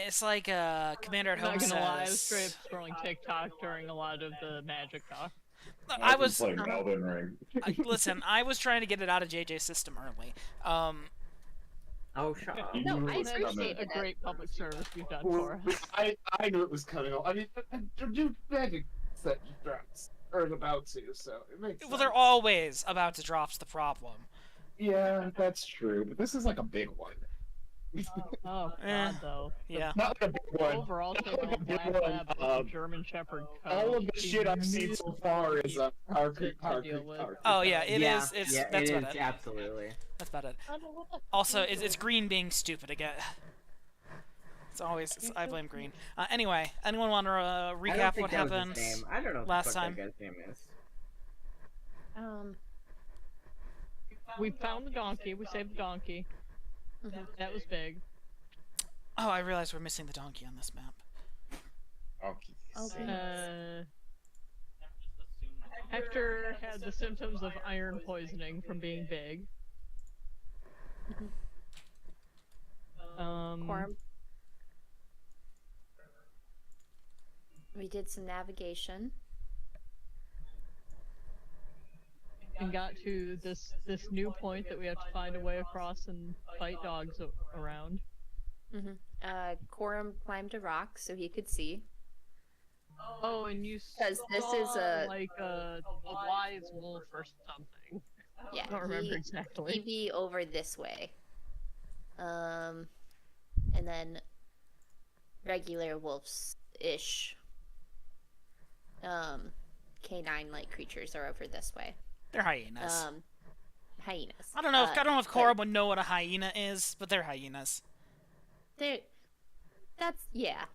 It's like Commander at I'm Home not gonna lie, I was says. straight up scrolling TikTok during a lot of the Magic talk. I I've been was. playing Elden Ring. Listen, I was trying to get it out of JJ's system early. Oh, shut up. You No, knew I it was That's coming. appreciate a great public service you've done for us. I knew it was coming. I mean, new magic set drops or about to, so it makes sense. Well, they're always about to drop's the problem. Yeah, that's true, but this is like a big one. Oh Eh, god, though. Yeah. Not like a big one. Overall, Not take like on a big Black one. Lab with the German Shepherd All of the coach, shit I've seen so far is to deal with. Oh yeah, it yeah, is. It's yeah, that's it about is, it. absolutely. That's about it. I don't know what the Also, it's Green being stupid again. It's always. I blame Green. Anyway, anyone want to I don't recap think what that was happened? his name. I don't know what last the fuck time? that guy's name is. We found the donkey, we saved the donkey. That was big. Oh, I realized we're missing the donkey on this map. Okay. Hector had the symptoms of iron poisoning from being big. Quorum. We did some navigation. And got to this new point that we have to find a way across and fight dogs around. Quorum climbed a rock so he could see. Oh, and you 'Cause this is saw, like a wise wolf or something. Yeah, I don't remember he'd exactly. be over this way. And then regular wolves-ish. Canine-like creatures are over this way. They're hyenas. Hyenas. I don't know. I don't know if Cora would know what a hyena is, but they're hyenas. Yeah.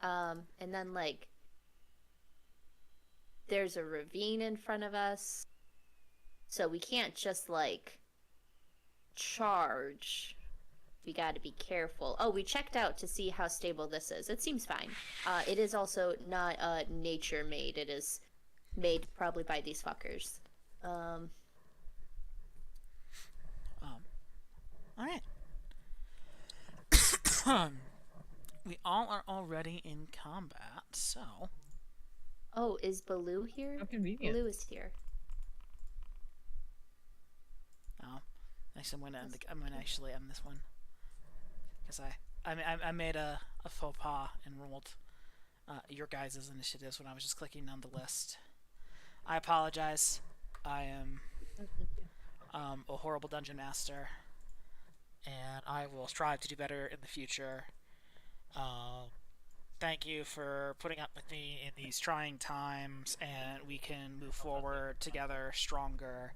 And then like there's a ravine in front of us, so we can't just like charge. We got to be careful. Oh, we checked out to see how stable this is. It seems fine. It is also not nature made. It is made probably by these fuckers. All right. We all are already in combat, so. Oh, is Baloo here? How convenient. Baloo is here. Oh, actually, I'm gonna actually end this one because I made a faux pas and rolled your guys' initiatives when I was just clicking on the list. I apologize. I am a horrible dungeon master, and I will strive to do better in the future. Thank you for putting up with me in these trying times, and we can move forward together stronger.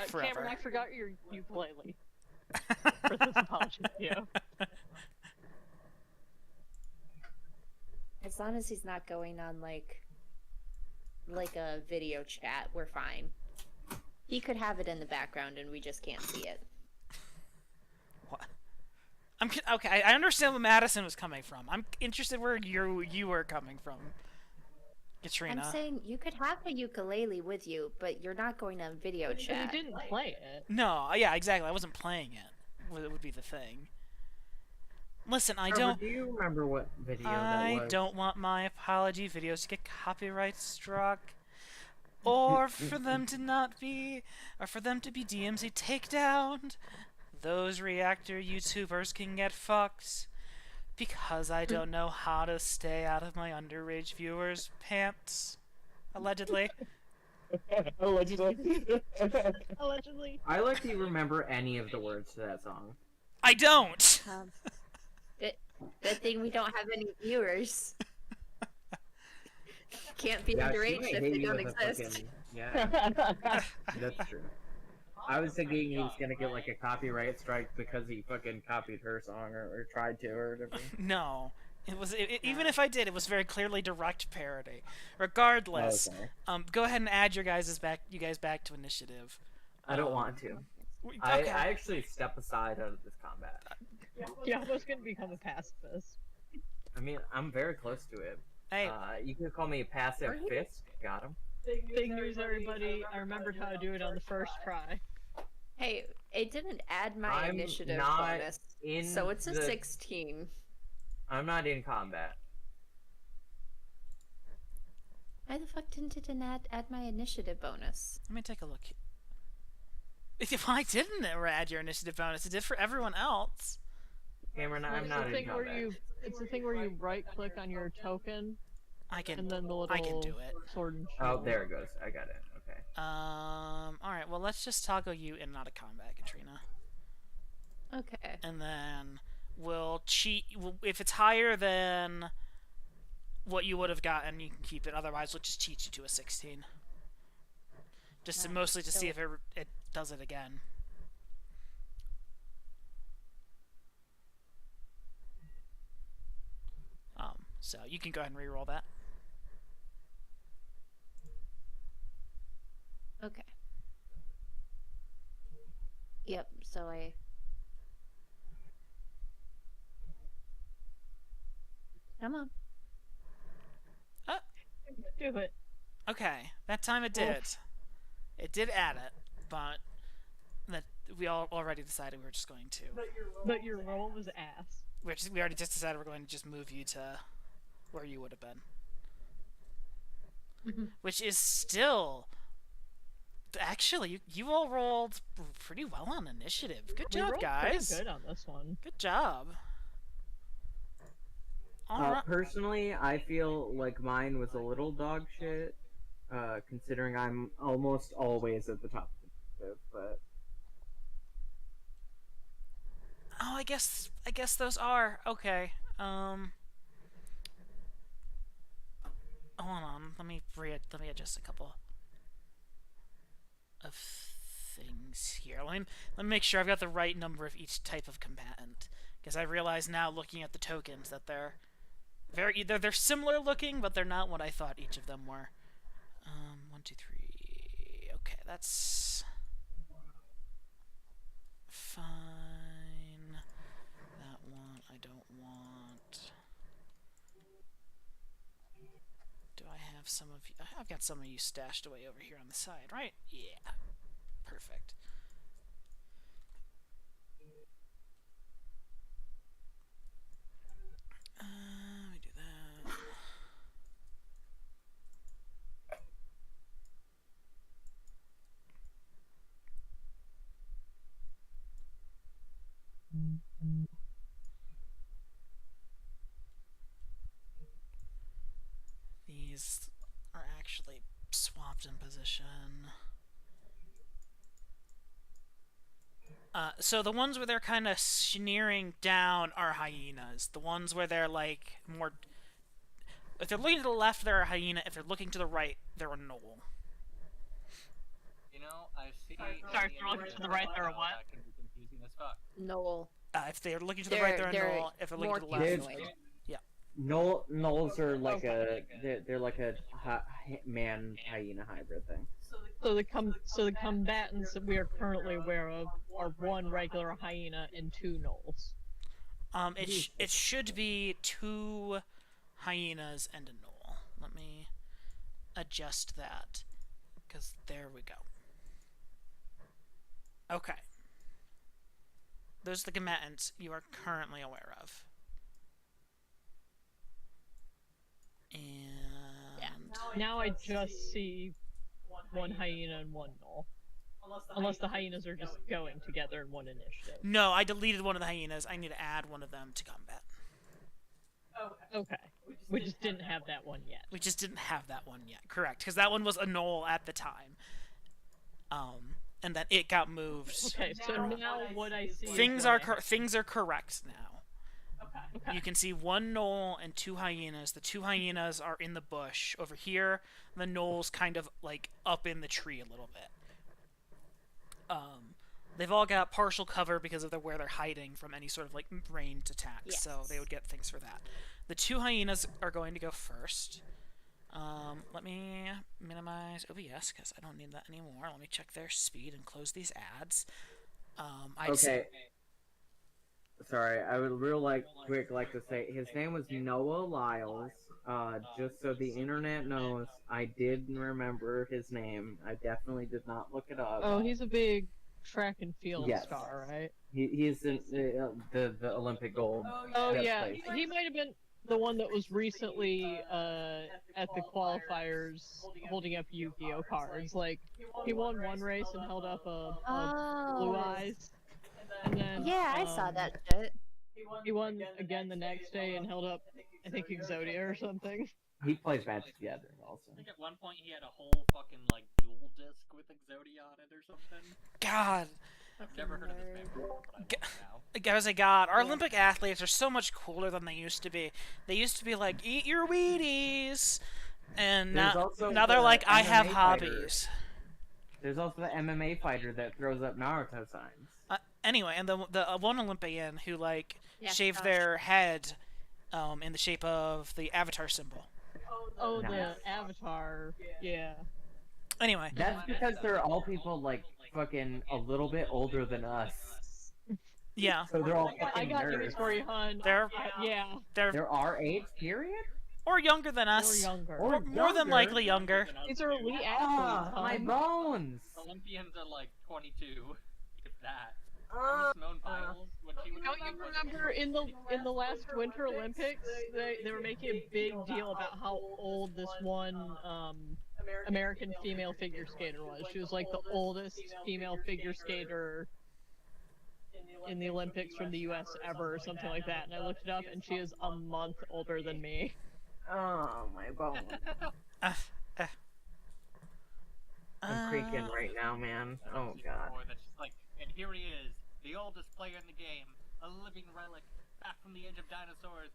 Forever. Cameron, I forgot your ukulele for this apology video. As long as he's not going on like a video chat, we're fine. He could have it in the background and we just can't see it. What? Okay. I understand where Madison was coming from. I'm interested where you were coming from, Katrina. I'm saying you could have a ukulele with you, but you're not going on video chat. You didn't play it. No, yeah, exactly. I wasn't playing it. Would be the thing. Listen, I Trevor, don't. do you remember what video that I was? don't want my apology videos to get copyright struck, or for them to not be, or for them to be DMZ takedown. Those reactor YouTubers can get fucked because I don't know how to stay out of my underage viewers' pants. Allegedly. Allegedly. Allegedly. I like to remember any of the words to that song. I don't. Good thing we don't have any viewers. Can't be Yeah, she underage might if hit they you don't with a exist. fucking- Yeah, that's true. I was thinking he was gonna get like a copyright strike because he fucking copied her song or tried to or whatever. No. It was even if I did, it was very clearly direct parody. Regardless, Okay. go ahead and add you guys back to initiative. I don't want to. Okay. I actually step aside out of this combat. Yeah, I was gonna become a pacifist. I mean, I'm very close to it. Hey, You could call me a passive Are you? fist. Got him. Big news, everybody. I remembered how to do it on the first try. Hey, it didn't add my I'm initiative not bonus, in so it's a the- 16. I'm not in combat. Why the fuck didn't it add my initiative bonus? Let me take a look. Why didn't it add your initiative bonus? It did for everyone else. Cameron, Well, I'm not in combat. it's the thing where you right click on your token I can. and then the little I can do it. sword and Oh, shield. there it goes. I got it. Okay. All right. Well, let's just toggle you in and out of combat, Katrina, Okay. and then we'll cheat. If it's higher than what you would have gotten, you can keep it. Otherwise, we'll just cheat you to a 16. Just to, mostly to see if it does it again. So you can go ahead and re-roll that. Okay. Yep, so I... Come on. Do it. Okay, that time it did. It did add it, but that we already decided we were just going to. But your roll was ass. We already just decided we're going to just move you to where you would have been. Which is still... Actually, you all rolled pretty well on initiative. Good We job, rolled guys. pretty good on this one. Good job. Alright. Personally, I feel like mine was a little dog shit, considering I'm almost always at the top of the initiative, but... Oh, I guess those are okay. Hold on. Let me adjust a couple of things here. Let me make sure I've got the right number of each type of combatant, because I realize now, looking at the tokens, that they're similar looking, but they're not what I thought each of them were. 1, 2, 3. Okay, that's fine. That one I don't want. Do I have some of you? I've got some of you stashed away over here on the side, right? Yeah. Perfect. Let me do that. These are actually swapped in position. So the ones where they're kind of sneering down are hyenas. The ones where they're like more... If they're looking to the left, they're a hyena. If they're looking to the right, they're a gnoll. You know, I see. Sorry, if they're looking to the right, they're a what? That can be confusing as fuck. Noel. If they're looking to the right, they're a gnoll. If they're looking more to the left, humanoid. Gnolls are like they're like a man hyena hybrid thing. So the combatants that we are currently aware of are one regular hyena and two gnolls. it should be 2 hyenas and a gnoll. Let me adjust that, because there we go. Okay. Those are the combatants you are currently aware of. And Now I just see one hyena and one gnoll. Unless the hyenas are just going together in one initiative. no, I deleted one of the hyenas. I need to add one of them to combat. Okay. We just didn't have that one yet. We just didn't have that one yet. Correct, because that one was a gnoll at the time. And then it got moved. Okay, so now what I see Things is are what things are correct now. Okay. You can see 1 gnoll and 2 hyenas. The 2 hyenas are in the bush over here. The gnoll's kind of like up in the tree a little bit. They've all got partial cover because of where they're hiding from any sort of like ranged attacks, so they would get things for that. The 2 hyenas are going to go first. Let me minimize OBS because I don't need that anymore. Let me check their speed and close these ads. Okay. Sorry, I would like to say his name was Noah Lyles. Just so the internet knows, I did remember his name. I definitely did not look it up. Oh, he's a big track and field Yes. star, right? He's in the Olympic gold. Oh Best yeah, place. he might have been the one that was recently at the qualifiers holding up Yu-Gi-Oh cards. Like he won one race and held up a Blue Eyes, and then Yeah, I saw that shit. He won again the next day and held up, I think, Exodia or something. He plays Magic the Gathering also. I think at one point he had a whole fucking like dual disc with Exodia on it or something. God, I've never heard of this man before, but I will now. guys, God, our Olympic athletes are so much cooler than they used to be. They used to be like, eat your Wheaties, and There's now also they're the like, I have MMA hobbies. There's also the MMA fighter that throws up Naruto signs. Anyway, and the one Olympian who like Yeah, shaved gosh. their head in the shape of the Avatar symbol. Oh, Nice. the Avatar, yeah. Anyway, That's because they're all people like fucking a little bit older than us. yeah, So they're all I fucking got news nerds. for you, hun. They're- Yeah, they're Our age period? or younger than or us, younger. Or more than younger. likely younger. These are elite Ah, athletes, my hun. bones! Olympians are like 22, if that. Ah. Simone Biles, when she was Don't you remember in the last Winter Olympics, they were making a big deal about how old this one American female figure skater was. She was like the oldest female figure skater in the Olympics from the U.S. ever, or something like that. And I looked it up, and she is a month older than me. Oh, my bones. I'm creaking right now, man. Oh, God. Boy, that's just like, and here he is, the oldest player in the game, a living relic, back from the age of dinosaurs.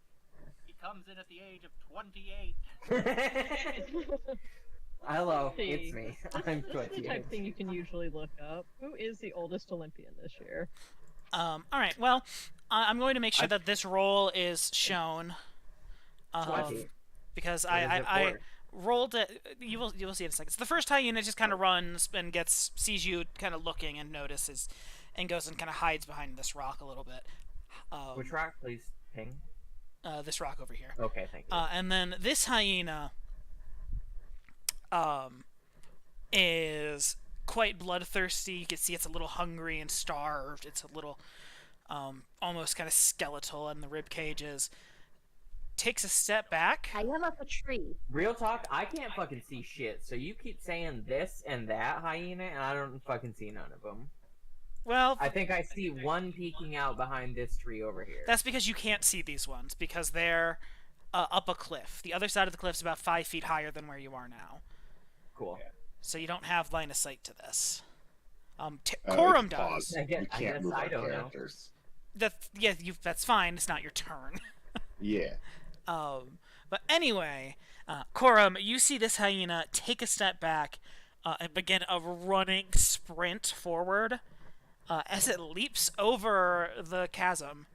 He comes in at the age of 28. Hello, See. it's me. I'm This is the 28. type of thing you can usually look up. Who is the oldest Olympian this year? All right. Well, I'm going to make sure that this roll is shown. 20. Because What is it I for? rolled it. You will see in a second. So the first hyena just kind of runs and sees you kind of looking and notices, and goes and kind of hides behind this rock a little bit. Which rock, please? Ping? This rock over here. Okay, thank you. And then this hyena is quite bloodthirsty. You can see it's a little hungry and starved. It's a little almost kind of skeletal in the rib cages. Takes a step back. I am up a tree. Real talk, I can't fucking see shit, so you keep saying this and that hyena, and I don't fucking see none of them. Well, I think I see one peeking out behind this tree over here. that's because you can't see these ones because they're up a cliff. The other side of the cliff is about 5 feet higher than where you are now, cool. so you don't have line of sight to this. It's Corum paused. does. I guess- We I can't guess move I our don't know. characters. That's fine. It's not your turn. Yeah. But anyway, Corum, you see this hyena take a step back and begin a running sprint forward as it leaps over the chasm.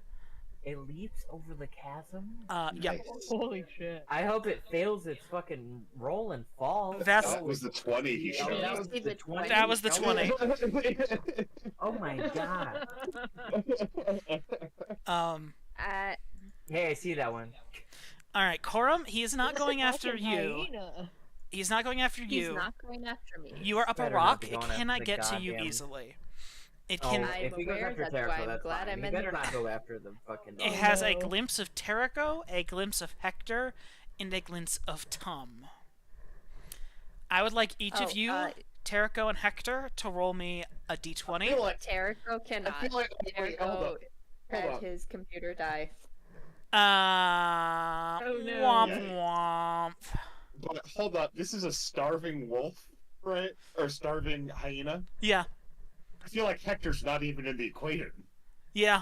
It leaps over the chasm? Yeah, Nice. Holy shit. I hope it fails its fucking roll and falls. That's- That was the 20 he Oh, showed. that was See the the 20. that was the 20. Oh my god. Hey, I see that one. All right, Corum, he is not going after Fucking you. hyena. He's not going after He's you. not going after me. You are up a Better not rock. be It going after cannot the get to you goddamn- easily. It Oh, can. I'm if he goes aware, after that's why Terrico, I'm that's glad fine. I'm He in better the not rock. go after the fucking dog. It has a no. glimpse of Terrico, a glimpse of Hector, and a glimpse of Tum. I would like each of you, Terrico and Hector, to roll me a I feel d20. like Terrico cannot. I feel like wait, hold Terrico up. had Hold up. his computer die. Oh, no. Womp womp. But hold up, this is a starving wolf, right? Or starving hyena. Yeah, I feel like Hector's not even in the equation. yeah.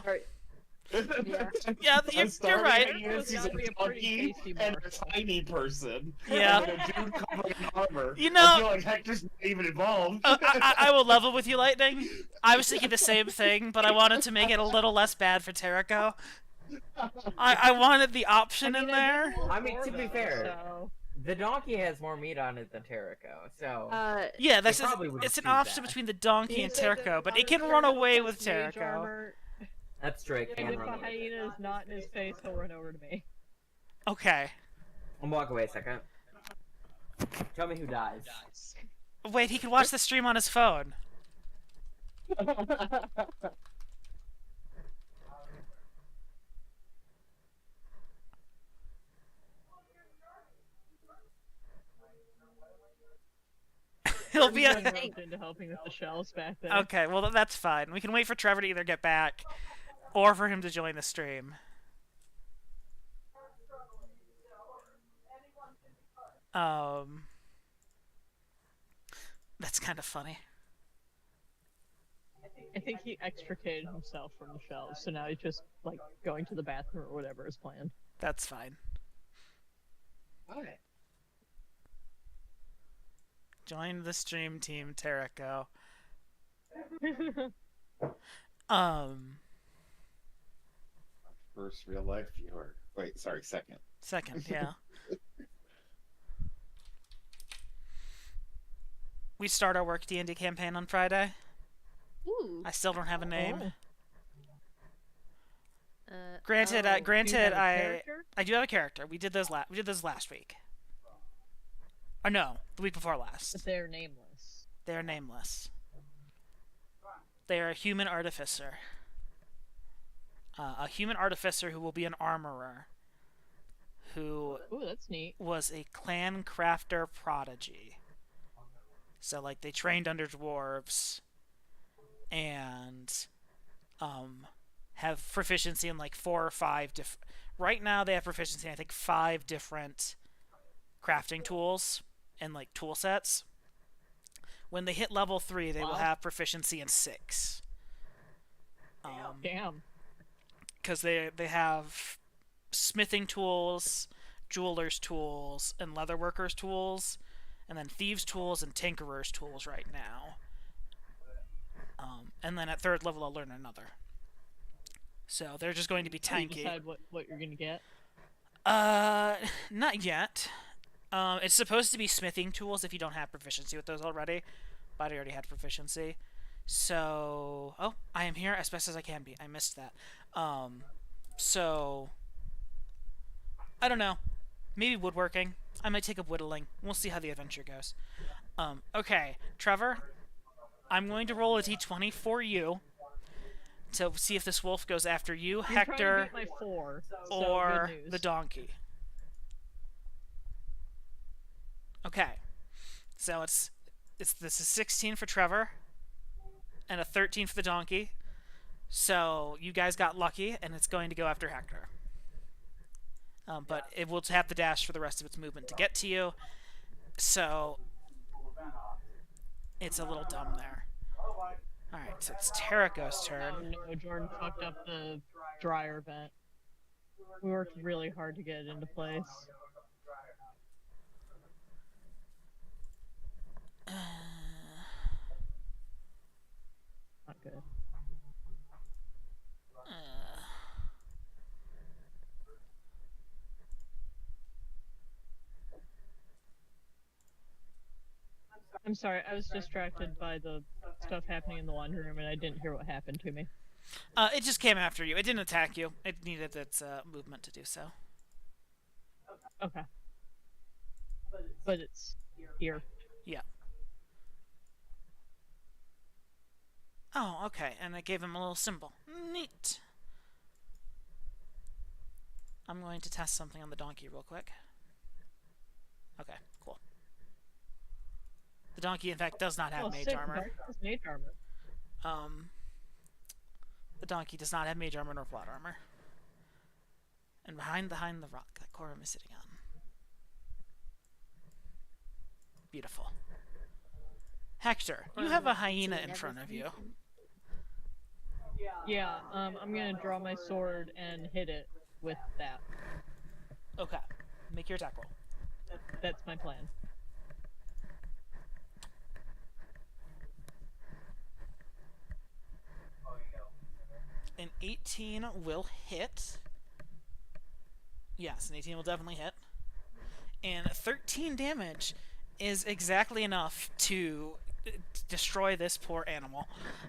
Yeah, A you're starving right. hyena It's sees a gotta be a pretty donkey tasty and a morsel. tiny person. Yeah. And a dude covered in armor. You know- I feel like Hector's not even involved. I will level with you, Lightning. I was thinking the same thing, but I wanted to make it a little less bad for Terrico. I wanted the option in there. I mean, to be fair, So, the donkey has more meat on it than Terrico, so... Yeah, that's They probably would it's an do option that. between the donkey he and said that Terrico, but on it can his run Terrico away with with mage Terrico. armor, That's true, it and can if run the away. hyena is not in his face, he'll run over to me. Okay. I'm walk away a second. Tell me who dies. Wait, he can watch the stream on his phone. He'll be I'm roped into helping with the shells back there. okay. Well, that's fine. We can wait for Trevor to either get back or for him to join the stream. That's kind of funny. I think he extricated himself from the shells, so now he's just like going to the bathroom or whatever is planned. That's fine. Alright. Join the stream team, Terrico. First real life viewer. Wait, sorry, second. Second, yeah. We start our work D&D campaign on Friday. Ooh. I still don't have a name. Oh. Granted, oh, Do you have a I character? do have a character. We did those last week. Or no, the week before last. But they're nameless. They're nameless. They are a human artificer. A human artificer who will be an armorer. Who Ooh, that's neat. was a clan crafter prodigy. So, like, they trained under dwarves and have proficiency in, like, 4 or 5 different... Right now, they have proficiency in, I think, 5 different crafting tools and, like, tool sets. When they hit level 3, they will Wow. have proficiency in 6. Damn. Because they have smithing tools, jeweler's tools, and leatherworker's tools, and then thieves' tools and tinkerer's tools right now. And then at 3rd level, I'll learn another. So they're just going to be Do you tanky. decide what you're gonna get? Not yet. It's supposed to be smithing tools if you don't have proficiency with those already, but I already had proficiency. So, oh, I am here as best as I can be. I missed that. So, I don't know. Maybe woodworking. I might take up whittling. We'll see how the adventure goes. Okay, Trevor, I'm going to roll a d20 for you to see if this wolf goes after you, You're Hector, trying to beat my 4, so or good news. the donkey. Okay, so this is 16 for Trevor and a 13 for the donkey. So you guys got lucky, and it's going to go after Hector. But it will have to dash for the rest of its movement to get to you. So it's a little dumb there. Alright, so it's Terrico's Oh turn. no, Jordan fucked up the dryer vent. We worked really hard to get it into place. Not good. I'm sorry, I was distracted by the stuff happening in the laundry room and I didn't hear what happened to me. It just came after you. It didn't attack you. It needed its movement to do so. Okay. But it's here. Yeah. Oh, okay. And I gave him a little symbol. Neat. I'm going to test something on the donkey real quick. Okay, cool. The donkey, in fact, does not have mage sick, armor. Dark has mage armor. The donkey does not have mage armor nor plot armor. And behind the rock that Corum is sitting on. Beautiful. Hector, you have a hyena in front of you. Yeah, I'm gonna draw my sword and hit it with that. Okay. Make your attack roll. That's my plan. An 18 will hit. Yes, an 18 will definitely hit. And 13 damage is exactly enough to destroy this poor animal.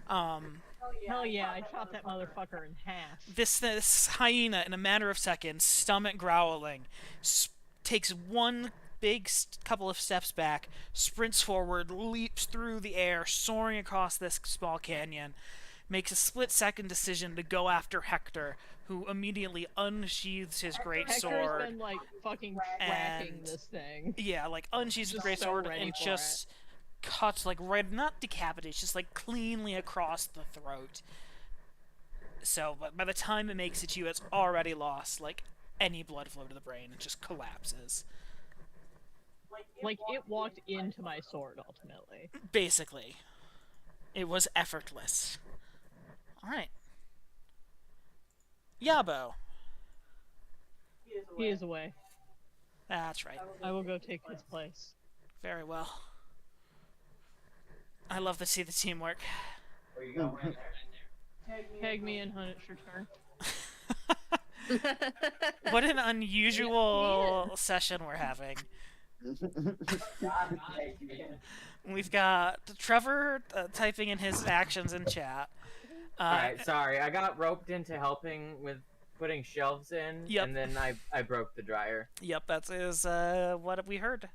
Hell yeah, I chopped that motherfucker in half. This hyena, in a matter of seconds, stomach growling, takes one big couple of steps back, sprints forward, leaps through the air, soaring across this small canyon, makes a split-second decision to go after Hector, who immediately unsheathes his great Hector's sword. been like fucking tracking and- this thing. Yeah, like unsheathes his Just great so sword ready and for just cuts like right, not decapitates, just like cleanly across the throat. So, but by the time it makes it to you, it's already lost like any blood flow to the brain. It just collapses. Like it walked into my sword ultimately. Basically, it was effortless. All right, Yabo. He is away. That's right. I will go take his place. Very well. I love to see the teamwork. Tag me in, Hunt. It's your turn. What an unusual session we're having. We've got Trevor typing in his actions in chat. Alright, sorry. I got roped into helping with putting shelves in, Yep. and then I broke the dryer. Yep, that is what we heard.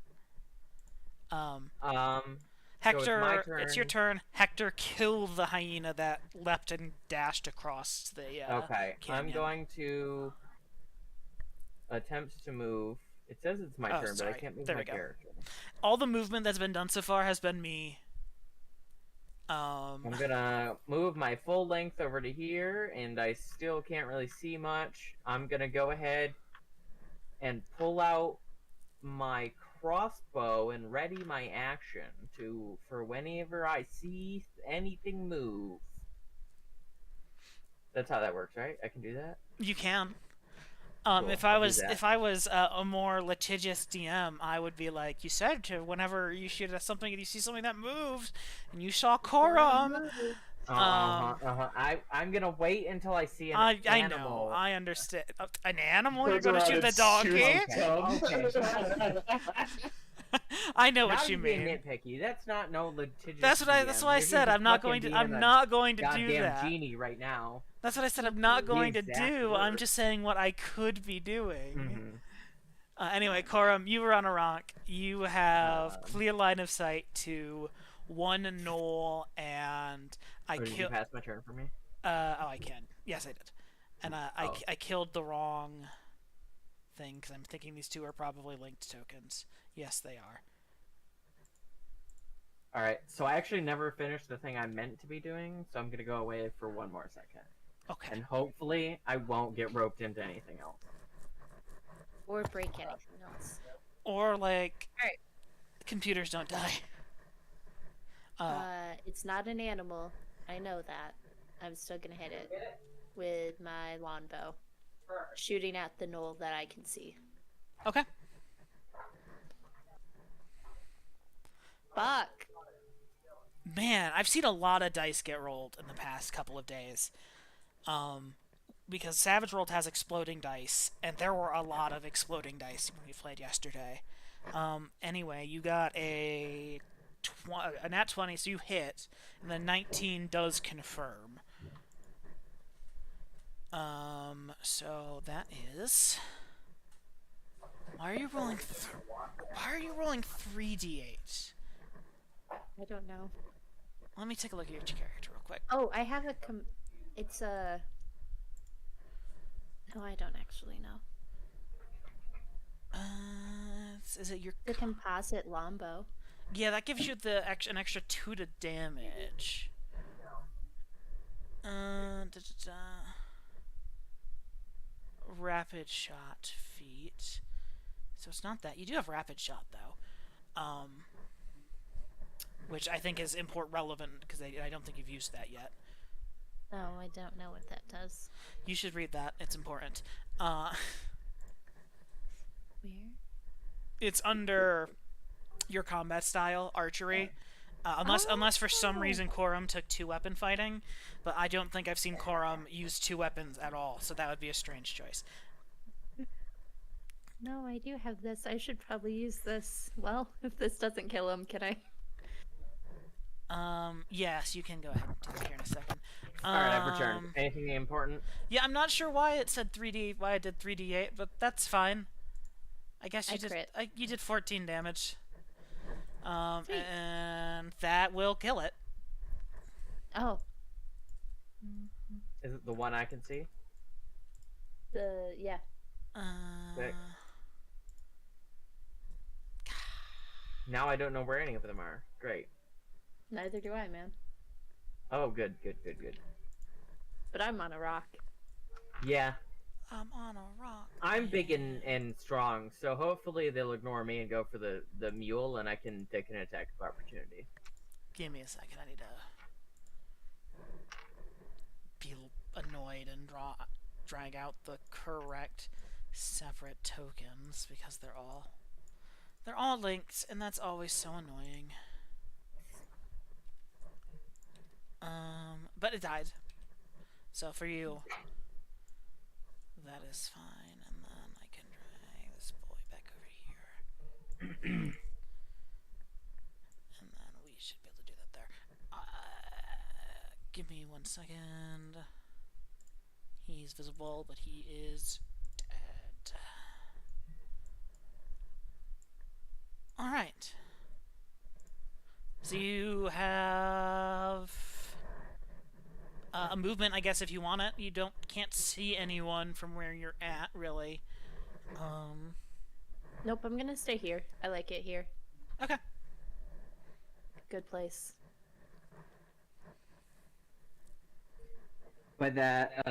Hector, my it's your turn. Hector killed the hyena that leapt and dashed across the Okay, I'm canyon. going to attempt to move. It says it's my Oh, turn, but sorry. I can't move There my we go. character. All the movement that's been done so far has been me. I'm gonna move my full length over to here, and I still can't really see much. I'm gonna go ahead and pull out my crossbow and ready my action for whenever I see anything move. That's how that works, right? I can do that? You can. Cool, if I'll do that. I was a more litigious DM, I would be like, you said to whenever you shoot at something and you see something that moves, and you saw Corum. I'm gonna wait until I see an I animal. know, I understand. An animal? You're Turns gonna around shoot the and donkey? shoots Tom. I know Now what you you're being mean. nitpicky. That's not no litigious. That's what I You're said. just I'm not fucking going to. being I'm a not going to do goddamn that. genie right now. That's what I said. I'm not going to exact do. I'm word. just saying what I could be doing. Mhm. Anyway, Corum, you were on a rock. You have clear line of sight to one knoll, and I Did you killed. pass my turn for me? I can. Yes, I did. And Oh. I killed the wrong thing because I'm thinking these two are probably linked tokens. Yes, they are. Alright, so I actually never finished the thing I meant to be doing, so I'm gonna go away for one more second. Okay. And hopefully I won't get roped into anything else. Or break anything else. Or like, Alright. computers don't die. It's not an animal. I know that. I'm still gonna hit it with my longbow, shooting at the knoll that I can see. Okay. Fuck. Man, I've seen a lot of dice get rolled in the past couple of days. Because Savage World has exploding dice, and there were a lot of exploding dice when we played yesterday. Anyway, you got a nat 20, so you hit, and then 19 does confirm. So that is. Why are you rolling? Why are you rolling 3d8? I don't know. Let me take a look at your character real quick. Oh, I have a it's a... No, I don't actually know. Is it your? The composite longbow. Yeah, that gives you an extra 2 to damage. Rapid shot feat. So it's not that. You do have rapid shot though, which I think is relevant because I don't think you've used that yet. No, I don't know what that does. You should read that. It's important. Where? It's under your combat style, archery. Unless for some reason Corum took 2-weapon fighting, but I don't think I've seen Corum use 2 weapons at all, so that would be a strange choice. No, I do have this. I should probably use this. Well, if this doesn't kill him, can I? Yes, you can go ahead and do that here in a second. Alright, I've returned. Anything important? Yeah, I'm not sure why it said 3D, why it did 3d8, but that's fine. I guess I you did. crit. You did 14 damage. Sweet. And that will kill it. Oh, Is it the one I can see? yeah. Sick. Now I don't know where any of them are. Great. Neither do I, man. Oh, good. But I'm on a rock. Yeah, I'm on a rock. I'm big and strong, so hopefully they'll ignore me and go for the mule, and I can take an attack of opportunity. Give me a second. I need to be annoyed and drag out the correct separate tokens because they're all linked, and that's always so annoying. But it died. So for you, that is fine, and then I can drag this boy back over here. And then we should be able to do that there. Give me 1 second. He's visible, but he is dead. Alright. So you have a movement, I guess, if you want it. You can't see anyone from where you're at, really. Nope, I'm gonna stay here. I like it here. Okay. Good place. By that,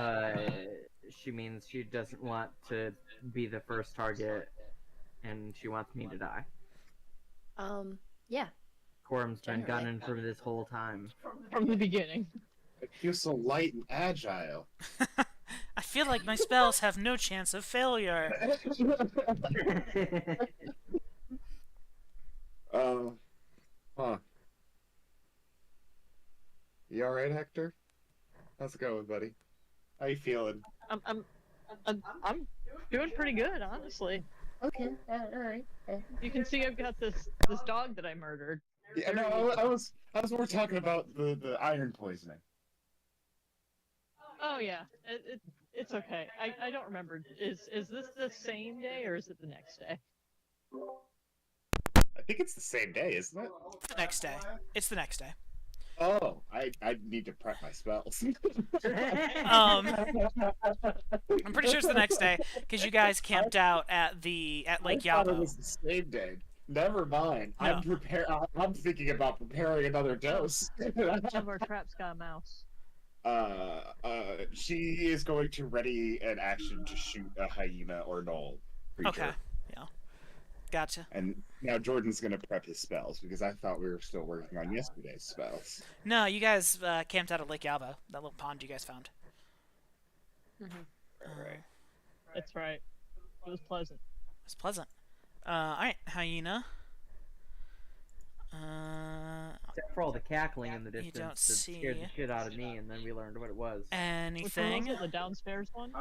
she means she doesn't want to be the first target, and she wants me to die. Yeah. Quorum's been Generally. gunning for this whole time. From the beginning. It feels so light and agile. I feel like my spells have no chance of failure. Huh. You alright, Hector? How's it going, buddy? How you feeling? I'm doing pretty good, honestly. Okay, alright. You can see I've got this dog that I murdered. Yeah, no, I was more talking about the iron poisoning. Oh yeah, it's okay. I don't remember. Is this the same day or is it the next day? I think it's the same day, isn't it? The next day. It's the next day. Oh, I need to prep my spells. I'm pretty sure it's the next day because you guys camped out at Lake I thought it Yabo. was the same day. Never mind. No. I'm thinking about preparing another dose. One of our traps got a mouse. She is going to ready an action to shoot a hyena or gnoll creature. Okay. Yeah. Gotcha. And now Jordan's going to prep his spells because I thought we were still working on yesterday's spells. No, you guys camped out at Lake Yabo, that little pond you guys found. Right. That's right. It was pleasant. It was pleasant. Alright, hyena. Except for all the cackling in the don't distance that see- scared the shit out of me, and then we learned what it was. Which one Anything? was it? The downstairs one?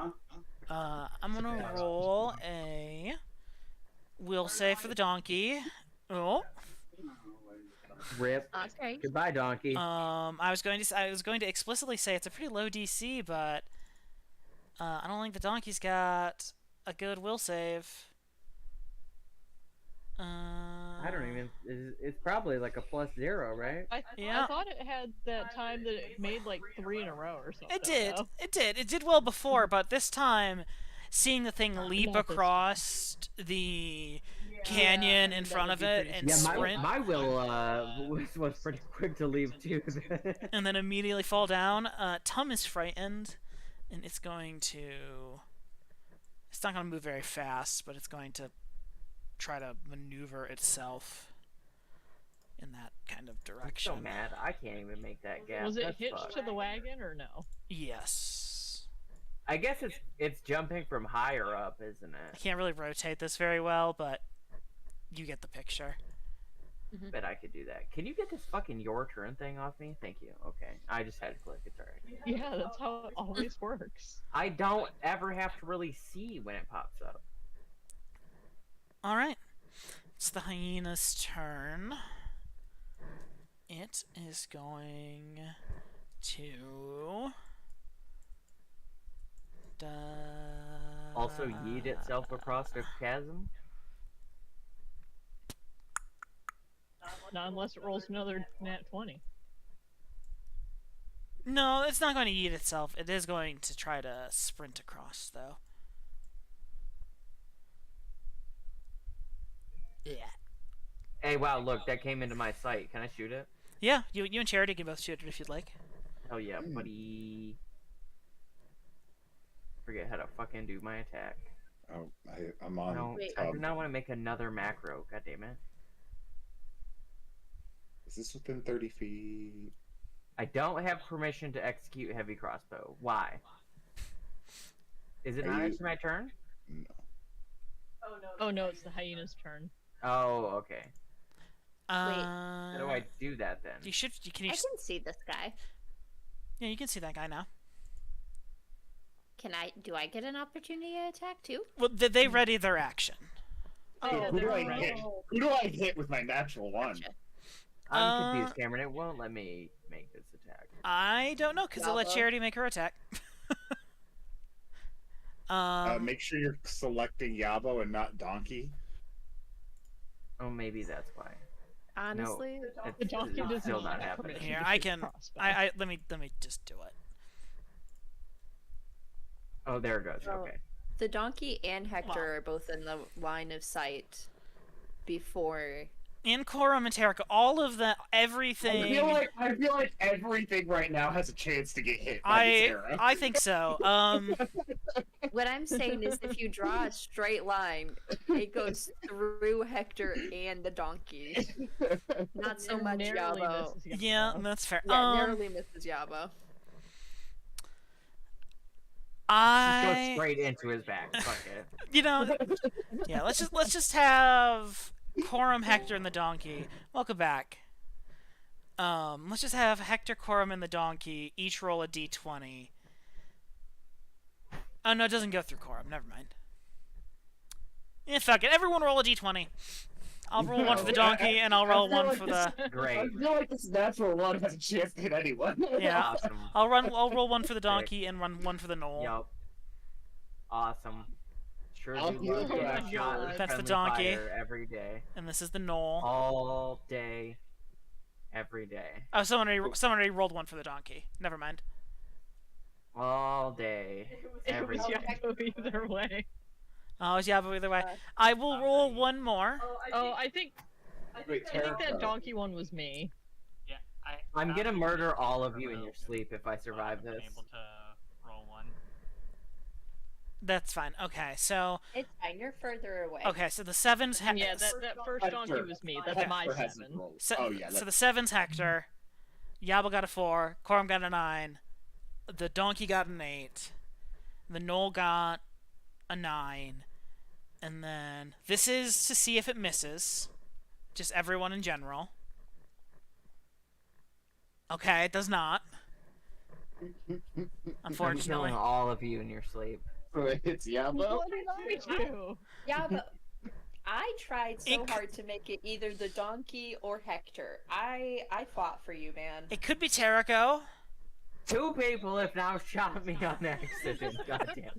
I'm gonna roll a will save for the donkey. Oh. Rip. Okay. Goodbye, donkey. I was going to explicitly say it's a pretty low DC, but I don't think the donkey's got a good will save. I don't even. It's probably like a +0, right? Yeah. I thought it had that time that it made like 3 in a row or something. It did. though. It did. It did well before, but this time, seeing the thing leap Not this across the canyon in that front would of be it pretty and Yeah, sprint, my will was pretty quick to leave too. and then immediately fall down, Tum is frightened, and it's going to. It's not going to move very fast, but it's going to try to maneuver itself in that kind of I'm direction. so mad. I can't even make that gap. Was it That's hitched fucked. to the wagon or no? Yes. I guess it's jumping from higher up, isn't I it? can't really rotate this very well, but you get the picture. Bet I could do that. Can you get this fucking your turn thing off me? Thank you. Okay. I just had to click. It's alright. Yeah, that's how it always works. I don't ever have to really see when it pops up. Alright. It's the hyena's turn. It is going to. Also yeet itself across the chasm. Not unless it rolls another nat 20. No, it's not going to eat itself. It is going to try to sprint across, though. Yeah. Hey, wow, look, that came into my sight. Can I shoot it? Yeah, you and Charity can both shoot it if you'd like. Oh yeah, buddy. Forget how to fucking do my attack. Oh, I'm on. No, Wait. I do not want to make another macro. God damn it. Is this within 30 feet? I don't have permission to execute heavy crossbow. Why? Is it Are not you- actually my turn? No. Oh no, it's the hyena's turn. Oh, okay. Uh, How do I do that then? You should. Can you? I can see this guy. Yeah, you can see that guy now. Do I get an opportunity to attack too? Well, they ready their action. Oh, Who do they're I right. hit? Who do I hit with my natural one? Gotcha. I'm confused, Cameron. It won't let me make this attack. I don't know, because it let Bravo. Charity make her attack. Make sure you're selecting Yabo and not Donkey. Oh, maybe that's why. Honestly, It's, The donkey it's does still not not have happening. permission. Here, to I shoot can. crossbow. Let me just do it. Oh, there it goes. Oh. Okay. the donkey and Hector Well. are both in the line of sight before. And Corum and Terika, all of the everything. I feel like everything right now has a chance to get hit by this arrow. I think so. What I'm saying is, if you draw a straight line, it goes through Hector and the donkey. Not so And much narrowly Yabo. misses Yabo. Yeah, that's fair. Yeah, narrowly misses Yabo. Just go I, straight into his back. Fuck it. you know, yeah. Let's just have Corum, Hector, and the donkey. Welcome back. Let's just have Hector, Corum, and the donkey each roll a d20. Oh no, it doesn't go through Corum. Never mind. Yeah, fuck it. Everyone roll a d20. I'll roll one for the donkey, and I'll roll one for the. Great. I feel like this natural one has a chance to hit anyone. Yeah. Awesome. I'll roll one for the donkey and run one for the knoll. Yup. Awesome. Sure I'll do heal love you. a shot with That's the friendly donkey. fire every day. And this is the knoll. All day. Every day. Oh, someone already rolled one for the donkey. Never mind. All day. It Every was day. Yabo either way. Oh, yeah, but either way. I will roll one more. Oh, I think Wait, that Terika. donkey one was me. Yeah, I'm gonna not murder able to all of you in roll your this, sleep if I but survive I've been this. able to roll one. That's fine. Okay, so It's fine. You're further away. so the sevens. Yeah, that first donkey Hector. was me. That's Hector my hasn't 7. rolled. So, Oh yeah. so the sevens Hector. Yabba got a 4. Corum got a 9. The donkey got an 8. The knoll got a 9. And then this is to see if it misses. Just everyone in general. Okay, it does not. I'm Unfortunately. killing all of you in your sleep. It's Yabo. What did I do? Yeah, but I tried so It- hard to make it either the donkey or Hector. I fought for you, man. It could be Terrico. 2 people have now shot me on accident. Goddamn.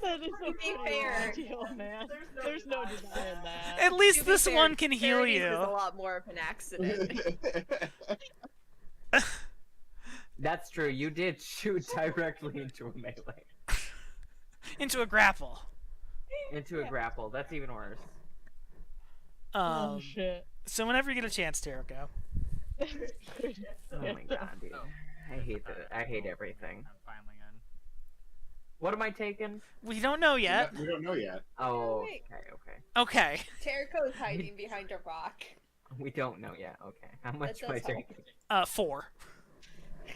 That is a To be funny fair. deal, man. There's no denying that. At least To be this fair, one can heal Charity's you. is a lot more of an accident. That's true. You did shoot directly into a melee. Into a grapple. Into a grapple. That's even worse. Oh shit. So whenever you get a chance, Terrico. Oh my god, dude. I hate everything. I'm finally in. What am I taking? We don't know yet. We don't know yet. Oh, Wait. okay. Okay. Terrico is hiding behind a rock. We don't know yet. Okay. How much am I does help. taking? 4.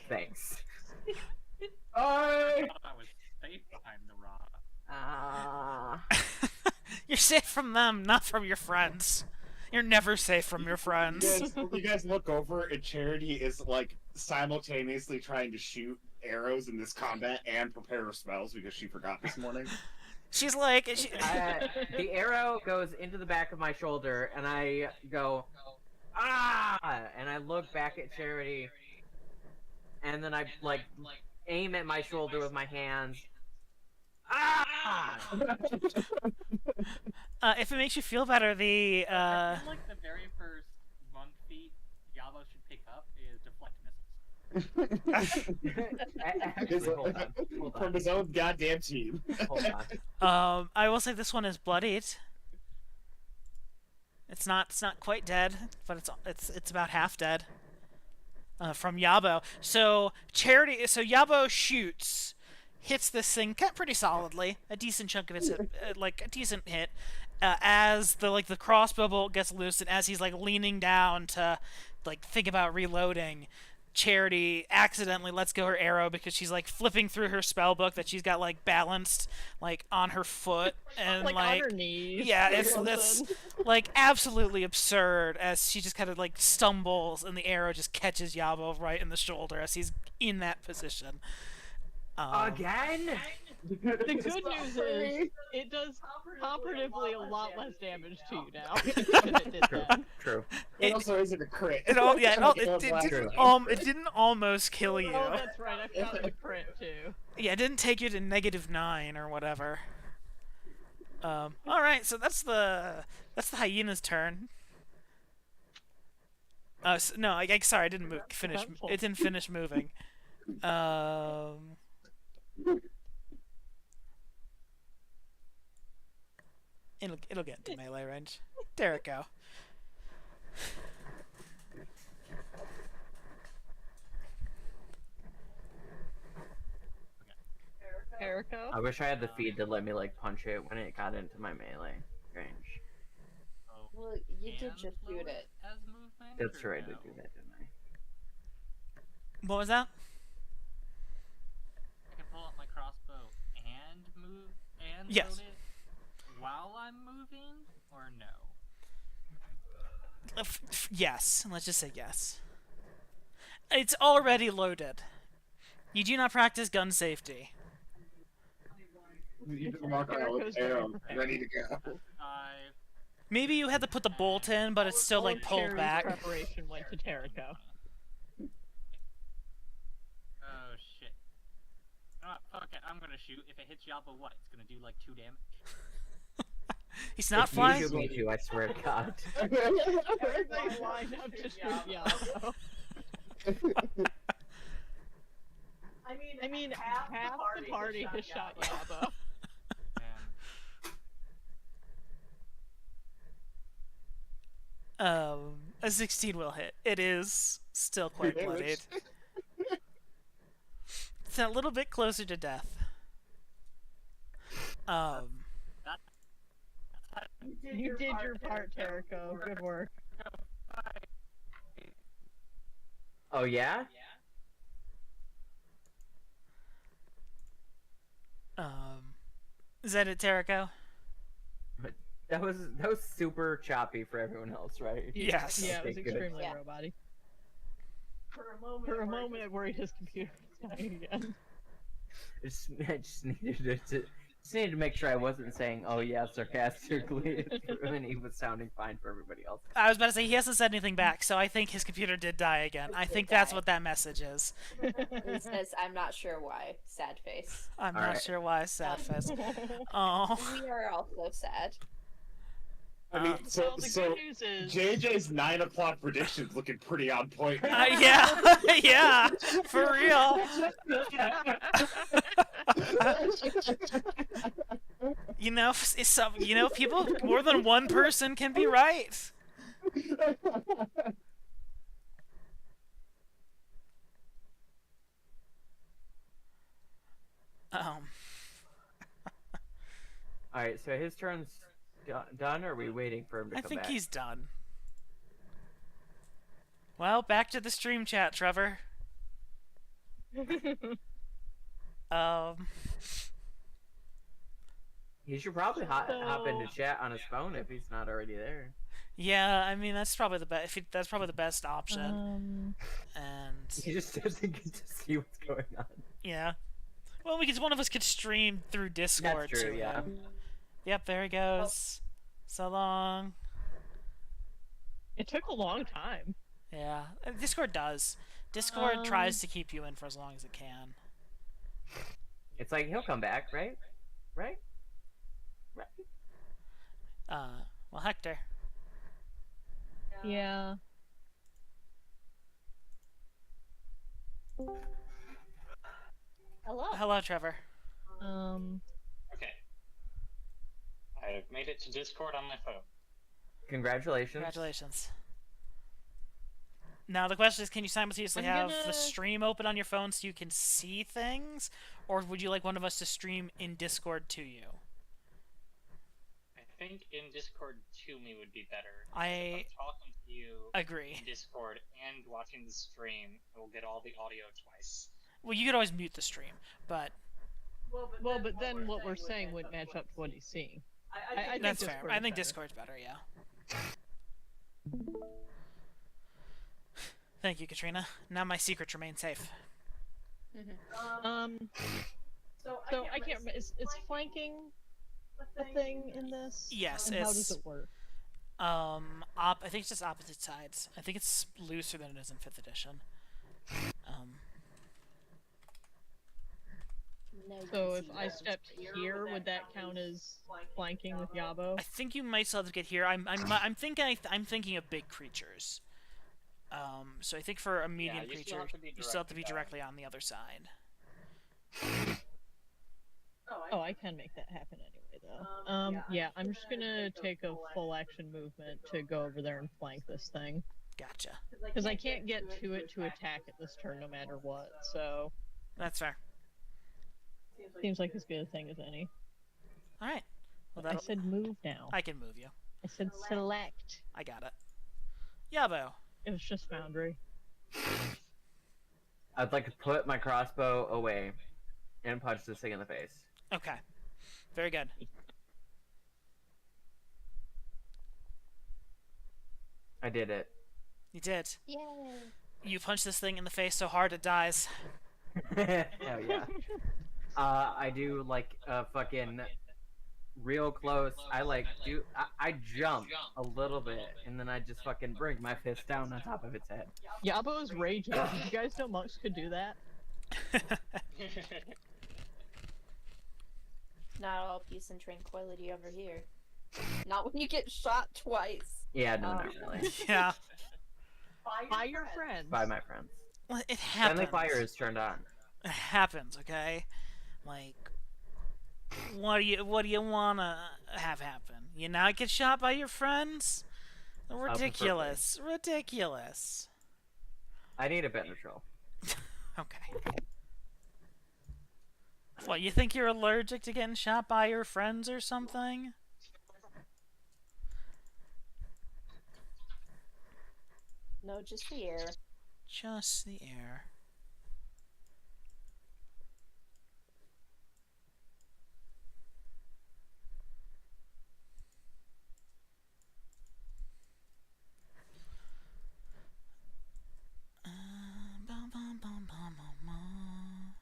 Thanks. I I thought I was safe behind the rock. You're safe from them, not from your friends. You're never safe from your friends. You guys look over and Charity is like simultaneously trying to shoot arrows in this combat and prepare her spells because she forgot this morning. She's like, The arrow goes into the back of my shoulder, and I go, ah! And I look back at Charity, and then I like aim at my shoulder with my hands. Ah! If it makes you feel better, the I feel like the very first monk feat Yabo should pick up is deflect missiles. Actually, hold on. From his own goddamn team. Hold on. I will say this one is bloodied. It's not quite dead, but it's about half dead. From Yabo. So Yabo shoots, hits this thing pretty solidly. A decent chunk of it's like a decent hit. As the crossbow bolt gets loose, and as he's like leaning down to like think about reloading, Charity accidentally lets go her arrow because she's like flipping through her spell book that she's got like balanced like on her foot and like on her knees. yeah, or that's something. like absolutely absurd as she just kind of like stumbles and the arrow just catches Yabo right in the shoulder as he's in that position. Again? The good news is it does comparatively a lot less damage to you now. than it did then. True. It also isn't a crit. It True. didn't almost kill you. Oh, that's right. I forgot the crit too. Yeah, it didn't take you to -9 or whatever. All right, so that's the hyena's turn. No, sorry, I didn't finish. Eventful. It didn't finish moving. It'll get into melee range. There it go. Erico? I wish I had the feed to let me like punch it when it got into my melee range. Oh, Well, you did and just shoot load it. as movement, That's or right, I did no? do that, didn't I? What was that? I can pull out my crossbow and move and Yes. load it while I'm moving, or no? Yes. Let's just say yes. It's already loaded. You do not practice gun safety. You can walk around with arrow ready to go. I Maybe you had to put the bolt in, but it's still All like of pulled Cherry's back. preparation went to Terrico. Oh shit. Fuck it, I'm gonna shoot. If it hits Yabo, what? It's gonna do like 2 damage. He's not If flying. You shoot me too, I swear to God. Everybody lined up to shoot Yabo. I mean, half the party has shot Yabo. And A 16 will hit. It is still quite Yeah, bloodied. It's a little bit closer to death. You did your part, Terrico. Good work. Oh yeah? Is that it, Terrico? That was super choppy for everyone else, right? Yes. Yeah, it was Okay, good. extremely Yeah. robot-y. For a moment, I worried his computer was dying again. I just needed to make sure I wasn't saying "oh yeah" sarcastically when he was sounding fine for everybody else. I was about to say he hasn't said anything back, so I think his computer did die again. I think that's what that message is. He says, I'm not sure why. Sad face. I'm not Alright. sure why. Sad face. Oh. We are also sad. I mean, Well, the good news is... JJ's 9 o'clock predictions looking pretty on point. Yeah, yeah, for real. People, more than one person can be right. Alright, so his turn's done, or are we waiting for him to I come think back? he's done. Well, back to the stream chat, Trevor. He should probably hop into chat on his phone if he's not already there. Yeah, I mean that's probably the best. That's probably the best option. And He just doesn't get to see what's going on. yeah, well, because one of us could stream through Discord That's true, to yeah. him. Yep, there he goes. So long. It took a long time. Yeah, Discord does. Discord tries to keep you in for as long as it can. It's like he'll come back, right? Right? Well, Hector. Yeah. Hello. Hello, Trevor. Okay. I've made it to Discord on my phone. Congratulations. Congratulations. Now the question is, can you simultaneously I'm have gonna- the stream open on your phone so you can see things, or would you like one of us to stream in Discord to you? I think in Discord to me would be better. I If I'm talking to you agree. in Discord and watching the stream, I will get all the audio twice. Well, you could always mute the stream, but Well, but then what we're saying wouldn't match up to what he's seeing. I think that's fair. Discord I is think better. Discord's better, yeah. Thank you, Katrina. Now my secrets remain safe. So I can't remember. Is flanking a thing in this? Yes, And how it's does it work? I think it's just opposite sides. I think it's looser than it is in 5th edition. No So if DC. I stepped here, would that count as flanking with Yabo? I think you might still have to get here. I'm thinking of big creatures. So I think for a medium you still creature, have to be you still have to be directly directly on the other side. Oh, I can make that happen anyway, though. Yeah, I'm just gonna take a full action movement to go over there and flank this thing. Gotcha. Because I can't get to it to attack it this turn no matter what, so That's fair. seems like as good a thing as any. All right. Well, I that'll, said move now. I can move you. I said select. I got it. Yabo. It was just Foundry. I'd like to put my crossbow away and punch this thing in the face. Okay. Very good. I did it. You did. Yay. You punch this thing in the face so hard it dies. Hell yeah. I do like fucking real close. I jump a little bit and then I just fucking bring my fist down on top of its head. Yabo is raging. Did you guys know monks could do that? Not all peace and tranquility over here. Not when you get shot twice. Yeah, no, not really. Yeah. By your friends. By my friends. Well, it happens. Friendly fire is turned on. It happens, okay? Like, what do you wanna have happen? You not get shot by your friends? Ridiculous. Ridiculous. I need a Benadryl. Okay. What, you think you're allergic to getting shot by your friends or something? No, just the air. Just the air. Bum, bum, bum, bum, bum, bum.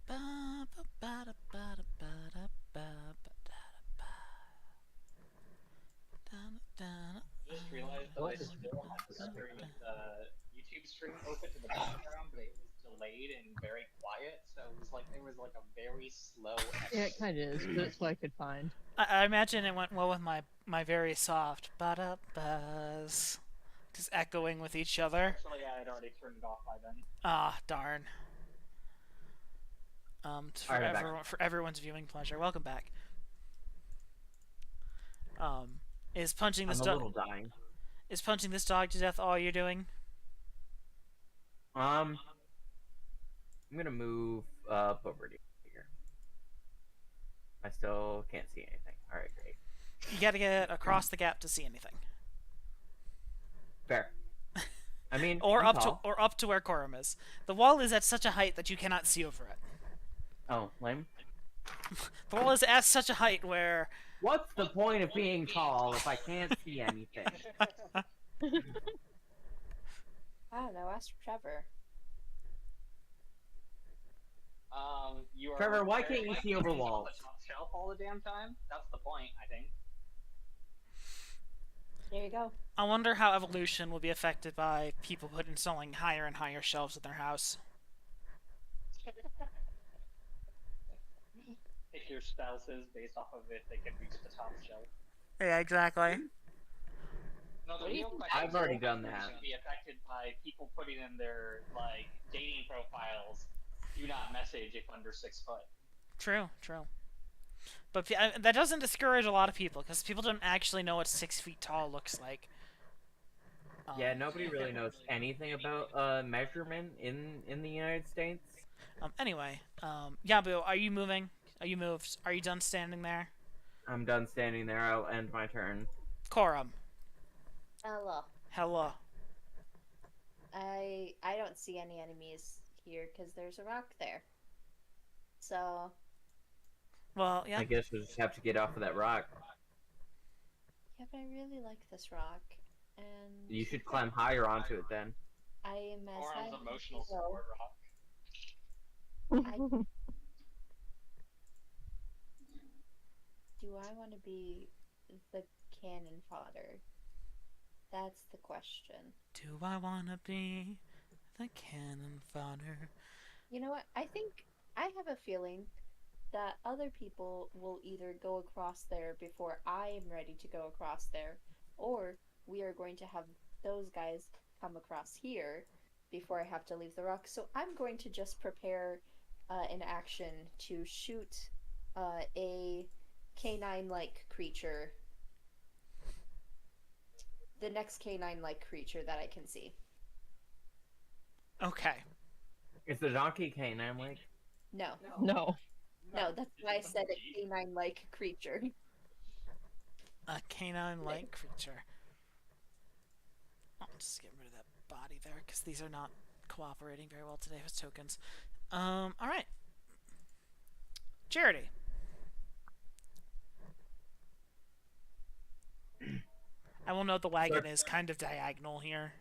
Ba, ba, ba, da, ba, da, ba, da, ba, ba, da, da, ba. Da, da, da. I just realized that I still have the YouTube stream open to the background, but it was delayed and very quiet, so it was like there was like a very slow. Yeah, it kind of is, but that's what I could find. I imagine it went well with my very soft ba-da-buzz. Just echoing with each other. Actually, I had already turned it off by then. Ah, darn. For, Alright, I'm back. for everyone's viewing pleasure. Welcome back. Is punching this I'm a little dying. is punching this dog to death all you're doing? I'm gonna move up over to here. I still can't see anything. Alright, great. You gotta get across the gap to see anything. Fair. I mean, Or I'm up tall. to up to where Corum is. The wall is at such a height that you cannot see over it. Oh, lame. The wall is at such a height where What's the point of being tall if I can't see anything? I don't know. Ask Trevor. You are Trevor, why very can't you likely see over to be on walls? the top shelf all the damn time. That's the point, I think. There you go. I wonder how evolution will be affected by people installing higher and higher shelves in their house. Hey pick your spouses based off of if they can reach the top shelf. Yeah, exactly. No, the What do you real think? question I've is already if done you're that. going to be affected by people putting in their like dating profiles. Do not message if under 6 foot. True, true. But that doesn't discourage a lot of people because people don't actually know what 6 feet tall looks like. Yeah, nobody really knows anything about measurement in the United States. Anyway, Yabu, are you moving? Are you moved? Are you done standing there? I'm done standing there. I'll end my turn. Korum. Hello. Hello. I don't see any enemies here because there's a rock there. So Well, yeah. I guess we'll just have to get off of that rock. yeah, but I really like this rock, and You should climb higher onto it then. I am as Or high on as the emotional I can go. support rock. Do I want to be the cannon fodder? That's the question. Do I wanna be the cannon fodder? You know what? I think I have a feeling that other people will either go across there before I am ready to go across there, or we are going to have those guys come across here before I have to leave the rock. So I'm going to just prepare an action to shoot a canine-like creature. The next canine-like creature that I can see. Okay. Is the donkey canine like? No. No. No, that's why I said a canine-like creature. A canine-like creature. I'll just get rid of that body there because these are not cooperating very well today with tokens. Alright. Charity. I will note the wagon is kind of diagonal here.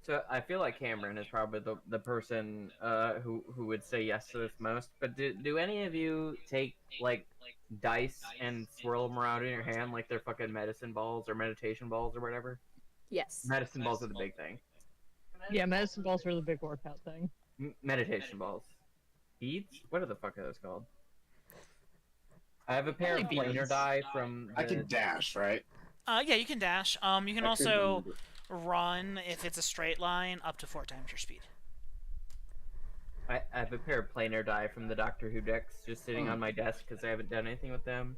So I feel like Cameron is probably the person who would say yes to this most. But do any of you take like dice and swirl them around in your hand like they're fucking medicine balls or meditation balls or whatever? Yes. Medicine balls are the big thing. Yeah, medicine balls are the big workout thing. Meditation balls. Beads? What the fuck are those called? I have a pair of Probably planar beads. die from. I can dash, right? Yeah, you can dash. You can I couldn't also remember. run if it's a straight line up to 4 times your speed. I have a pair of planar die from the Doctor Who decks just sitting on my desk because I haven't done anything with them.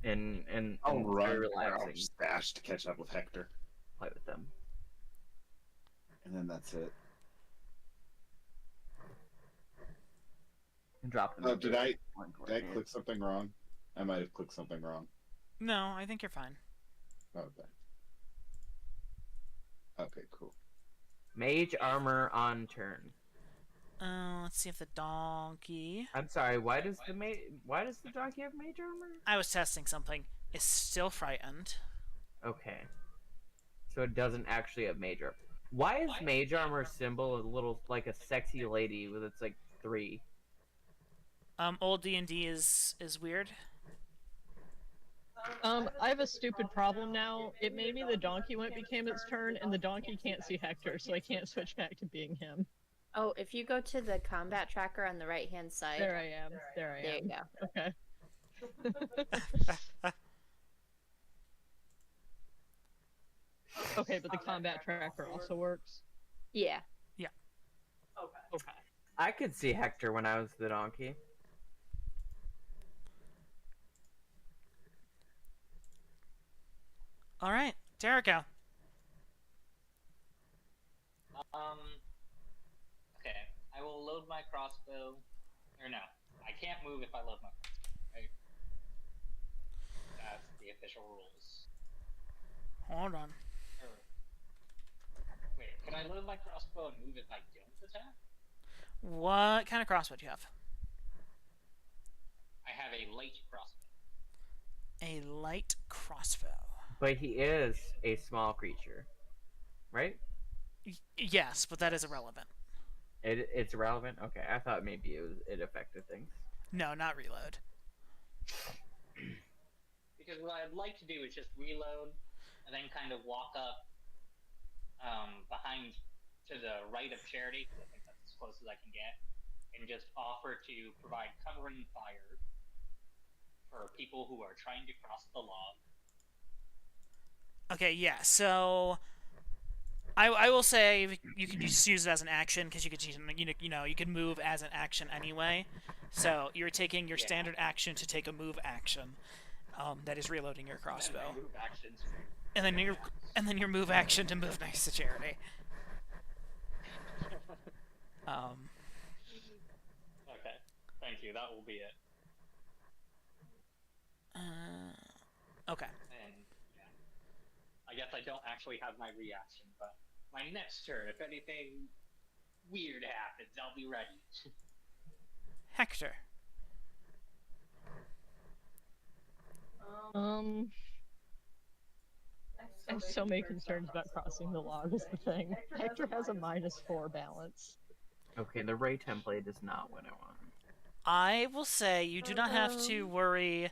And I'll it's run. very Or I'll relaxing. just dash to catch up with Hector, Play with them. and then that's it. And drop them. Oh, into did I one did I coordinate. click something wrong? I might have clicked something wrong. No, I think you're fine. Okay. Okay, cool. Mage armor on turn. Let's see if the donkey... I'm sorry. Why does the donkey have mage armor? I was testing something. Is still frightened. Okay. So it doesn't actually have mage armor. Why is mage armor symbol a little like a sexy lady with its like 3? Old D&D is weird. I have a stupid problem now. It made me the donkey when it became its turn, and the donkey can't see Hector, so I can't switch back to being him. Oh, if you go to the combat tracker on the right-hand side, There I am. There I there am. you go. Okay. Okay, but the combat tracker also works. Yeah. Okay. I could see Hector when I was the donkey. Alright, Jericho. Okay. I will load my crossbow. Or no, I can't move if I load my crossbow, right? That's the official rules. Hold on. Wait, can I load my crossbow and move if I don't attack? What kind of crossbow do you have? I have a light crossbow. A light crossbow. But he is a small creature, right? Yes, but that is irrelevant. It's irrelevant. Okay, I thought maybe it affected things. No, not reload. Because what I'd like to do is just reload and then kind of walk up behind to the right of Charity, because I think that's as close as I can get. and just offer to provide cover and fire for people who are trying to cross the log. Okay, yeah. So I will say you can just use it as an action because you could you can move as an action anyway. So you're taking your standard action to take a move action. That is reloading your crossbow. Move actions. And then your move action to move next to Charity. Okay, thank you. That will be it. Okay. And yeah, I guess I don't actually have my reaction, but my next turn, if anything weird happens, I'll be ready. Hector. I have so many concerns about crossing the log is the thing. Hector has a -4 balance. Okay, the Ray template is not what I want. I will say you do not have to worry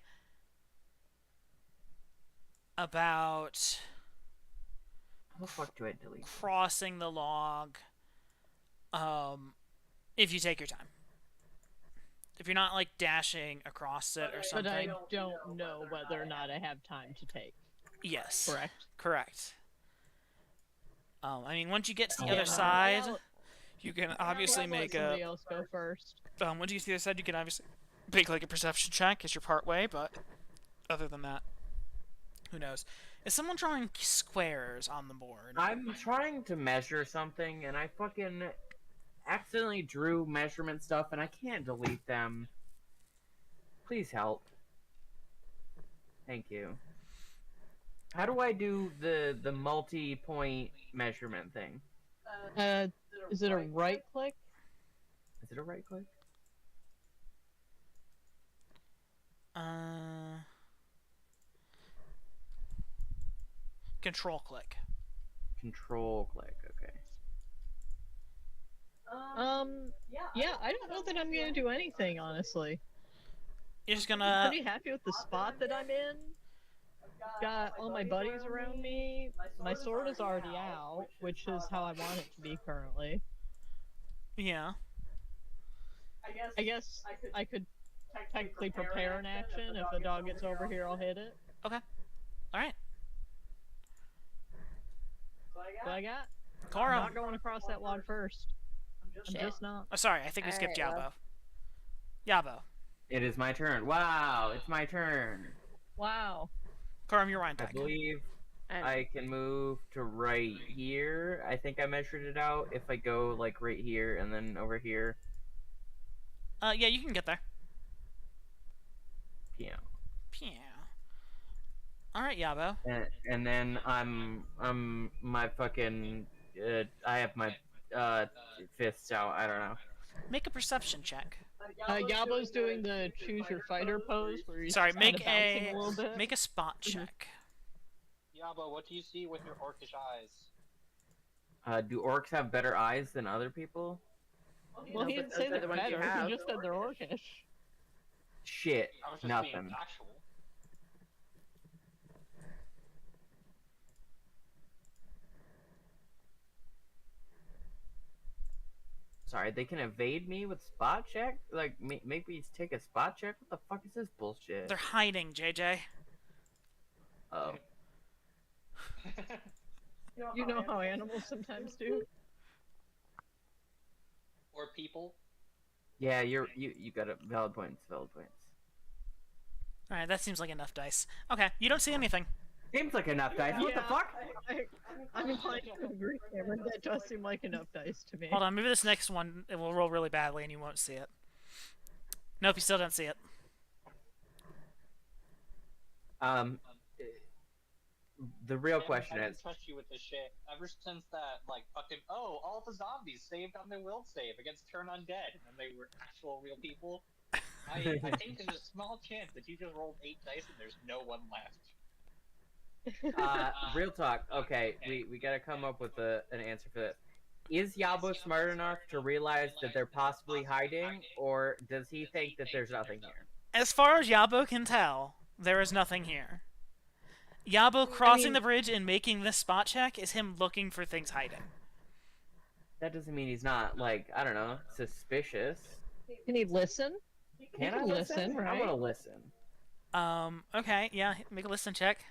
about How the fuck do I delete? crossing the log if you take your time. If you're not like dashing across it or something. But I don't know whether or not I have time to take. Yes. Correct. Correct. I mean, once you get to the Yeah, other no, side, I'll- you can obviously I'll let make somebody a. else go first. Once you get to the other side, you can obviously make like a perception check as you're part way, but other than that, who knows? Is someone drawing squares on the board? I'm trying to measure something, and I fucking accidentally drew measurement stuff, and I can't delete them. Please help. Thank you. How do I do the multi-point measurement thing? Is it a right click? Is it a right click? Control click. Control click, okay. Yeah, I don't know that I'm gonna do anything, honestly. You're just I'm gonna. pretty happy with the spot that I'm in. Got all my buddies around me. My sword is already out, which is how I want it to be currently. Yeah. I guess I could technically prepare an action. If the dog gets over here, I'll hit it. All right. What I got? I'm Corum. not going across that log first. I'm just not. Oh, sorry. I think we skipped Yabo. Alright, Yabo. It is my turn. Wow, it's my turn. Wow. Corum, you're Ryan I back. believe I'm- I can move to right here. I think I measured it out. If I go like right here and then over here. Yeah, you can get there. Yeah. Pew. All right, Yabo. And then I'm my fucking I have my fists out. I don't know. Make a perception check. Yabo's doing the choose your fighter pose where he's Sorry, kinda make bouncing a little bit. make a spot check. Yabo, what do you see with your orcish eyes? Do orcs have better eyes than other people? Well, he No, didn't but say those are they're the ones you better. have. He just said they're orcish. Shit, I was just being nothing. factual. Sorry, they can evade me with spot check? Like, make me take a spot check? What the fuck is this bullshit? They're hiding, JJ. Oh. You know how animals sometimes do. Or people. Yeah, you got it. Valid points, valid points. All right, that seems like enough dice. Okay, you don't see anything. Seems like enough dice. What the Yeah, fuck? I'm inclined to agree, Cameron. That does seem like enough dice to me. Hold on, maybe this next one it will roll really badly and you won't see it. Nope, you still don't see it. The real Damn it, question I is, didn't trust you with this shit. Ever since that, like, fucking, all the zombies saved on their will save against Turn Undead, and they were actual real people. I think there's a small chance that you just rolled 8 dice and there's no one left. real talk. Okay, we gotta come up with an answer for this. Is Yabo smart enough to realize that they're possibly hiding, or does he think that there's nothing here? As far as Yabo can tell, there is nothing here. Yabo crossing the bridge and making this spot check is him looking for things hiding. That doesn't mean he's not, like, I don't know, suspicious. Can he listen? Can I can listen? listen, I'm right? gonna listen. Okay, yeah, make a listen check.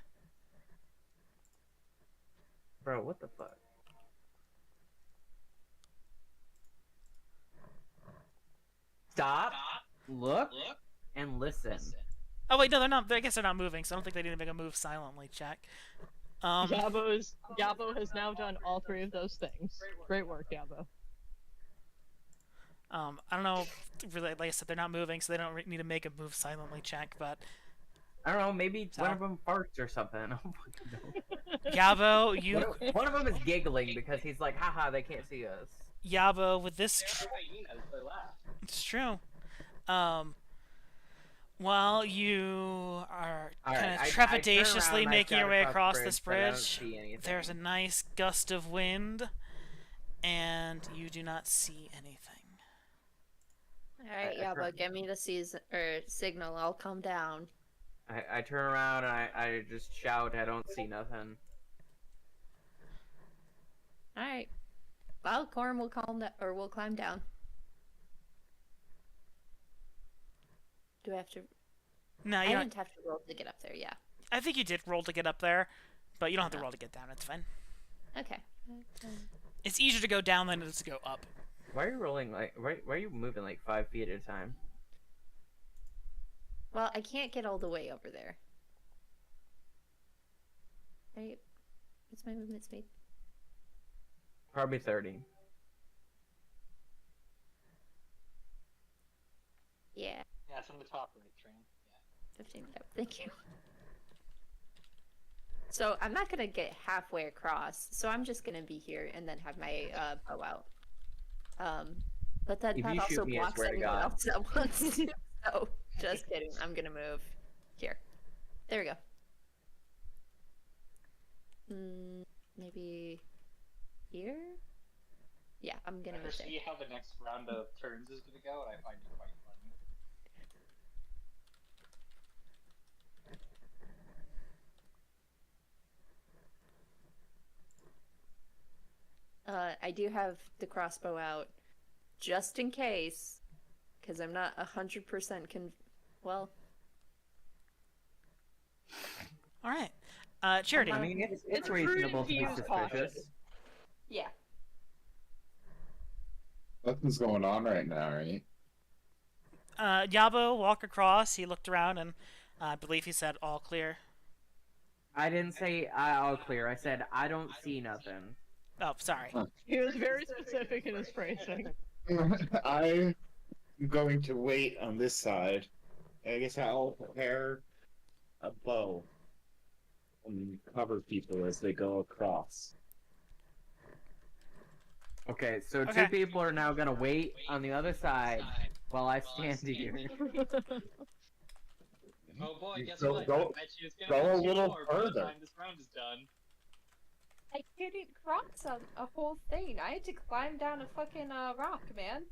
Bro, what the fuck? Stop, look, and listen. Oh wait, no, they're not. I guess they're not moving, so I don't think they need to make a move silently check. Yabo has now done all three of those things. Great work, Yabo. I don't know. Really, like I said, they're not moving, so they don't need to make a move silently check. But I don't know, maybe So- one of them farts or something. I don't fucking know. Yabo, you One of them is giggling because he's like, haha, they can't see us. Yabo with this. They're hyenas, they laugh. It's true. While you are All kind right, of I turn around trepidatiously and I making your shout way across the this but I don't bridge, see anything. there's a nice gust of wind, and you do not see anything. Alright, I yeah, turn- but give me the signal. I'll calm down. I turn around and I just shout, I don't see nothing. Alright. Well, Corm will will climb down. Do I have to? No, I you don't. didn't have to roll to get up there. Yeah. I think you did roll to get up there, but you don't have to Oh. roll to get down. It's fine. Okay. It's easier to go down than it is to go up. Why are you rolling like, why are you moving like 5 feet at a time? Well, I can't get all the way over there. Right? What's my movement speed? Probably 30. Yeah, Yeah, it's on the top right, Tran. 15. Yep, thank you. So I'm not gonna get halfway across. So I'm just gonna be here and then have my bow out. But that If that you shoot also me, I blocks swear to anyone God. else that wants to. So just kidding. I'm gonna move here. There we go. Maybe here. Yeah, I'm gonna I move there. see how the next round of turns is gonna go, and I find it quite funny. I do have the crossbow out, just in case, because I'm not 100% well. All right. Charity. I mean, it's It's reasonable to prudent be to use caution. suspicious. Yeah. Nothing's going on right now, right? Yabo walked across. He looked around, and I believe he said, "All clear." I didn't say all clear. I said I don't see nothing. Oh, sorry. He was very specific in his phrasing. I'm going to wait on this side. I guess I'll prepare a bow and cover people as they go across. Okay, so Okay. two people are now gonna wait on the other side while I stand here. Oh boy, guess Go- what? go- I bet you it's gonna go a be two little more by the further. time this round is done. I couldn't cross a whole thing. I had to climb down a fucking rock, man.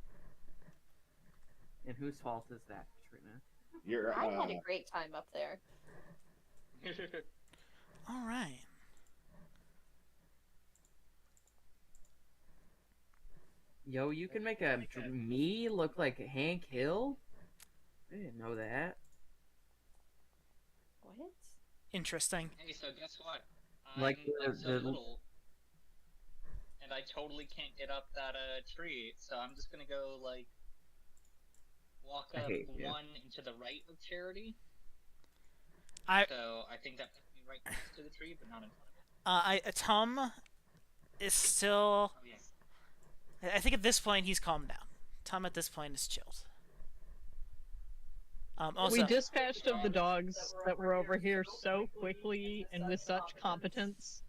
And whose fault is that, Katrina? You're I had a great time up there. All right. Yo, you can make me look like Hank Hill? I didn't know that. What? Interesting. Hey, so guess what? Like I'm the- so the- little, and I totally can't get up that tree. So I'm just gonna go like walk I up hate you. one into the right of Charity. I So I think that puts me right next to the tree, but not in front of it. Tom is still. Oh yes. I think at this point he's calmed down. Tom at this point is chilled. Also, We dispatched of the dogs that were over here so quickly and with such competence,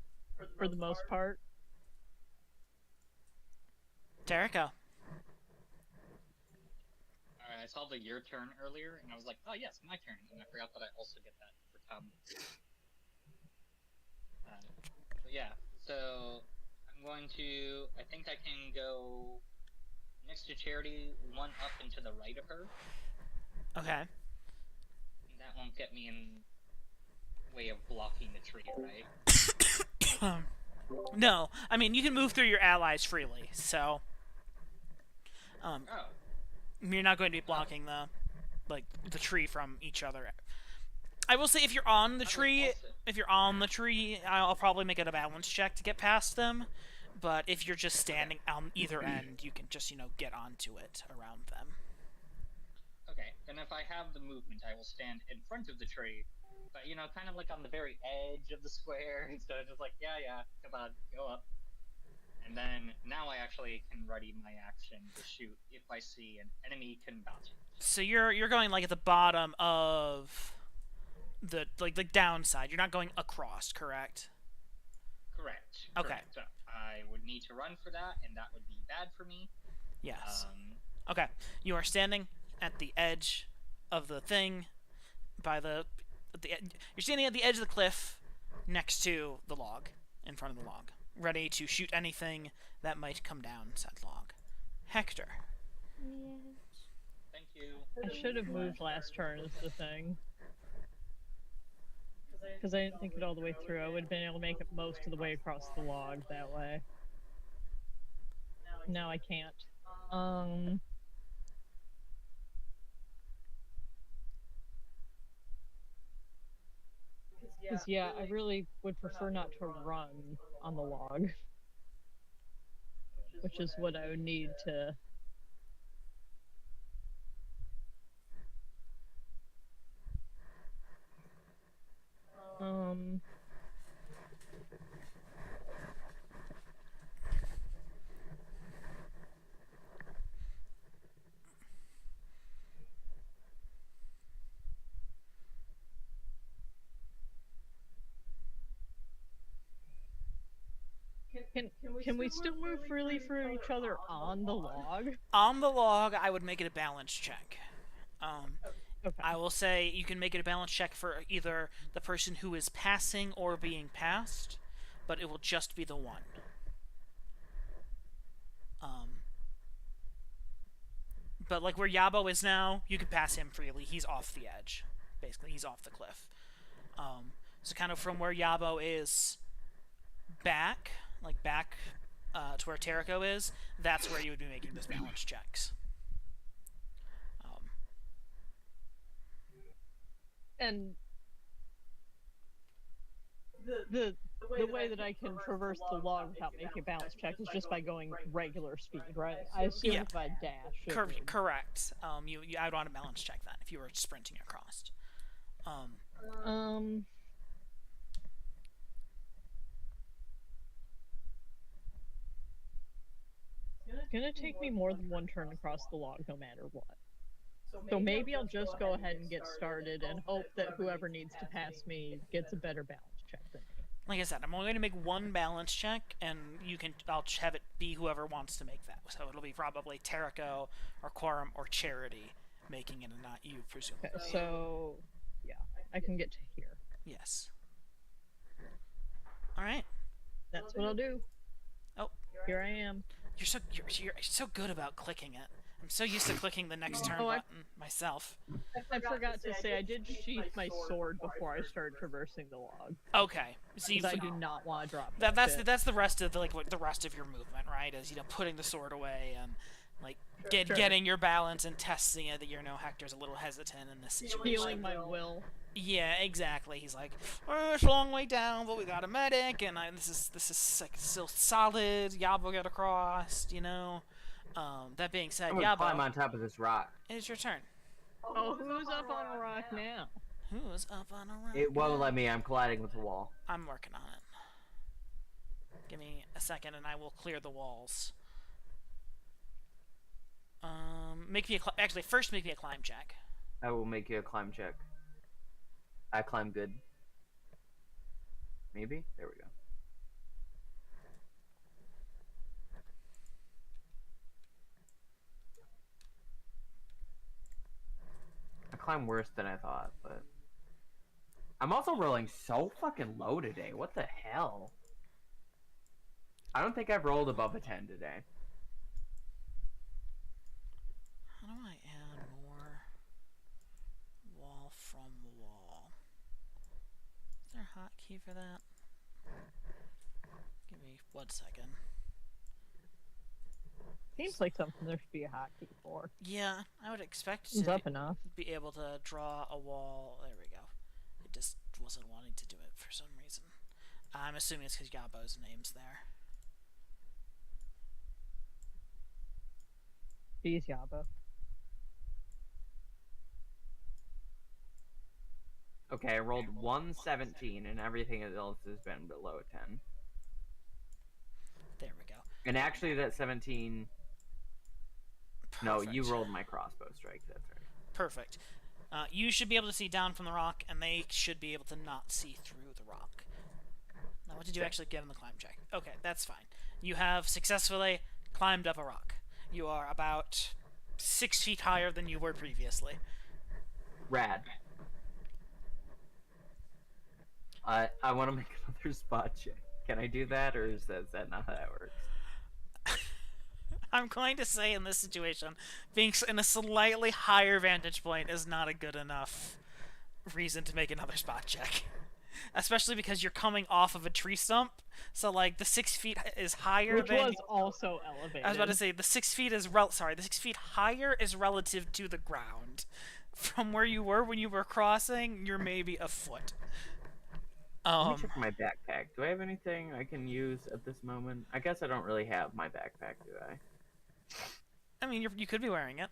for the most part. Derico. Alright, I saw the your turn earlier, and I was like, oh yes, my turn, and I forgot that I also get that for Tom. But yeah, so I'm going to. I think I can go next to Charity, one up and to the right of her. Okay. That won't get me in way of blocking the tree, right? No, I mean you can move through your allies freely. So, Oh, You're not going to be blocking the tree from each other. I will say if you're on the tree, I'll probably make it a balance check to get past them. But if you're just standing on either end, you can just, get onto it around them. Okay, then if I have the movement, I will stand in front of the tree, but kind of like on the very edge of the square instead of just like, yeah, come on, go up. And then now I actually can ready my action to shoot if I see an enemy combatant. So you're going like at the bottom of the downside. You're not going across, correct? Correct. Okay. Correct. So I would need to run for that, and that would be bad for me. Yes. Okay. You are standing at the edge of the thing, you're standing at the edge of the cliff, next to the log, in front of the log, ready to shoot anything that might come down said log. Hector. Thank you. I should have moved last turn is the thing. Because I didn't think it all the way through. I would have been able to make it most of the way across the log that way. Now I can't. Because, yeah, I really would prefer not to run on the log. Which is what I would need to... Can we still move freely for each other on the log? On the log, I would make it a balance check. Okay. I will say you can make it a balance check for either the person who is passing or being passed, but it will just be the one. But like where Yabo is now, you can pass him freely. He's off the edge. Basically, he's off the cliff. So kind of from where Yabo is back to where Terrico is, that's where you would be making those balance checks. And the way that I can traverse the log without making a balance check is just by going regular speed, right? I assume Yeah. if I dash. Correct. I'd want a balance check then if you were sprinting across. It's gonna take me more than one turn across the log, no matter what. So maybe I'll just go ahead and get started and hope that whoever needs to pass me gets a better balance check than me. Like I said, I'm only going to make one balance check, and I'll have it be whoever wants to make that. So it'll be probably Terrico or Quorum or Charity making it, and not you, presumably. Okay, so yeah, I can get to here. Yes. All right. That's what I'll do. Oh, here I am. You're so good about clicking it. I'm so used to clicking the next turn button myself. I forgot to say I did sheath my sword before I started traversing the log. Okay, so I do not want to drop that's the rest of the rest of your movement, right? Is putting the sword away and getting your balance and testing it. That Hector's a little hesitant in this situation. Healing my will. Yeah, exactly. He's like, it's a long way down, but we got a medic, and this is like still solid. Yabo got across, That being said, I'm gonna climb on top of this rock. It's your turn. Oh, who's up on a rock now? Who's up on a rock? It won't let me. I'm colliding with the wall. I'm working on it. Give me a second, and I will clear the walls. First make me a climb check. I will make you a climb check. I climb good. Maybe? There we go. I climb worse than I thought, but... I'm also rolling so fucking low today. What the hell? I don't think I've rolled above a 10 today. How do I add more wall from wall? Is there a hotkey for that? Give me 1 second. Seems like something there should be a hotkey for. Yeah, I would expect Seems to up enough. be able to draw a wall. There we go. It just wasn't wanting to do it for some reason. I'm assuming it's because Yabo's name's there. Jeez, Yabo. Okay, I rolled 117, and everything else has been below 10. There we go. And actually, that 17. No, you Perfect. rolled my crossbow strike. That's right. Perfect. You should be able to see down from the rock, and they should be able to not see through the rock. Now, what did you actually get on the climb check? Okay, that's fine. You have successfully climbed up a rock. You are about 6 feet higher than you were previously. Rad. I want to make another spot check. Can I do that, or is that not how that works? I'm going to say in this situation, being in a slightly higher vantage point is not a good enough reason to make another spot check. Especially because you're coming off of a tree stump, so like the 6 feet is higher Which than. was also elevated. I was about to say the 6 feet is the 6 feet higher is relative to the ground. From where you were when you were crossing, you're maybe a foot. Let me check my backpack. Do I have anything I can use at this moment? I guess I don't really have my backpack, do I? I mean, you could be wearing it.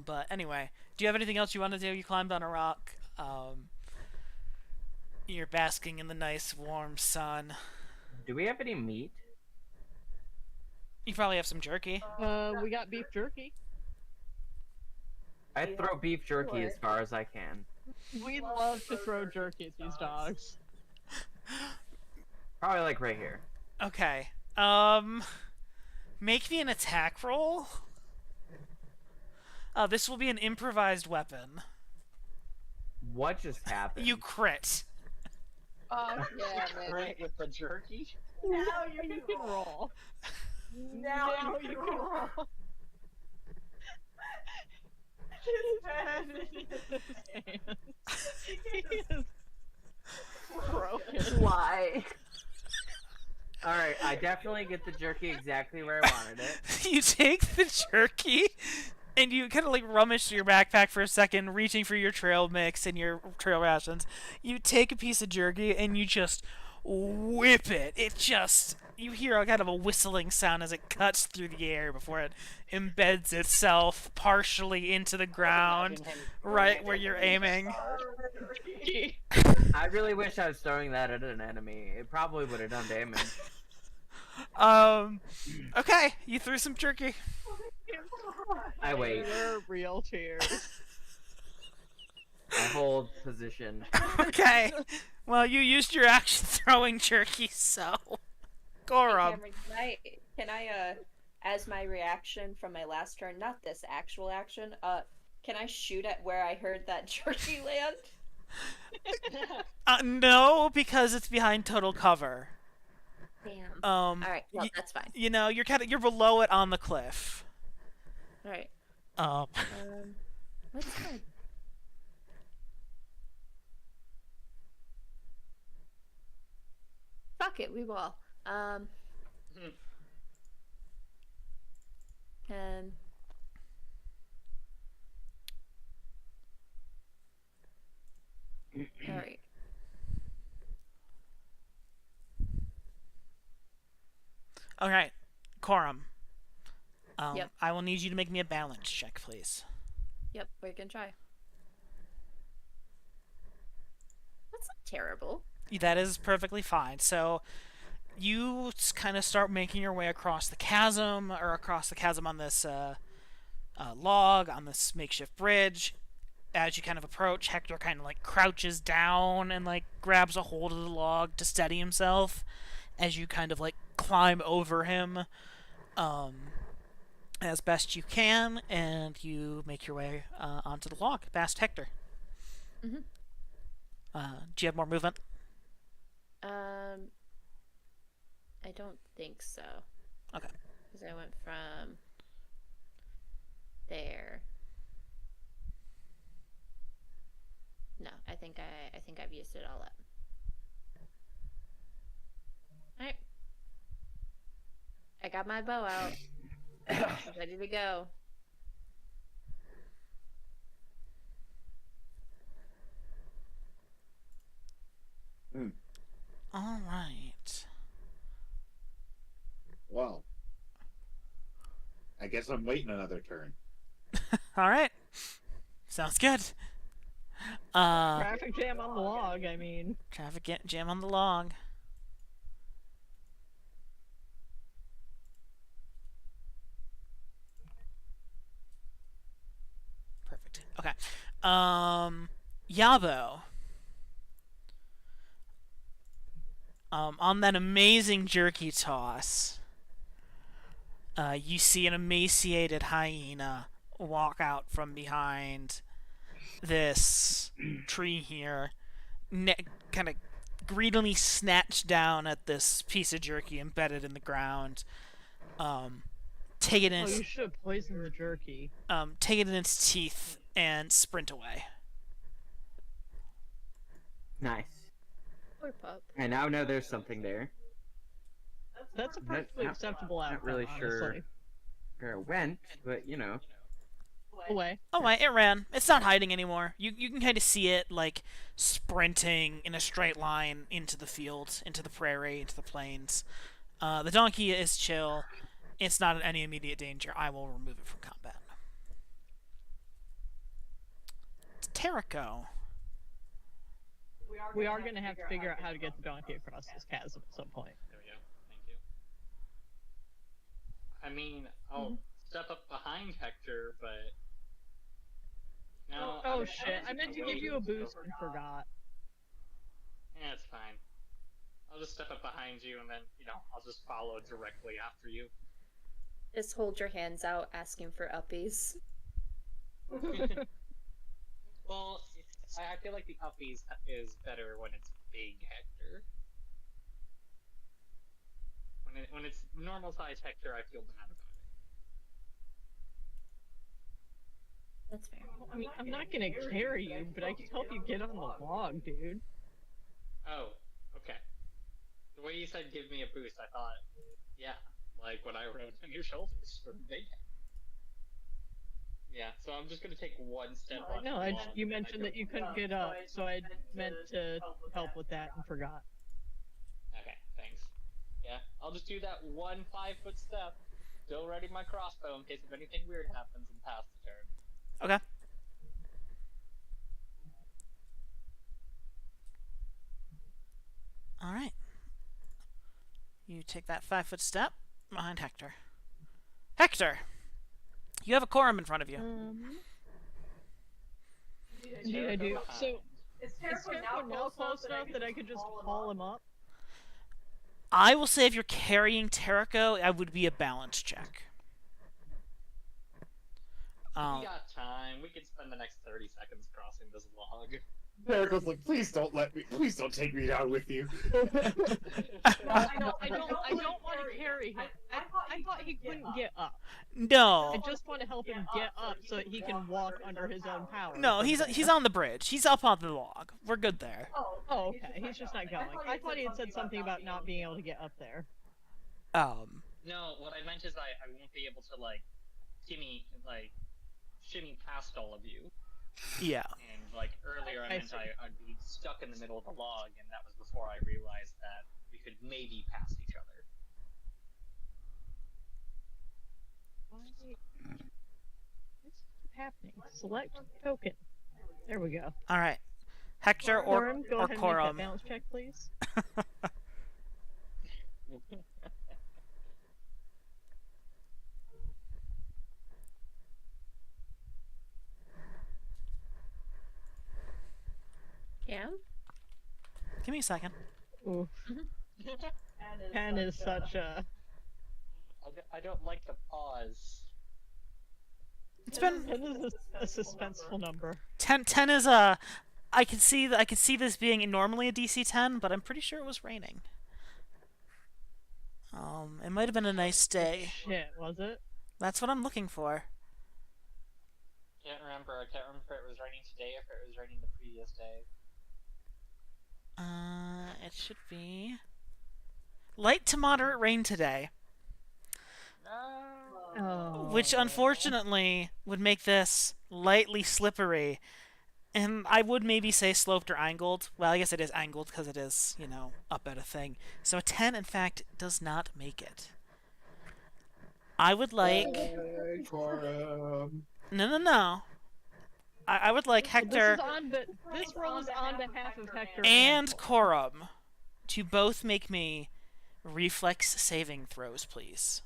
But anyway, do you have anything else you want to do? You climbed on a rock. You're basking in the nice warm sun. Do we have any meat? You probably have some jerky. We got beef jerky. I throw beef jerky as far as I can. We love to throw jerky at these dogs. Probably like right here. Okay. Make me an attack roll. This will be an improvised weapon. What just happened? You crit. Yeah, Right with the jerky. Now you can roll. Now you can roll. He is broken. Why? Alright, I definitely get the jerky exactly where I wanted it. You take the jerky, and you kind of like rummage through your backpack for a second, reaching for your trail mix and your trail rations. You take a piece of jerky and you just whip it. You hear a kind of a whistling sound as it cuts through the air before it embeds itself partially into the ground, right where you're aiming. I really wish I was throwing that at an enemy. It probably would have done damage. Okay, you threw some jerky. I wait. We're real cheers. I hold position. Okay. Well, you used your action throwing jerky, so. Gorum. Cameron, can I, as my reaction from my last turn, not this actual action, can I shoot at where I heard that jerky land? No, because it's behind total cover. Damn. Alright, well, that's fine. You know, you're below it on the cliff. Alright. What's my... Fuck it, we will. And... Alright. Alright, Corum. Yep. I will need you to make me a balance check, please. Yep, we can try. That's not terrible. That is perfectly fine. So, you kind of start making your way across the chasm, on this log, on this makeshift bridge. As you kind of approach, Hector kind of like crouches down and like grabs a hold of the log to steady himself as you kind of like climb over him as best you can, and you make your way onto the log past Hector. Mhm. Do you have more movement? I don't think so. Okay. Because I went from there. No, I think I've used it all up. Alright. I got my bow out. I'm ready to go. All right. Well, I guess I'm waiting another turn. All right. Sounds good. Traffic jam on the log, I mean. Traffic jam on the log. Perfect. Okay. Yabo. On that amazing jerky toss, you see an emaciated hyena walk out from behind this tree here, kind of greedily snatch down at this piece of jerky embedded in the ground, take it in Oh, its, you should have poisoned the jerky. take it in its teeth and sprint away. Nice. Poor pup. I now know there's something there. That's a perfectly acceptable outcome, Not really sure honestly. where it went, but you know. Away. Oh my, it ran. It's not hiding anymore. You can kind of see it, like, sprinting in a straight line into the field, into the prairie, into the plains. The donkey is chill. It's not in any immediate danger. I will remove it from combat. It's Terrico. We are going to have to figure out how to get the donkey across this chasm at some point. There we go. Thank you. I mean, I'll step up behind Hector, but no. Oh shit! I meant to give you a boost and forgot. Yeah, it's fine. I'll just step up behind you, and then I'll just follow directly after you. Just hold your hands out, asking for uppies. Well, I feel like the uppies is better when it's big Hector. When it's normal size Hector, I feel bad about it. That's fair. I mean, I'm not gonna carry you, but I can help you get on the log, dude. Oh, okay. The way you said give me a boost, I thought, yeah, like when I rode on your shoulders for big. Yeah, so I'm just gonna take one step on No, the log, you and mentioned go that you couldn't up. get up, so I meant to help with that and forgot. Okay, thanks. Yeah, I'll just do that one 5-foot step. Still ready my crossbow in case if anything weird happens and pass the turn. Okay. All right. You take that 5-foot step behind Hector. Hector! You have a quorum in front of you. Indeed, I do. Jericho So, behind. is Terrico now close enough that I could just haul him up? I will say if you're carrying Terrico, I would be a balance check. We got time. We could spend the next 30 seconds crossing this log. Terrico's like, please don't take me down with you. I don't want to carry him. I thought he couldn't get up. No. I just want to help him get up so that he can walk under his own power. No, he's on the bridge. He's up on the log. We're good there. Oh, okay. He's just not going. I thought he had said something about not being able to get up there. No, what I meant is I won't be able to, shimmy past all of you. Yeah. And, earlier I meant I'd be stuck in the middle of the log, and that was before I realized that we could maybe pass each other. What's happening? Select token. There we go. All right. Hector Corum, go or ahead and make that Corum. balance check, please. Yeah? Give me a second. Ooh. 10 is such a... I don't like the pause. It's been 10 is a suspenseful number. 10 is a. I could see this being normally a DC 10, but I'm pretty sure it was raining. It might have been a nice day. Shit, was it? That's what I'm looking for. Can't remember. I can't remember if it was raining today or if it was raining the previous day. It should be light to moderate rain today. No. Oh. which unfortunately would make this lightly slippery. And I would maybe say sloped or angled. Well, I guess it is angled because it is, you know, up at a thing. So a 10, in fact, does not make it. I would like... No. I would like Hector This roll is on behalf of Hector and Corum to both make me reflex saving throws, please.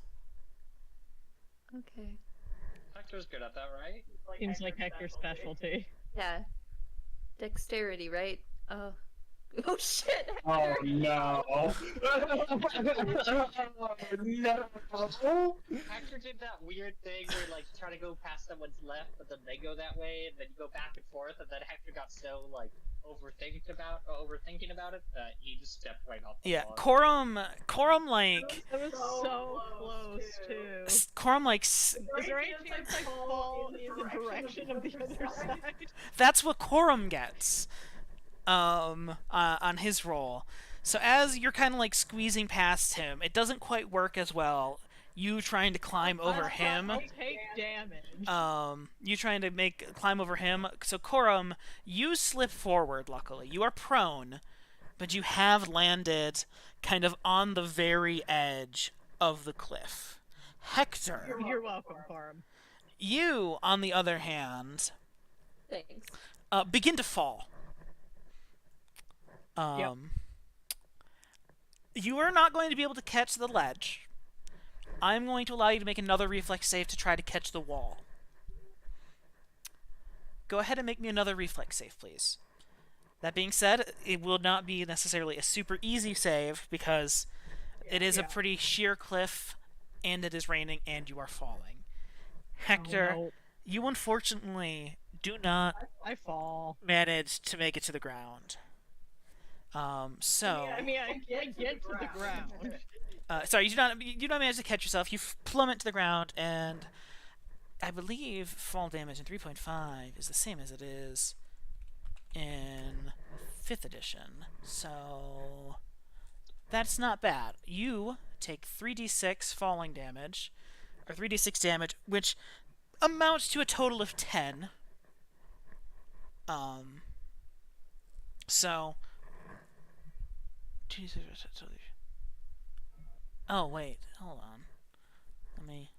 Okay. Hector's good at that, right? Seems like Hector's specialty. Yeah. Dexterity, right? Oh. Oh shit! Oh no! No! Hector did that weird thing where like try to go past someone's left, but then they go that way, and then you go back and forth, and then Hector got so like overthinking about it that he just stepped right off the Yeah, log. Corum like... That was so close, too. Corum like... Is there any chance I fall in the direction of the other side? That's what Corum gets. On his roll. So as you're kind of like squeezing past him, it doesn't quite work as well. You trying to climb over him. I'll take damage. You trying to climb over him. So Corum, you slip forward. Luckily, you are prone, but you have landed kind of on the very edge of the cliff. Hector, You're welcome, Farm. you on the other hand, Thanks. begin to fall. Yep. You are not going to be able to catch the ledge. I'm going to allow you to make another reflex save to try to catch the wall. Go ahead and make me another reflex save, please. That being said, it will not be necessarily a super easy save because it is a pretty sheer cliff, and it is raining, and you are falling. Hector, Oh, no. you unfortunately do not I fall. manage to make it to the ground. So... I mean, I get to the ground. Sorry, you do not manage to catch yourself. You plummet to the ground, and I believe fall damage in 3.5 is the same as it is in 5th edition. So that's not bad. You take 3d6 falling damage, or 3d6 damage, which amounts to a total of 10. So... Oh, wait. Hold on. Let me...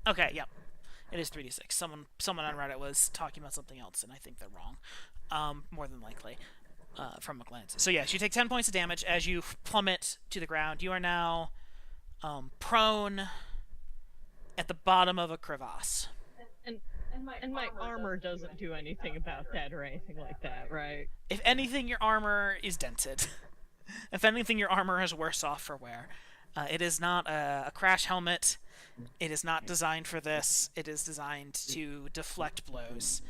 Okay, yep. It is 3d6. Someone on Reddit was talking about something else, and I think they're wrong. More than likely. From McLean's. So yes, you take 10 points of damage as you plummet to the ground. You are now prone at the bottom of a crevasse. And my armor doesn't do anything about that or anything like that, right? If anything, your armor is dented. If anything, your armor is worse off for wear. It is not a crash helmet. It is not designed for this. It is designed to deflect blows,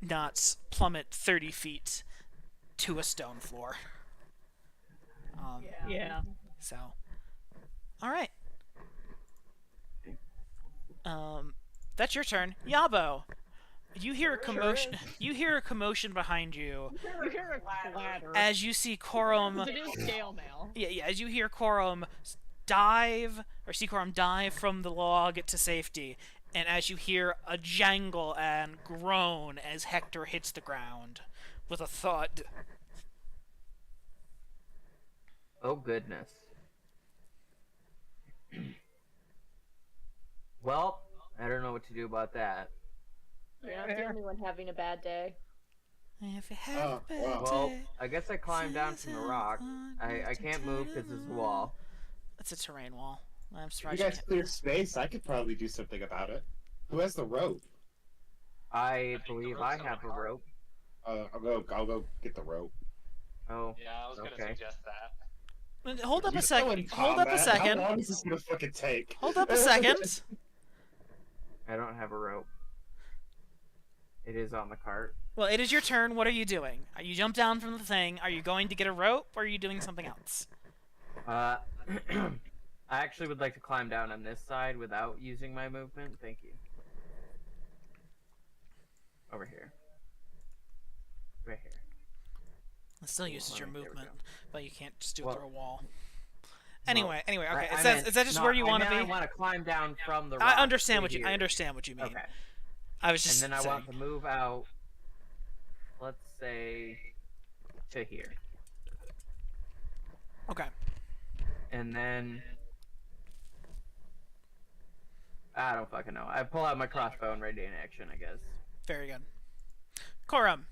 not plummet 30 feet to a stone floor. Yeah. So, all right. That's your turn, Yabo. You hear a commotion. You hear a commotion behind you You hear a clatter. as you see Corum. It is scale mail. Yeah. As you hear Corum dive, or see Corum dive from the log to safety, and as you hear a jangle and groan as Hector hits the ground with a thud. Oh goodness. Well, I don't know what to do about that. You're not the only one having a bad day. If you have a bad Well, day, I guess I climbed down from the rock. I can't move because it's a wall. It's a terrain wall. I'm You surprised you guys can't. clear space. I could probably do something about it. Who has the rope? I believe I have a rope. I'll go get the rope. Oh, Yeah, I was gonna okay. suggest that. Hold up You're a still second. in Hold up a combat. second. How long is this gonna fucking take? Hold up a second. I don't have a rope. It is on the cart. Well, it is your turn. What are you doing? Are you jump down from the thing? Are you going to get a rope, or are you doing something else? I actually would like to climb down on this side without using my movement. Thank you. Over here. Right here. It still uses your Alright, there we movement, but you can't just do it Well- through a wall. Anyway, okay. I Is meant- that just no, where you want to I be? meant I want to climb down from the. I rock understand to what you. here. I understand what you mean. Okay. I was just And then I saying. want to move out. Let's say to here, Okay. and then I don't fucking know. I pull out my crossbow and ready in action, I guess. Very good. Corum,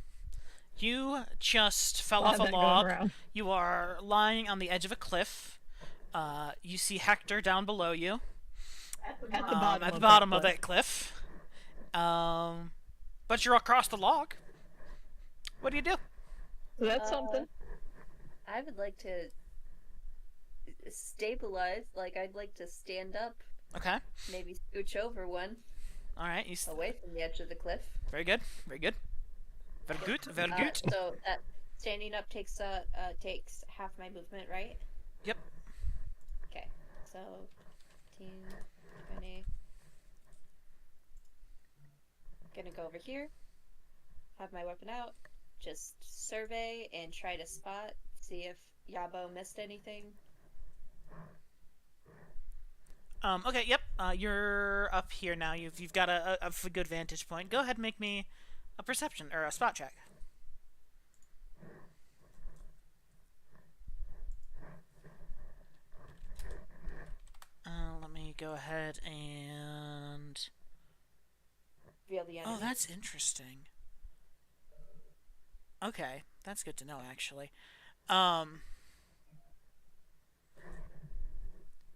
you just fell Glad off a that going log. around. You are lying on the edge of a cliff. You see Hector down below you. At the At the bottom of that cliff. But you're across the log. What do you do? So that's something. I would like to stabilize. Like, I'd like to stand up, Okay. maybe scooch over one, All right. away from the edge of the cliff. Very good. Very good. Very good. Very good. So that standing up takes half my movement, right? Yep. Okay. So 15, 20. Gonna go over here. Have my weapon out. Just survey and try to spot. See if Yabo missed anything. Okay. Yep. You're up here now. You've got a good vantage point. Go ahead and make me a perception or a spot check. Let me go ahead and. Reveal the enemy. Oh, that's interesting. Okay, that's good to know, actually.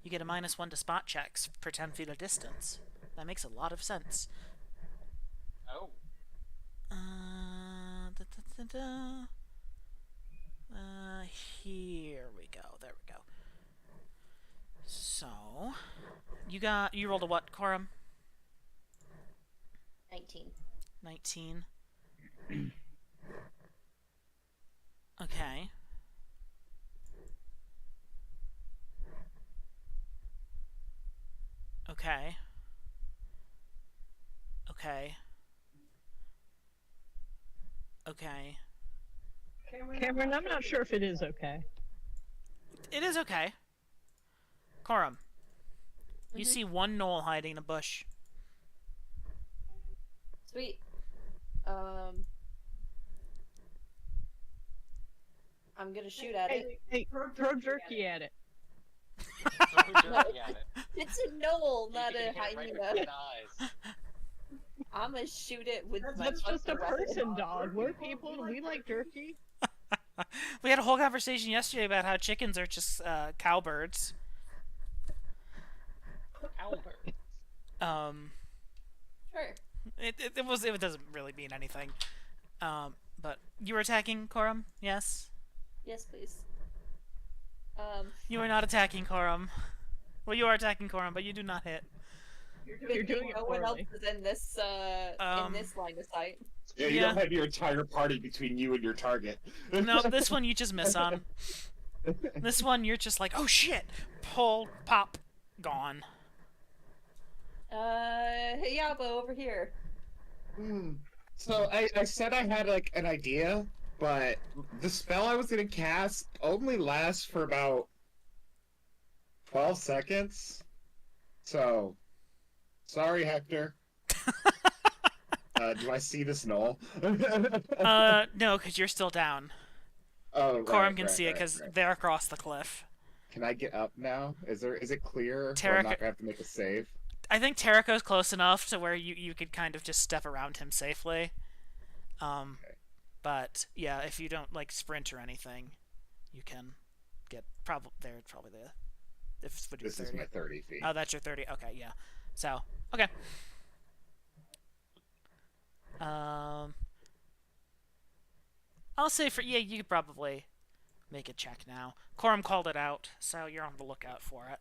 You get a -1 to spot checks per 10 feet of distance. That makes a lot of sense. Oh. Here we go. There we go. So, you rolled a what, Corum? 19. 19. Okay. Okay. Okay. Okay. Cameron, I'm not sure if it is okay. It is okay. Corum, you see one knoll hiding in a bush. Sweet. I'm gonna shoot at it. Hey, throw jerky at it. It's a knoll, not You a can hit it right hyena. between the eyes. I'm gonna shoot it with my That's just a fucking weapon. person, dog. We're people. We like jerky. We had a whole conversation yesterday about how chickens are just cowbirds. Albert. Sure. It doesn't really mean anything. But you were attacking Corum, yes? Yes, please. You are not attacking Corum. Well, you are attacking Corum, but you do not hit. You're doing it no one else poorly. is in this line of sight. Yeah, you Yeah. don't have your entire party between you and your target. No, this one you just miss on. This one you're just like, oh shit! Pull, pop, gone. Hey Yabo, over here. So I said I had like an idea, but the spell I was gonna cast only lasts for about 12 seconds. So sorry, Hector. Do I see this knoll? No, because you're still down. Oh, Corum can see it because right. they're across the cliff. Can I get up now? Is it clear? Or Tarek- I'm not gonna have to make a save. I think Terrico's close enough to where you could kind of just step around him safely. But yeah, if you don't like sprint or anything, you can get probably the if it's This 30. is my 30 feet. Oh, that's your 30. Okay, yeah. So, okay. I'll say you could probably make a check now. Corum called it out, so you're on the lookout for it.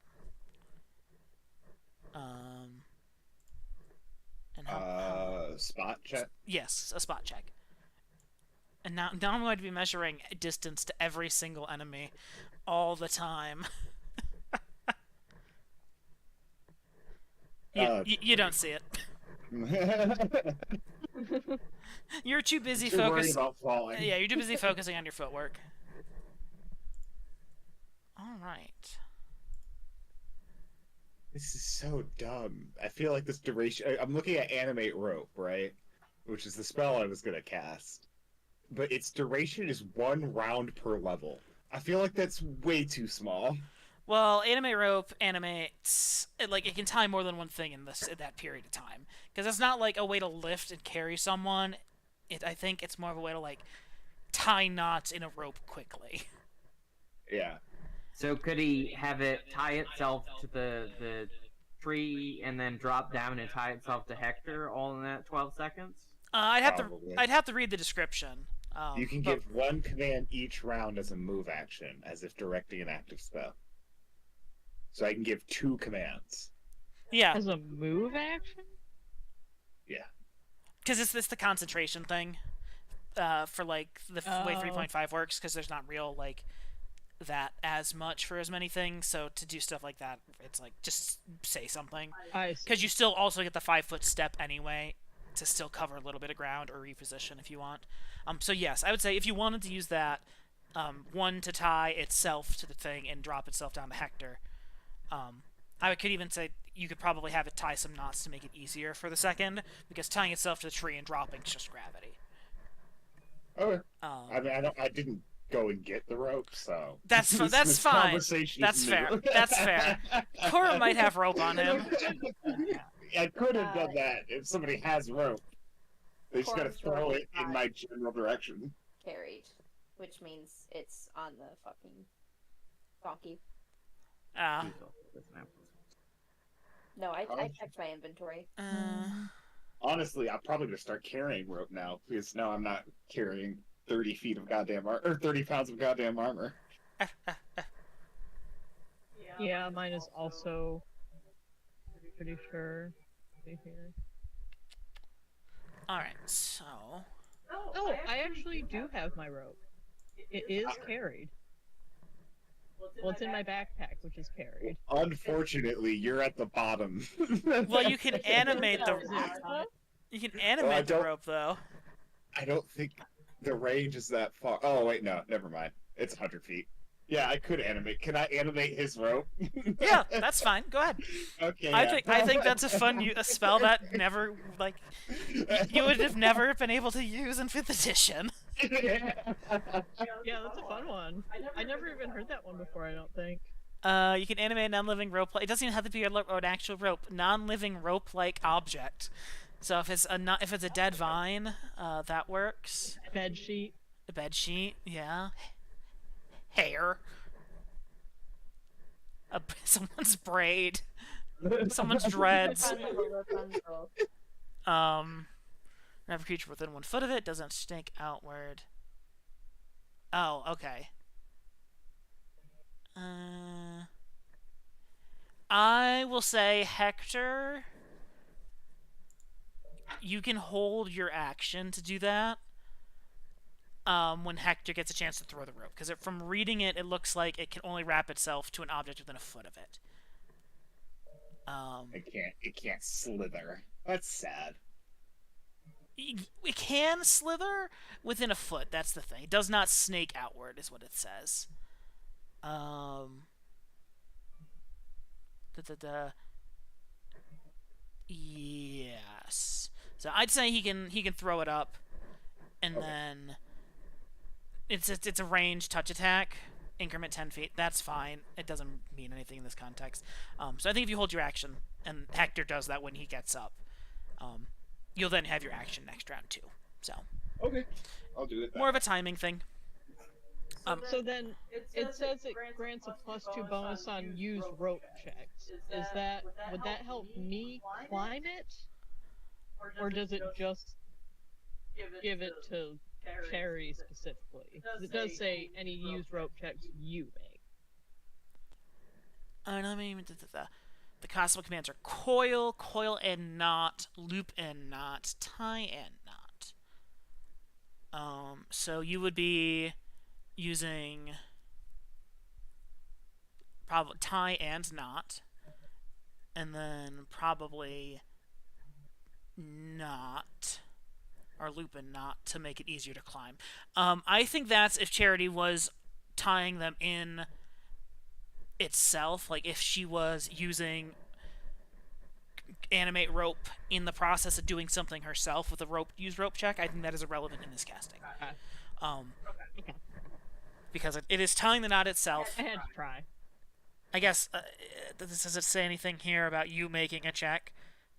And Spot check. yes, a spot check. And now I'm going to be measuring distance to every single enemy all the time. You don't see it. You're too busy Too worried focusing. about falling. Yeah, you're too busy focusing on your footwork. All right. This is so dumb. I feel like this duration. I'm looking at animate rope, right? Which is the spell I was gonna cast, but its duration is 1 round per level. I feel like that's way too small. Well, animate rope animates like it can tie more than one thing in that period of time, because it's not like a way to lift and carry someone. I think it's more of a way to like tie knots in a rope quickly. Yeah. So could he have it tie itself to the tree and then drop down and tie itself to Hector all in that 12 seconds? Probably. I'd have to read the description. You can but- give 1 command each round as a move action, as if directing an active spell. So I can give 2 commands. Yeah, As a move action? because it's the concentration thing. For like the way Oh. 3.5 works, because there's not real like that as much for as many things. So to do stuff like that, it's like just say something, I see. because you still also get the 5-foot step anyway to still cover a little bit of ground or reposition if you want. So yes, I would say if you wanted to use that, 1 to tie itself to the thing and drop itself down to Hector. I could even say you could probably have it tie some knots to make it easier for the second, because tying itself to the tree and dropping is just gravity. Okay. Um, I mean, I didn't go and get the rope, so That's this- that's this fine. conversation That's is fair. new. That's fair. Cora might have rope on him. I could have done that if somebody has rope. They just gotta Cora's throw rope it in is my general direction. Carried, which means it's on the fucking donkey. No, I checked my inventory. Honestly, I'm probably gonna start carrying rope now, because now I'm not carrying 30 feet of goddamn armor, or 30 pounds of goddamn armor. Yeah, mine is also pretty sure. Right here. All right, so Oh, I actually do have my rope. It is carried. Well, it's in my backpack, which is carried. Unfortunately, you're at the bottom. well, you can animate Is the it- you can animate the don't- rope though. I don't think the range is that far. Oh wait, no, never mind. It's 100 feet. Yeah, I could animate. Can I animate his rope? Yeah, that's fine. Go ahead. Okay. I yeah. think that's a spell that never like you would have never been able to use in 5th edition. Yeah, that's a fun one. I never even heard that one before, I don't think. You can animate a non-living rope. It doesn't even have to be an actual rope. Non-living rope-like object. So if it's a dead vine, that works. Bed sheet. A bed sheet, yeah. Hair. Someone's braid. Someone's dreads. Every creature within 1 foot of it doesn't stink outward. Oh, okay. I will say, Hector, you can hold your action to do that. When Hector gets a chance to throw the rope, because from reading it, it looks like it can only wrap itself to an object within 1 foot of it. It can't slither. That's sad. It can slither within 1 foot. That's the thing. It does not snake outward, is what it says. Yes. So I'd say he can throw it up, and then it's a range touch attack, increment 10 feet. That's fine. It doesn't mean anything in this context. So I think if you hold your action, and Hector does that when he gets up, you'll then have your action next round too. So Okay, I'll do it. more of a timing thing. So then, it says it grants a +2 bonus on used rope checks. Would that help me climb it? Or does it just give it to Cherry specifically? 'Cause it does say any used rope checks you make. The cosmic commands are coil, coil and knot, loop and knot, tie and knot. So you would be using probably tie and knot, and then probably knot, or loop a knot to make it easier to climb. I think that's if Charity was tying them in itself, like if she was using animate rope in the process of doing something herself with a use rope check. I think that is irrelevant in this casting. Okay. Because it is tying the knot itself. I had to try. I guess does it say anything here about you making a check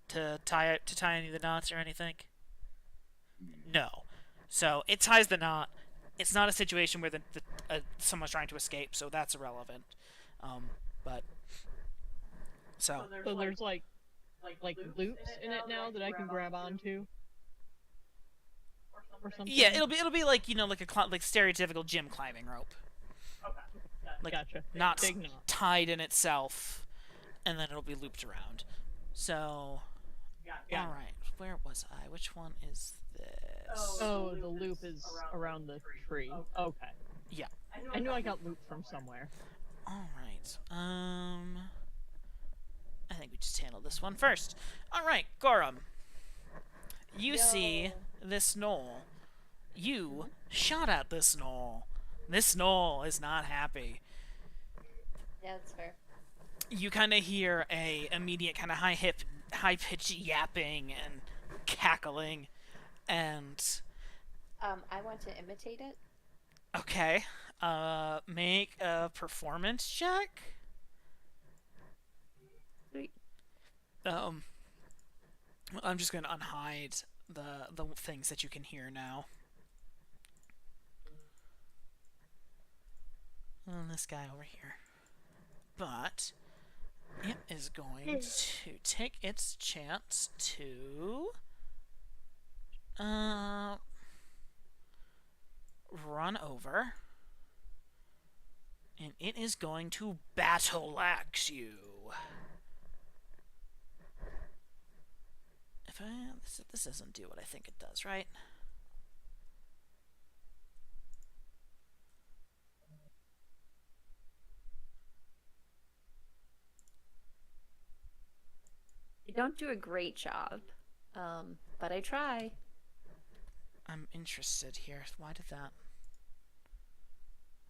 to tie any of the knots or anything? No. So it ties the knot. It's not a situation where someone's trying to escape, so that's irrelevant. But so there's like loops in it now that I can grab onto. Or something. Yeah, it'll be like like like stereotypical gym climbing rope. Like Gotcha. not Big knot. tied in itself, and then it'll be looped around. So, Yeah. all right, where was I? Which one is this? Oh, the loop is around the tree. Okay. Yeah. I knew I got looped from somewhere. All right. I think we just handled this one first. All right, Gorum. You see this gnoll. You shot at this gnoll. This gnoll is not happy. Yeah, that's fair. You kind of hear a immediate kind of high-pitched yapping and cackling, and I want to imitate it. okay, make a performance check. Sweet. I'm just gonna unhide the things that you can hear now. And this guy over here. But it is going to take its chance to run over, and it is going to battle axe you. If this doesn't do what I think it does, right? You don't do a great job, but I try. I'm interested here. Why did that?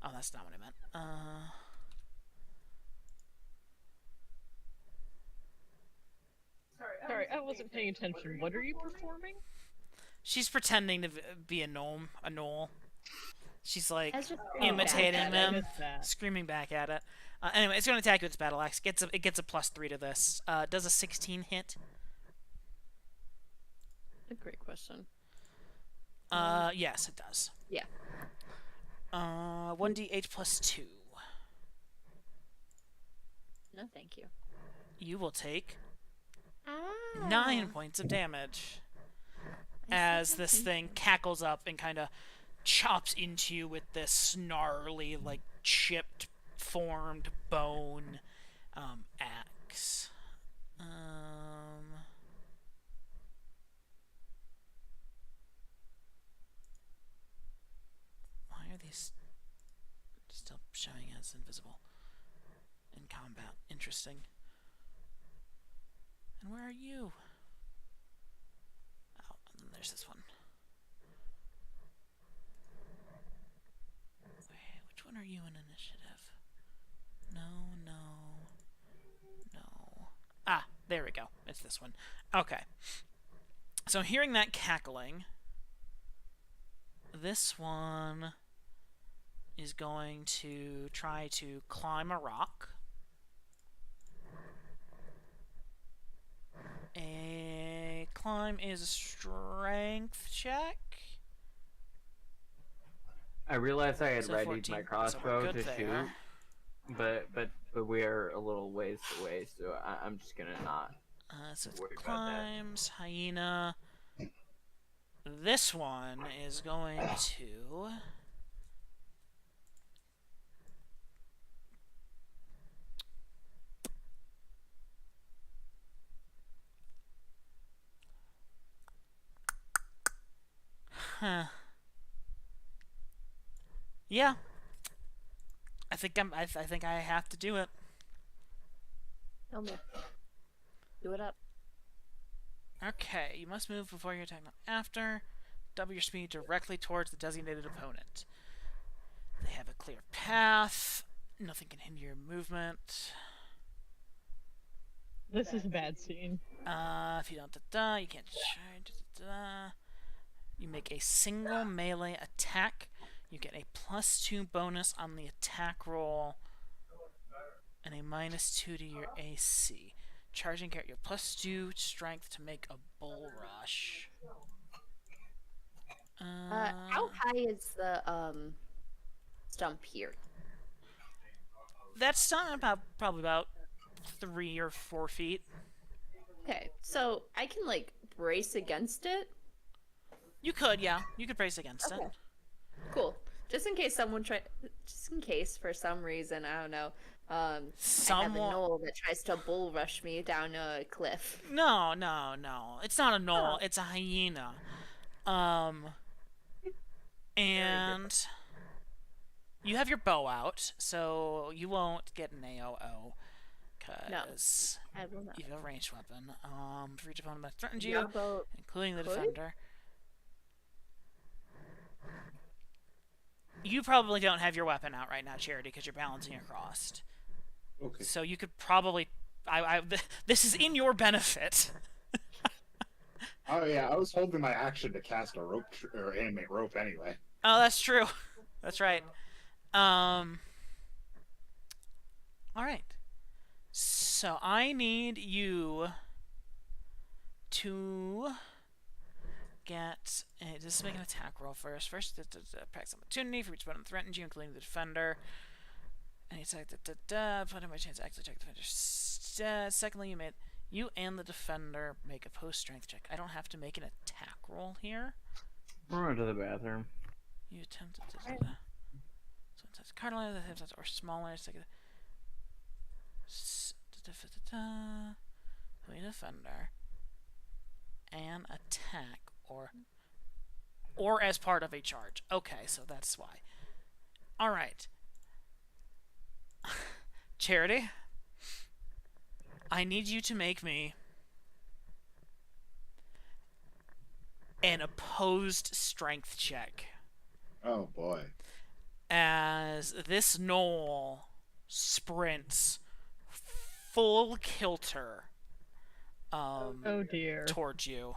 Oh, that's not what I meant. Sorry, I wasn't paying attention. What are you performing? She's pretending to be a gnome, a gnoll. She's like That's just imitating I them, missed that. screaming back at it. Anyway, it's going to attack you with its battle axe. It gets a +3 to this. Does a 16 hit? A great question. Yes, it does. Yeah. 1d8 + 2. No, thank you. You will take Ah. 9 points of damage as this thing cackles up and kind of chops into you with this snarly, like chipped, formed bone axe. Why are these still showing as invisible in combat? Interesting. And where are you? Oh, and then there's this one. Wait, which one are you in initiative? No. Ah, there we go. It's this one. Okay. So hearing that cackling, this one is going to try to climb a rock. A climb is a strength check. I realized I had So readied 14, my so crossbow we're to good shoot, there. but we are a little ways away, so I'm just gonna not. So it's Worry about that. climbs, hyena. This one is going to Yeah. I think I have to do it. Tell me. Do it up. Okay, you must move before your attack, not after. double your speed directly towards the designated opponent. They have a clear path. Nothing can hinder your movement. This is a bad scene. If you don't you can't charge. You make a single melee attack. You get a +2 bonus on the attack roll, and a -2 to your AC. Charging character, your +2 strength to make a bull rush. How high is the stump here? That's probably about 3 or 4 feet. Okay, so I can like brace against it. You could, yeah. You could brace against Okay. it. Cool. Just in case just in case for some reason, I don't know, I have a Someone. knoll that tries to bull rush me down a cliff. No. It's not a knoll. Oh. It's a hyena. And you have your bow out, so you won't get an AOO. Because I will not. you have a ranged weapon. For each opponent that threatens Yeah, you, but including the could? defender. You probably don't have your weapon out right now, Charity, because you're balancing across. Okay. So you could probably... this is in your benefit. Oh yeah, I was holding my action to cast a rope or animate rope anyway. Oh, that's true. That's right. Alright. So I need you to get... just make an attack roll first. First, practice opportunity for each opponent that threatens you, including the defender. And it's like, put in my chance to actually check the defender. Secondly, you and the defender make a post-strength check. I don't have to make an attack roll here. We're going to the bathroom. You attempt to... So it says cardinal or smaller. Defender. And attack or as part of a charge. Okay, so that's why. Alright. Charity, I need you to make me an opposed strength check. Oh boy. As this knoll sprints full kilter Oh dear. towards you.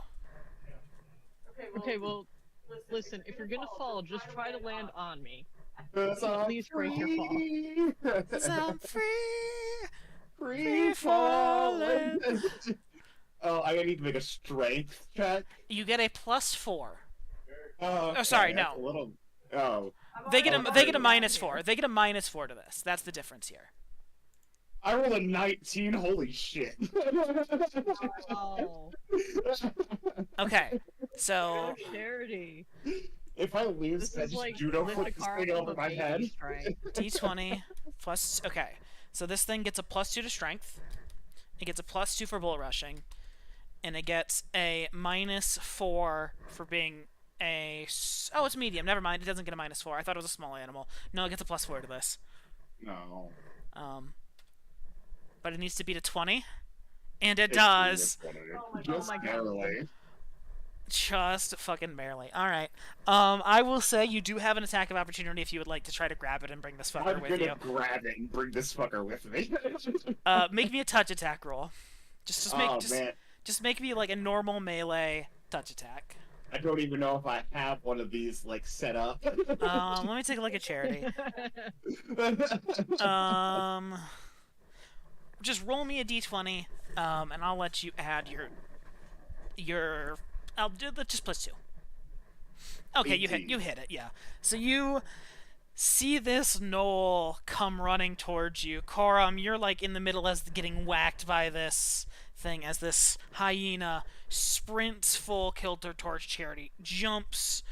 Okay, well, listen, if you're gonna fall, just try to land on me. So please break your fall. I'm free. Free falling. Oh, I need to make a strength check. You get a +4. Oh, sorry, that's no. A little... Oh. They get a -4. They get a -4 to this. That's the difference here. I rolled a 19. Holy shit. Oh, Okay, so Charity. If I lose, This I is just like judo lift flip a this car thing off over a my baby head. strike. D20 plus... Okay, so this thing gets a +2 to strength. It gets a +2 for bull rushing. And it gets a -4 for being a... Oh, it's medium. Never mind. It doesn't get a -4. I thought it was a small animal. No, it gets a +4 to this. No. But it needs to beat a 20. And it does. Just my God. barely. Just fucking barely. Alright. I will say you do have an attack of opportunity if you would like to try to grab it and bring this fucker I'm with gonna you. grab it and bring this fucker with me. Make me a touch attack roll. Just make Oh man, just make me like a normal melee touch attack. I don't even know if I have one of these like set up. Let me take a look at Charity. Just roll me a d20, and I'll let you add your. I'll do the just +2. Okay, you 18. hit it, yeah. So you see this knoll come running towards you. Corum, you're like in the middle as getting whacked by this thing as this hyena sprints full kilter towards Charity, jumps,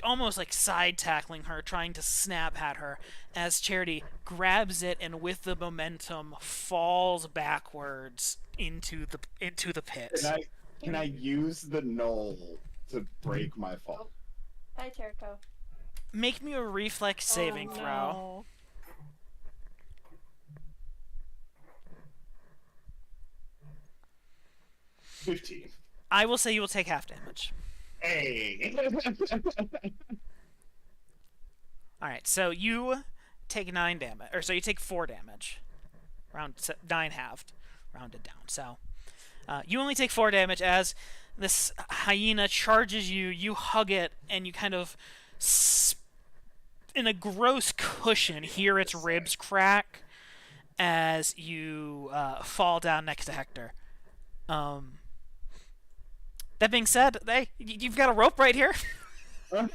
almost like side tackling her, trying to snap at her, as Charity grabs it and with the momentum falls backwards into the pit. Can I use the knoll to break my fall? Bye, Jericho. Make me a reflex saving Oh, throw. no. 15. I will say you will take half damage. Hey. Alright, so you take 9 damage. Or so you take 4 damage. 9 halved. Rounded down. So you only take 4 damage as this hyena charges you. You hug it, and you kind of, in a gross cushion, hear its ribs crack as you fall down next to Hector. That being said, hey, you've got a rope right here. But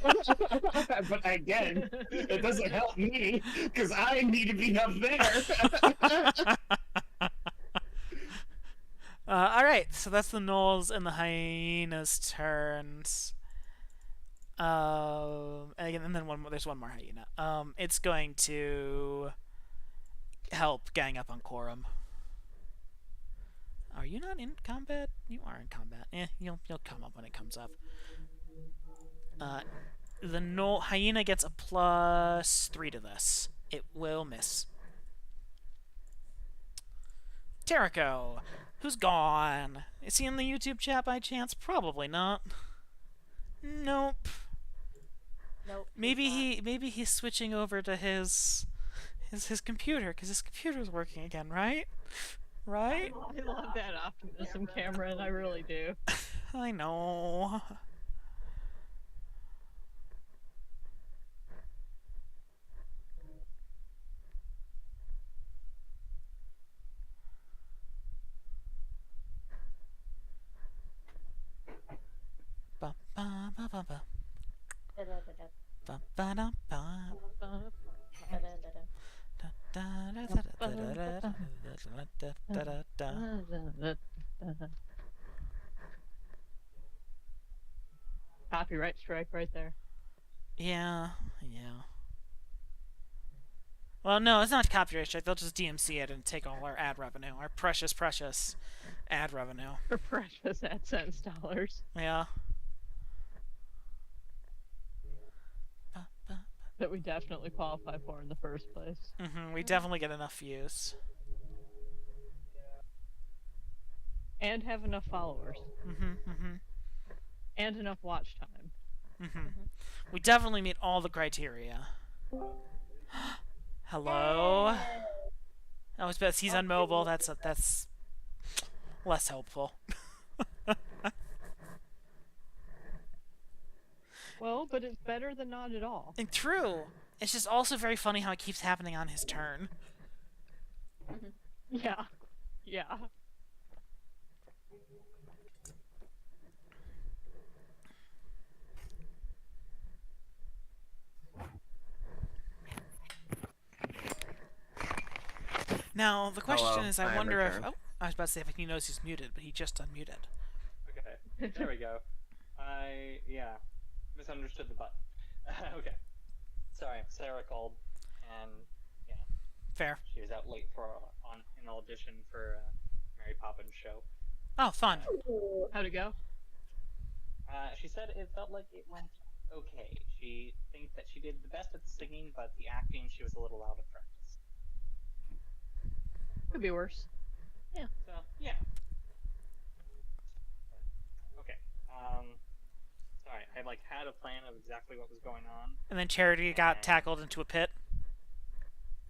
again, it doesn't help me because I need to be up there. All right, so that's the gnolls and the hyenas' turns. And then there's one more hyena. It's going to help gang up on Quorum. Are you not in combat? You are in combat. You'll come up when it comes up. The hyena gets a +3 to this. It will miss. Terrico, who's gone? Is he in the YouTube chat by chance? Probably not. Nope. Nope. Maybe he's switching over to his computer because his computer's working again, right? Right? I love that optimism, Cameron. I really do. I know. Ba ba ba ba ba. Da-da-da-da. Ba ba da ba. Da-da-da-da. Copyright strike right there. Yeah. Well, no, it's not copyright strike. They'll just DMC it and take all our ad revenue, our precious ad revenue. For precious AdSense dollars. Yeah. That we definitely qualify for in the first place. We definitely get enough views. And have enough followers. And enough watch time. We definitely meet all the criteria. Hello? Oh, it's best he's on mobile. That's less helpful. Well, but it's better than not at all. And true. It's just also very funny how it keeps happening on his turn. Yeah. Now, the question Hello, is, I I am wonder if... returned. Oh, I was about to say if he knows he's muted, but he just unmuted. Okay, there we go. Yeah, misunderstood the button. Okay. Sorry, Sarah called, and yeah, Fair. she was out late for an audition for Mary Poppins show. Oh, fun. How'd it go? She said it felt like it went okay. She thinks that she did the best at the singing, but the acting she was a little out of practice. Could be worse. So yeah. Okay. Sorry, I had a plan of exactly what was going on. And then Charity got tackled into a pit.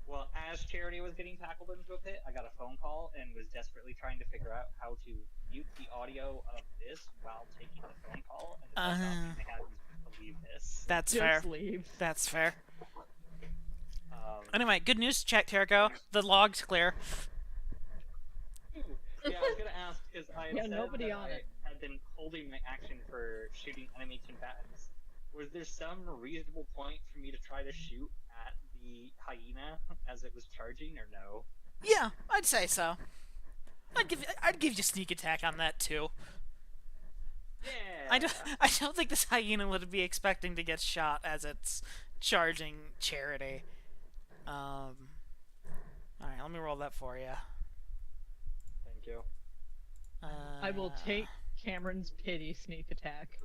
Well, as Charity was getting tackled into a pit, I got a phone call and was desperately trying to figure out how to mute the audio of this while taking the phone call. And the best option I had was to leave this. That's Just fair. leave. That's fair. Anyway, good news, Chat Terrico. The log's clear. Yeah, I was gonna ask because I had said nobody that on I it. had been holding my action for shooting enemy combatants. Was there some reasonable point for me to try to shoot at the hyena as it was charging, or no? Yeah, I'd say so. I'd give you sneak attack on that too. Yeah. I don't think this hyena would be expecting to get shot as it's charging Charity. All right, let me roll that for you. Thank you. I will take Cameron's pity sneak attack.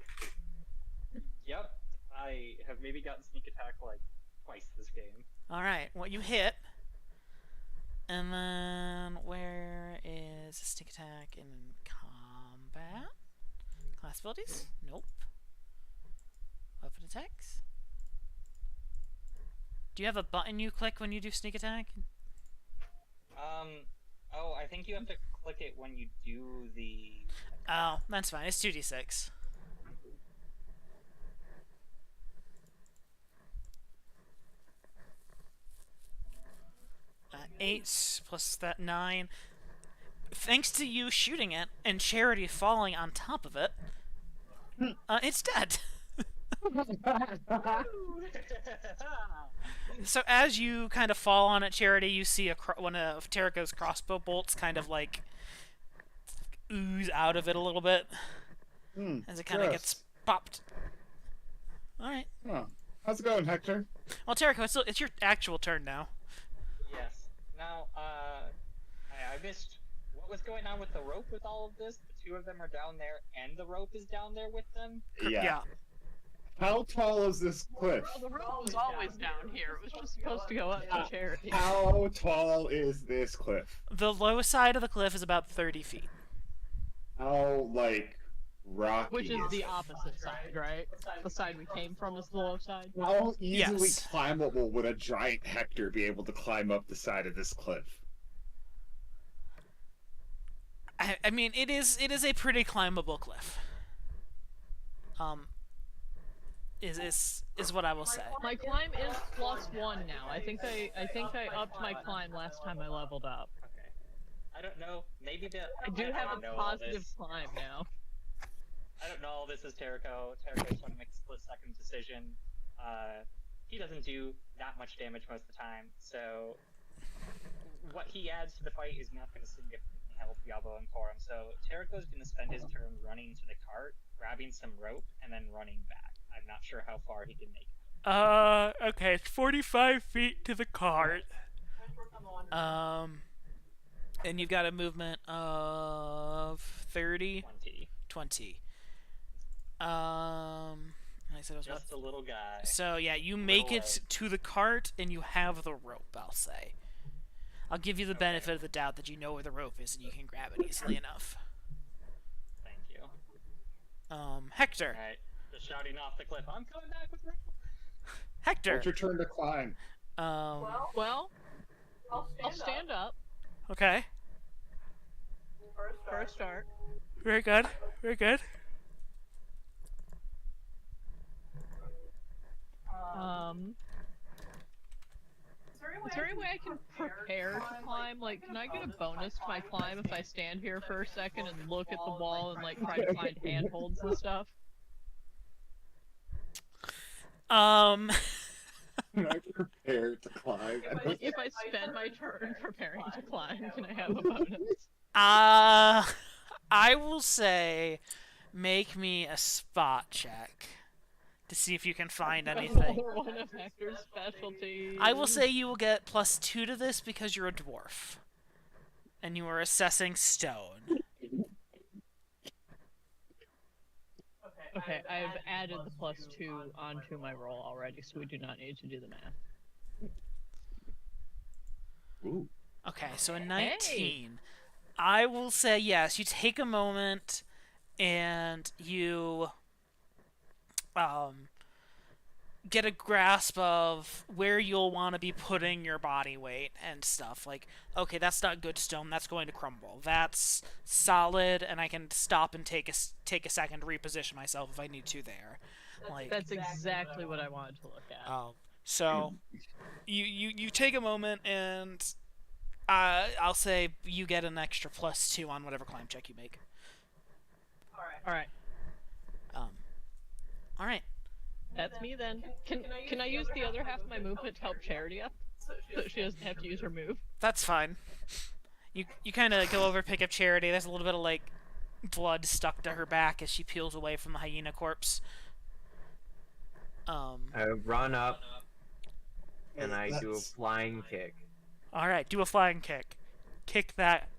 Yep. I have maybe gotten sneak attack like twice this game. All right, well you hit, and then where is sneak attack in combat? Class abilities? Nope. attacks. Do you have a button you click when you do sneak attack? Oh, I think you have to click it when you do the. Oh, that's fine. It's 2d6. Eight plus that 9. Thanks to you shooting it and Charity falling on top of it, it's dead. So as you kind of fall on it, Charity, you see one of Terrico's crossbow bolts kind of like ooze out of it a little bit as it kind of gets popped. All right. Huh. How's it going, Hector? Well, Terrico, it's your actual turn now. Yes. Now, I missed what was going on with the rope with all of this. The two of them are down there, and the rope is down there with them. Yeah. How tall is this cliff? Well, the rope was always down here. It was just supposed to go up to Charity. How tall is this cliff? The low side of the cliff is about 30 feet. How, like, rocky? Which is the opposite side, right? The side we came from is the low side. How easily Yes. climbable would a giant Hector be able to climb up the side of this cliff? I mean, it is a pretty climbable cliff. Is what I will say. My climb is +1 now. I think I upped my climb last time I leveled up. Okay. I don't know. Maybe I do have a positive climb now. I don't know all this is Terrico. Terrico just want to make a split-second decision. He doesn't do that much damage most of the time, so what he adds to the fight is not going to significantly help Yabo and Corum. So Terrico's going to spend his turn running to the cart, grabbing some rope, and then running back. I'm not sure how far he can make it. Okay, it's 45 feet to the cart. And you've got a movement of 30? 20. I said it was Just a little guy. So yeah, you make it to the cart and you have the rope, I'll say. I'll give you the benefit of the doubt that you know where the rope is and you can grab it easily enough. Thank you. Hector. Alright, just shouting off the cliff, I'm coming back with rope! Hector. It's your turn to climb. Well, I'll stand up Okay. for a start. Very good. Very good. Is there any way I can prepare to climb? Like, can I get a bonus to my climb if I stand here for a second and look at the wall and, like, try to find handholds and stuff? I'm prepared to climb. If I spend my turn preparing to climb, can I have a bonus? I will say, make me a spot check to see if you can find anything. Another one of Hector's specialties. I will say you will get +2 to this because you're a dwarf. And you are assessing stone. Okay, I've added the +2 onto my roll already, so we do not need to do the math. Ooh. Okay, so a 19. I will say yes, you take a moment and you get a grasp of where you'll want to be putting your body weight and stuff. Like, okay, that's not good stone, that's going to crumble. That's solid, and I can stop and take a second to reposition myself if I need to there. Like, That's exactly what I wanted to look at. so you take a moment, and I'll say you get an extra +2 on whatever climb check you make. Alright. Alright. That's me then. Can I use the other half of my movement to help Charity up? So she doesn't have to use her move? That's fine. You kind of go over, pick up Charity. There's a little bit of, like, blood stuck to her back as she peels away from the hyena corpse. I run up, and I do a flying kick. Alright, do a flying kick. Kick that,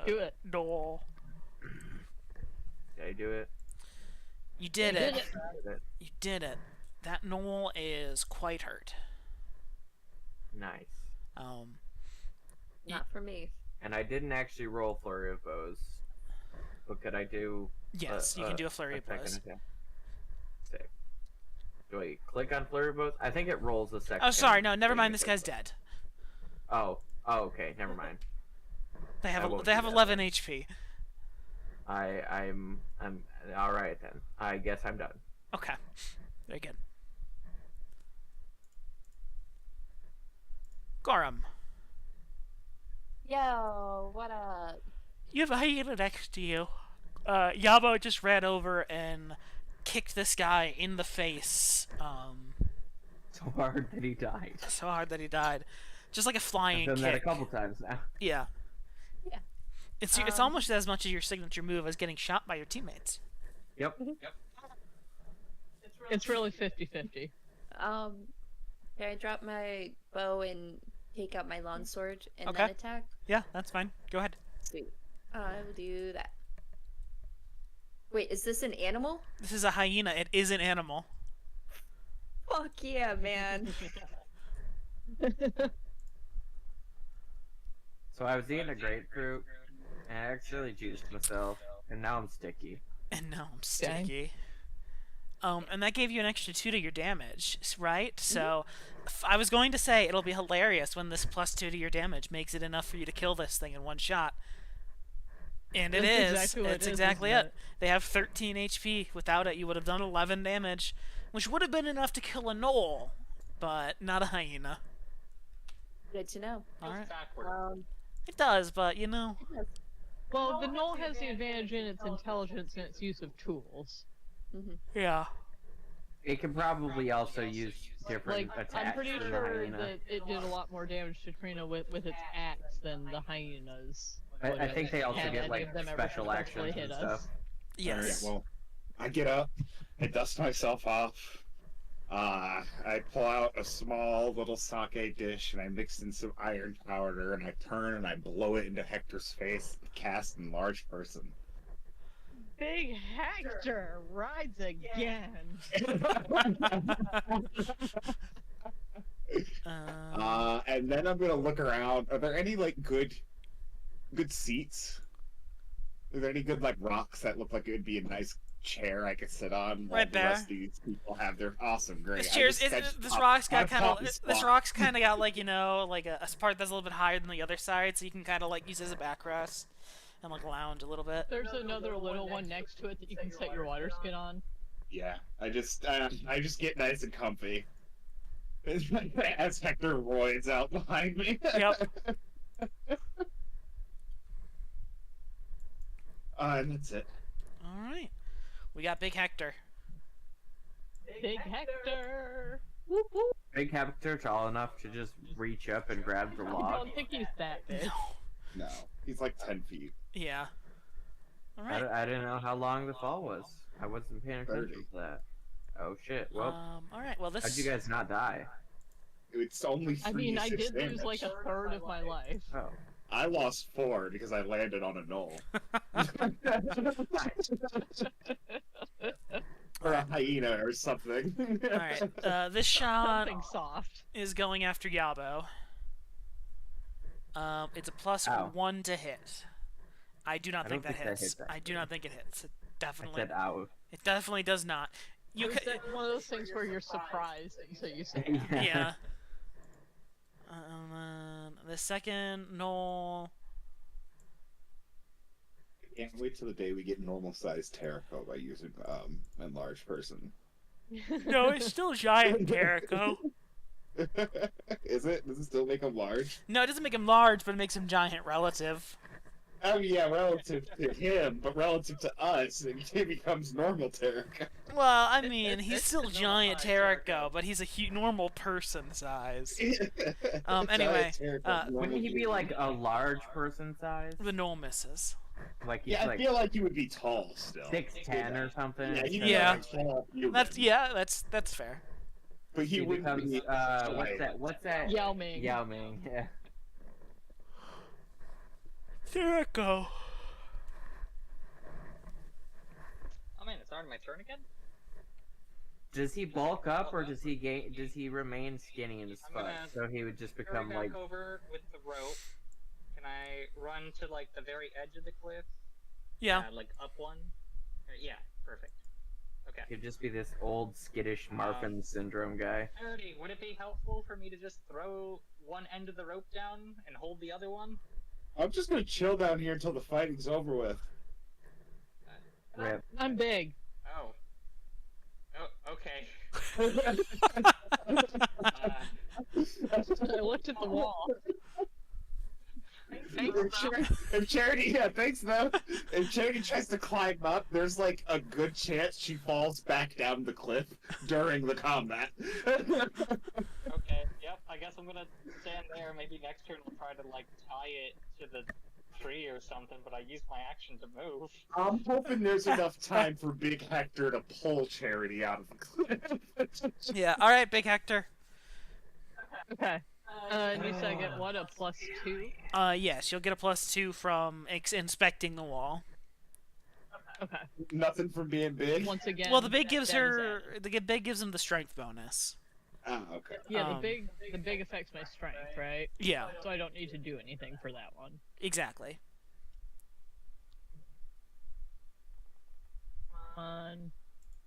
Do it. knoll. Did I do it? You did You it. did it. Did it. You did it. That knoll is quite hurt. Nice. Not for me. And I didn't actually roll flurry of bows, but could I do? Yes, you can do a flurry of second blows. attack? Sick. Do I click on flurry both? I think it rolls a second. Oh, sorry, no, never mind. This guy's dead. Oh, okay, never mind. They I have won't they do have that 11 then. HP. I'm all right then. I guess I'm done. Okay, very good. Gorum, Yo, what up? you have a hyena next to you. Yabo just ran over and kicked this guy in the face. So hard that he died. So hard that he died. Just like a flying I've done that a kick. couple times now. Yeah. Yeah. It's almost as much as your signature move as getting shot by your teammates. Yep. It's really 50-50. Can I drop my bow and take out my longsword and Okay. then attack? Yeah, that's fine. Go ahead. Sweet. I will do that. Wait, is this an animal? This is a hyena. It is an animal. Fuck yeah, man. So I was eating a grapefruit, and I accidentally juiced myself, and now I'm sticky. And now I'm Dang. sticky. And that gave you an extra 2 to your damage, right? So, I was going to say it'll be hilarious when this +2 to your damage makes it enough for you to kill this thing in one shot. And it That's is. exactly what It's it is, exactly isn't it. it? They have 13 HP. Without it, you would have done 11 damage, which would have been enough to kill a gnoll, but not a hyena. Good to know. Alright. Backward. It does, but you know. Well, the Knoll has the advantage in its intelligence and its use of tools. Yeah. It can probably also use different Like, attacks I'm pretty than the sure hyena. that it did a lot more damage to Trina with its axe than the hyenas. I would think they also had get any like of them ever special successfully actions and hit stuff. us. Yes. Alright, well, I get up, I dust myself off. I pull out a small little sake dish and I mix in some iron powder and I turn and I blow it into Hector's face, cast enlarged person. Big Hector rides again. And then I'm gonna look around. Are there any like good seats? Are there any good like rocks that look like it would be a nice chair I could sit on? While Right the rest there. of these people have their awesome, great. This chair's this rock's got kind of this this rock's kind of got like like a part that's a little bit higher than the other side, so you can kind of like use it as a backrest and like lounge a little bit. There's another little one next to it that you can set your water skin on. Yeah, I just get nice and comfy. As Hector roids out behind me. Yep. And that's it. All right. We got Big Hector. Big Hector. Whoop whoop. Big Hector tall enough to just reach up and grab the I log. don't think he's that big. No, he's like 10 feet. Yeah. All right. I didn't know how long the fall was. I wasn't paying attention 30. to that. Oh shit. Well, All right. Well, this. how'd you guys not die? It's only 3 I mean, I 6 did lose damage. like a third of my life. Oh. I lost 4 because I landed on a knoll. Or a hyena or something. All right. This shot Something soft. is going after Yabo. It's a Ow. +1 to hit. I do not I think don't that think that hits. hits, I do not think it hits. It I definitely. said ow. It definitely does not. You It's could. one of those things where you're surprised, so you say, Yeah. The second Knoll. Can't wait till the day we get normal sized Terraco by using enlarged person. No, it's still giant Jericho. Is it? Does it still make him large? No, it doesn't make him large, but it makes him giant relative. Oh yeah, relative to him, but relative to us, it becomes normal Terraco. Well, I mean, he's it's still the giant normal size Terraco, but he's a normal person size. Giant Anyway, Terraco, normal Wouldn't he be human. like a large person size? The Knoll misses. Like he's Yeah, I like feel like he would be tall still. 6'10" or something? Yeah, he'd and be Yeah. like tall human, That's fair. but he He wouldn't becomes be. what's that? Yao Ming. Yao Ming, yeah. Jericho. Oh man, it's already my turn again? Does he bulk up or does he gain? Does he remain skinny in the I'm spot? gonna So he would just Hurry become back like. over with the rope. Can I run to like the very edge of the cliff? Yeah. Like up one? Yeah, perfect. Okay. He'd just be this old skittish Marfan syndrome guy. Charity, would it be helpful for me to just throw one end of the rope down and hold the other one? I'm just gonna chill down here until the fighting's over with. Rip. I'm big. Oh. Oh, okay. I looked at the wall. If Charity, yeah, thanks though. If Charity tries to climb up, there's like a good chance she falls back down the cliff during the combat. Okay, yep, I guess I'm gonna stand there. Maybe next turn I'll try to, like, tie it to the tree or something, but I used my action to move. I'm hoping there's enough time for Big Hector to pull Charity out of the cliff. Yeah. All right, Big Hector. Okay. And you said I get what, a +2? Yes, you'll get a +2 from inspecting the wall. Okay. Nothing from being big. Once again. Well, the big gives that is her it. the big gives him the strength bonus. Oh, okay. Yeah, um, the big affects my strength, right? Yeah, So I don't need to do anything for that one. exactly. On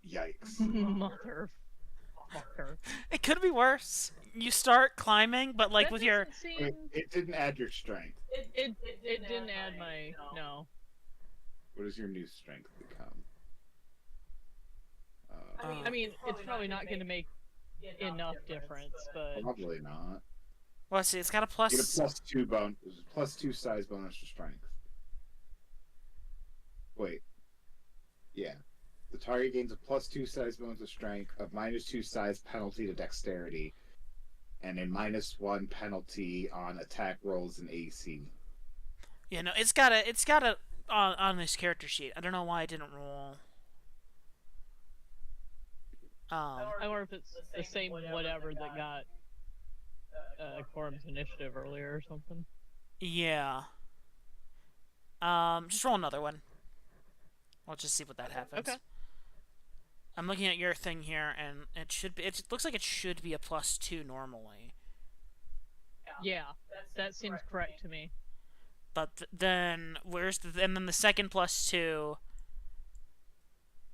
Yikes. motherfucker. It could be worse. You start climbing, but like That with your doesn't seem- Wait, it didn't add your strength. It didn't add my no. What does your new strength become? I mean, it's probably not going to make enough difference, but Probably not. well, let's see, it's got a You get a plus. +2 size bonus for strength. Wait. Yeah. The target gains a +2 size bonus of strength, a -2 size penalty to dexterity, and a -1 penalty on attack rolls and AC. Yeah, no, it's got a on this character sheet. I don't know why I didn't roll. I wonder if it's the same whatever that got Quorum's initiative earlier or something. Yeah. Just roll another one. We'll just see what that happens. Okay. I'm looking at your thing here, and it should be. It looks like it should be a +2 normally, Yeah, that seems correct to me. but then and then the second +2.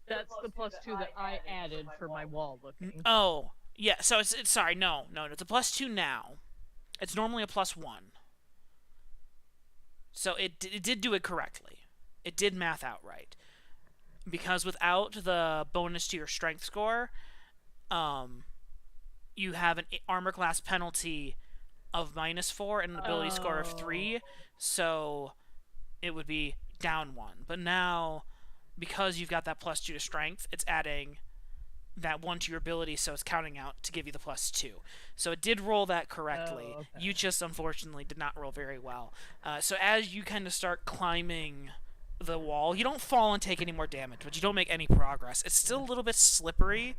That's the +2 that I added for my wall looking. Oh, yeah. So it's sorry, no, it's a +2 now. It's normally a +1. So it did do it correctly. It did math out right. Because without the bonus to your strength score, you have an armor class penalty of -4 and an ability score of 3, so it would be down 1. But now, because you've got that +2 to strength, it's adding that 1 to your ability, so it's counting out to give you the +2. So it did roll that correctly. Oh, okay. You just unfortunately did not roll very well. So as you kind of start climbing the wall, you don't fall and take any more damage, but you don't make any progress. It's still a little bit slippery,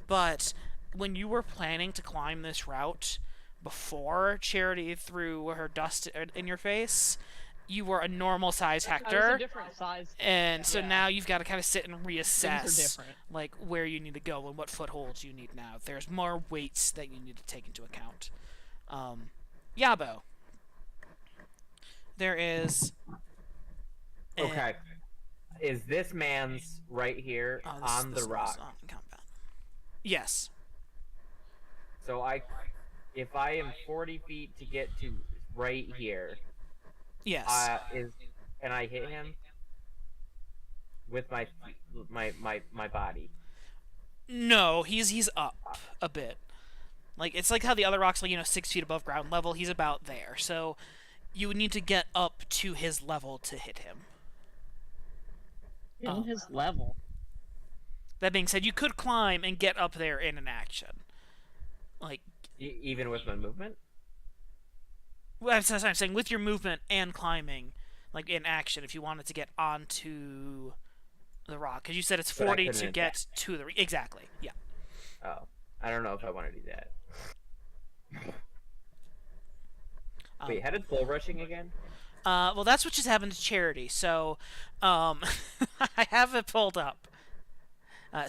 but when you were planning to climb this route before Charity threw her dust in your face, you were a normal size I was Hector, a different size. and so yeah. now you've got to kind of sit and Things reassess are different. like where you need to go and what footholds you need now. There's more weights that you need to take into account. Yabo. There is Okay. Is this man's right here Oh, on this the one's rock? not in combat. Yes. So if I am 40 feet to get to right here, Yes. and I hit him with my body. No, he's up a bit. Like it's like how the other rock's like 6 feet above ground level. He's about there, so you would need to get up to his level to hit him. In his level. That being said, you could climb and get up there in an action. Like Even with my movement? well, that's what I'm saying, with your movement and climbing, like in action, if you wanted to get onto the rock, because you said it's But I 40 couldn't to attack. get to the exactly. Yeah. Oh, I don't know if I want to do that. Wait, how did bull rushing again? Well, that's what just happened to Charity. So, I have it pulled up.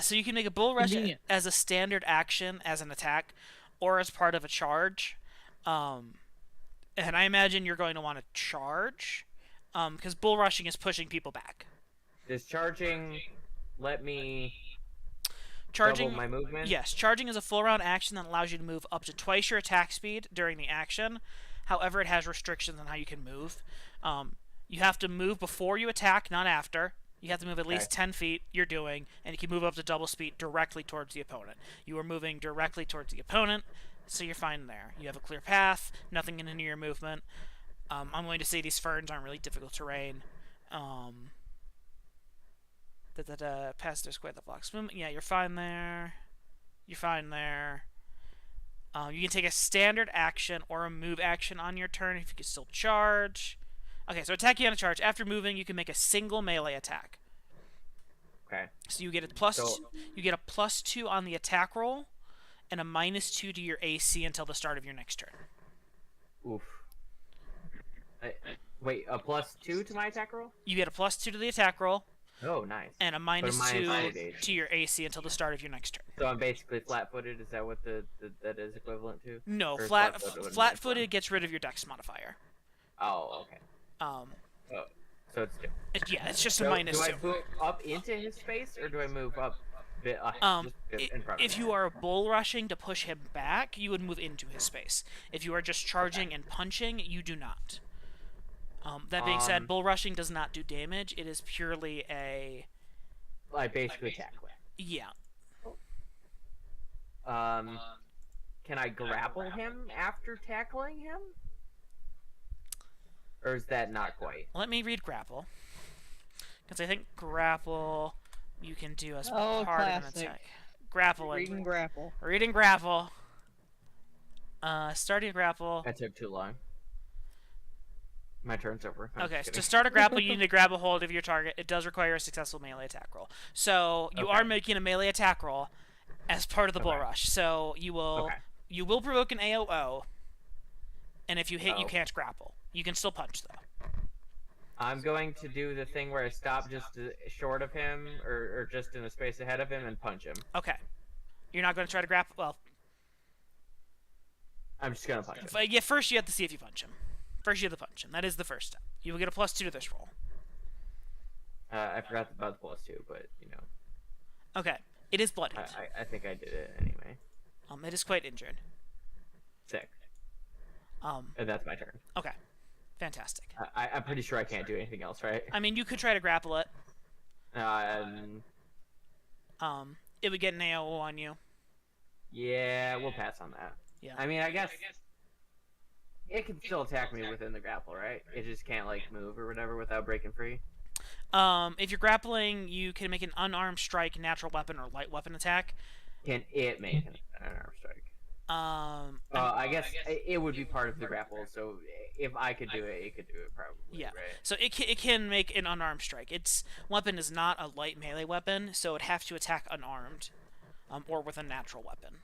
So you can make a bull rush Convenient. as a standard action as an attack, or as part of a charge. And I imagine you're going to want to charge, because bull rushing is pushing people back. Does charging let me Charging. Double my movement. Yes, charging is a full round action that allows you to move up to twice your attack speed during the action. However, it has restrictions on how you can move. You have to move before you attack, not after. You have to move at least 10 feet, you're doing, and you can move up to double speed directly towards the opponent. You are moving directly towards the opponent, so you're fine there. You have a clear path, nothing can hinder your movement. I'm going to say these ferns aren't really difficult terrain. Pass their square that blocks movement. Yeah, you're fine there. You're fine there. You can take a standard action or a move action on your turn if you can still charge. Okay, so attacking on a charge. After moving, you can make a single melee attack. Okay. So you get a +2 on the attack roll, and a -2 to your AC until the start of your next turn. Oof. Wait, a +2 to my attack roll? You get a +2 to the attack roll. Oh, nice. And a -2 to your AC until the start of your next turn. So I'm basically flat-footed. Is that what that is equivalent to? No, Or flat-footed gets rid of your dex modifier. Oh, okay. So it's different. Yeah, it's just a So -2. do I move up into his space, or do I move up in front of If him? you are bull rushing to push him back, you would move into his space. If you are just charging and punching, you do not. That being said, bull rushing does not do damage. It is purely a... I basically tackle him. Yeah. Can I grapple him after tackling him? Or is that not quite? Let me read grapple. Because I think grapple you can do as Oh, part of an classic. attack. Grappling. Reading grapple. Reading grapple. Starting a grapple. That took too long. My turn's over. I'm Okay, just so to kidding. start a grapple, you need to grab a hold of your target. It does require a successful melee attack roll. So you are making a melee attack roll as part of the bull rush. So you will provoke an AOO, and if you hit, you can't grapple. You can still punch though. I'm going to do the thing where I stop just short of him, or just in the space ahead of him, and punch him. Okay. You're not going to try to grapple. Well, I'm just gonna punch him. yeah. First, you have to see if you punch him. First, you have to punch him. That is the first step. You will get a +2 to this roll. I forgot about the +2, but you know. Okay. It is bloodied. I think I did it anyway. It is quite injured. Sick. And that's my turn. Okay. Fantastic. I'm pretty sure I can't do anything else, right? I mean, you could try to grapple it. It would get an AOO on you. Yeah, we'll pass on that. Yeah. I mean, I guess it can still attack me within the grapple, right? It just can't like move or whatever without breaking free. If you're grappling, you can make an unarmed strike, natural weapon, or light weapon attack. Can it make an unarmed strike? I guess it would be part of the grapple, so if I could do it, it could do it probably. Yeah. Right? So it can make an unarmed strike. Its weapon is not a light melee weapon, so it would have to attack unarmed, or with a natural weapon.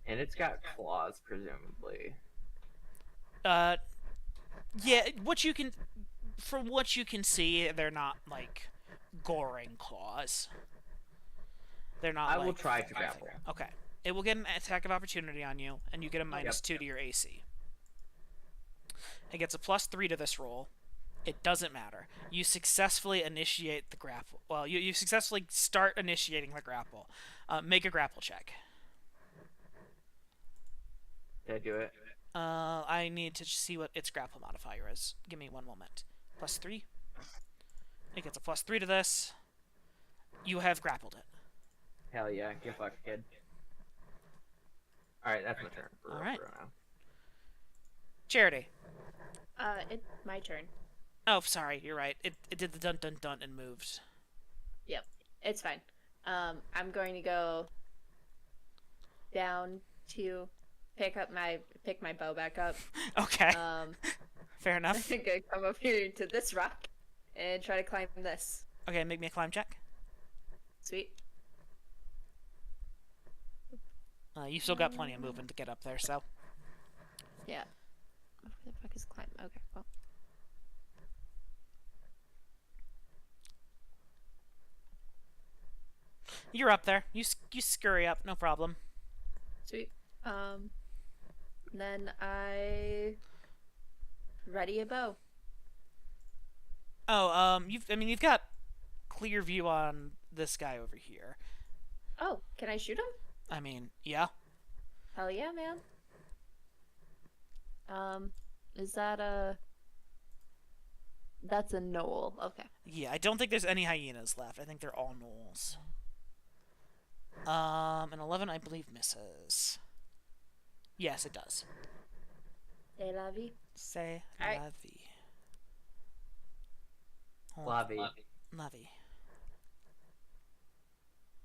And it's got claws, presumably. Yeah. From what you can see, they're not like goring claws. They're not. I will try to grapple. Okay. It will get an attack of opportunity on you, and you get a -2 to your AC. It gets a +3 to this roll. It doesn't matter. You successfully initiate the grapple. Well, you successfully start initiating the grapple. Make a grapple check. Did I do it? I need to see what its grapple modifier is. Give me one moment. +3. It gets a +3 to this. You have grappled it. Hell yeah, get fucked, kid. Alright, that's my turn. All right. For now. Charity. It's my turn. Oh, sorry, you're right. It did the dun dun dun and moved. Yep, it's fine. I'm going to go down to pick my bow back up. Okay. Fair I'm enough. gonna come up here to this rock and try to climb this. Okay, make me a climb check. Sweet. You still got plenty of movement to get up there, so. Yeah. Where the fuck is climb? Okay, well. You're up there. You scurry up, no problem. Sweet. Then I ready a bow. Oh, you've got clear view on this guy over here. Oh, can I shoot him? I mean, yeah. Hell yeah, man. Is that a... That's a knoll. Okay. Yeah, I don't think there's any hyenas left. I think they're all gnolls. An 11, I believe, misses. Yes, it does. C'est la vie. C'est Alright. la vie. Hold on. Lavi. La vie.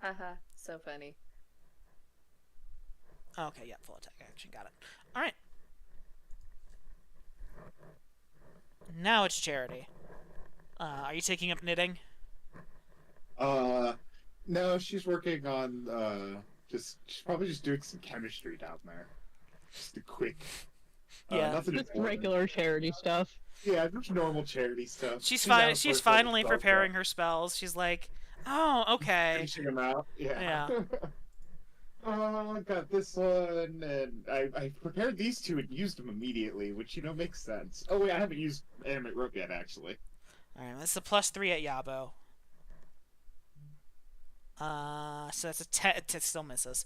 Haha, so funny. Okay, yeah, full attack action. Got it. Alright. Now it's Charity. Are you taking up knitting? No, she's working on she's probably just doing some chemistry down there. Just a quick. Yeah. Nothing Just important. regular charity stuff. Yeah, just normal charity stuff. She's down She's for finally spell preparing check. her spells. She's like, oh, okay. Finishing them out. Yeah. Yeah. I got this one, and I prepared these two and used them immediately, which makes sense. Oh wait, I haven't used animate rope yet, actually. Alright, that's a +3 at Yabo. So that's a 10. It still misses.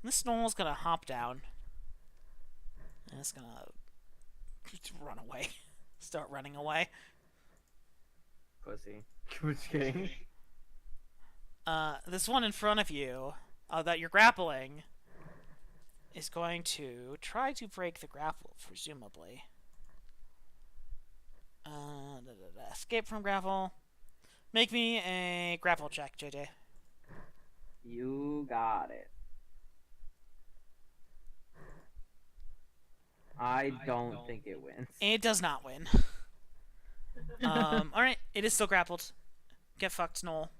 This Knoll's gonna hop down. And it's gonna run away. Start running away. Pussy. Just kidding. This one in front of you, that you're grappling, is going to try to break the grapple, presumably. Escape from grapple. Make me a grapple check, JJ. You got it. I don't think it wins. It does not win. Alright, it is still grappled. Get fucked, Knoll.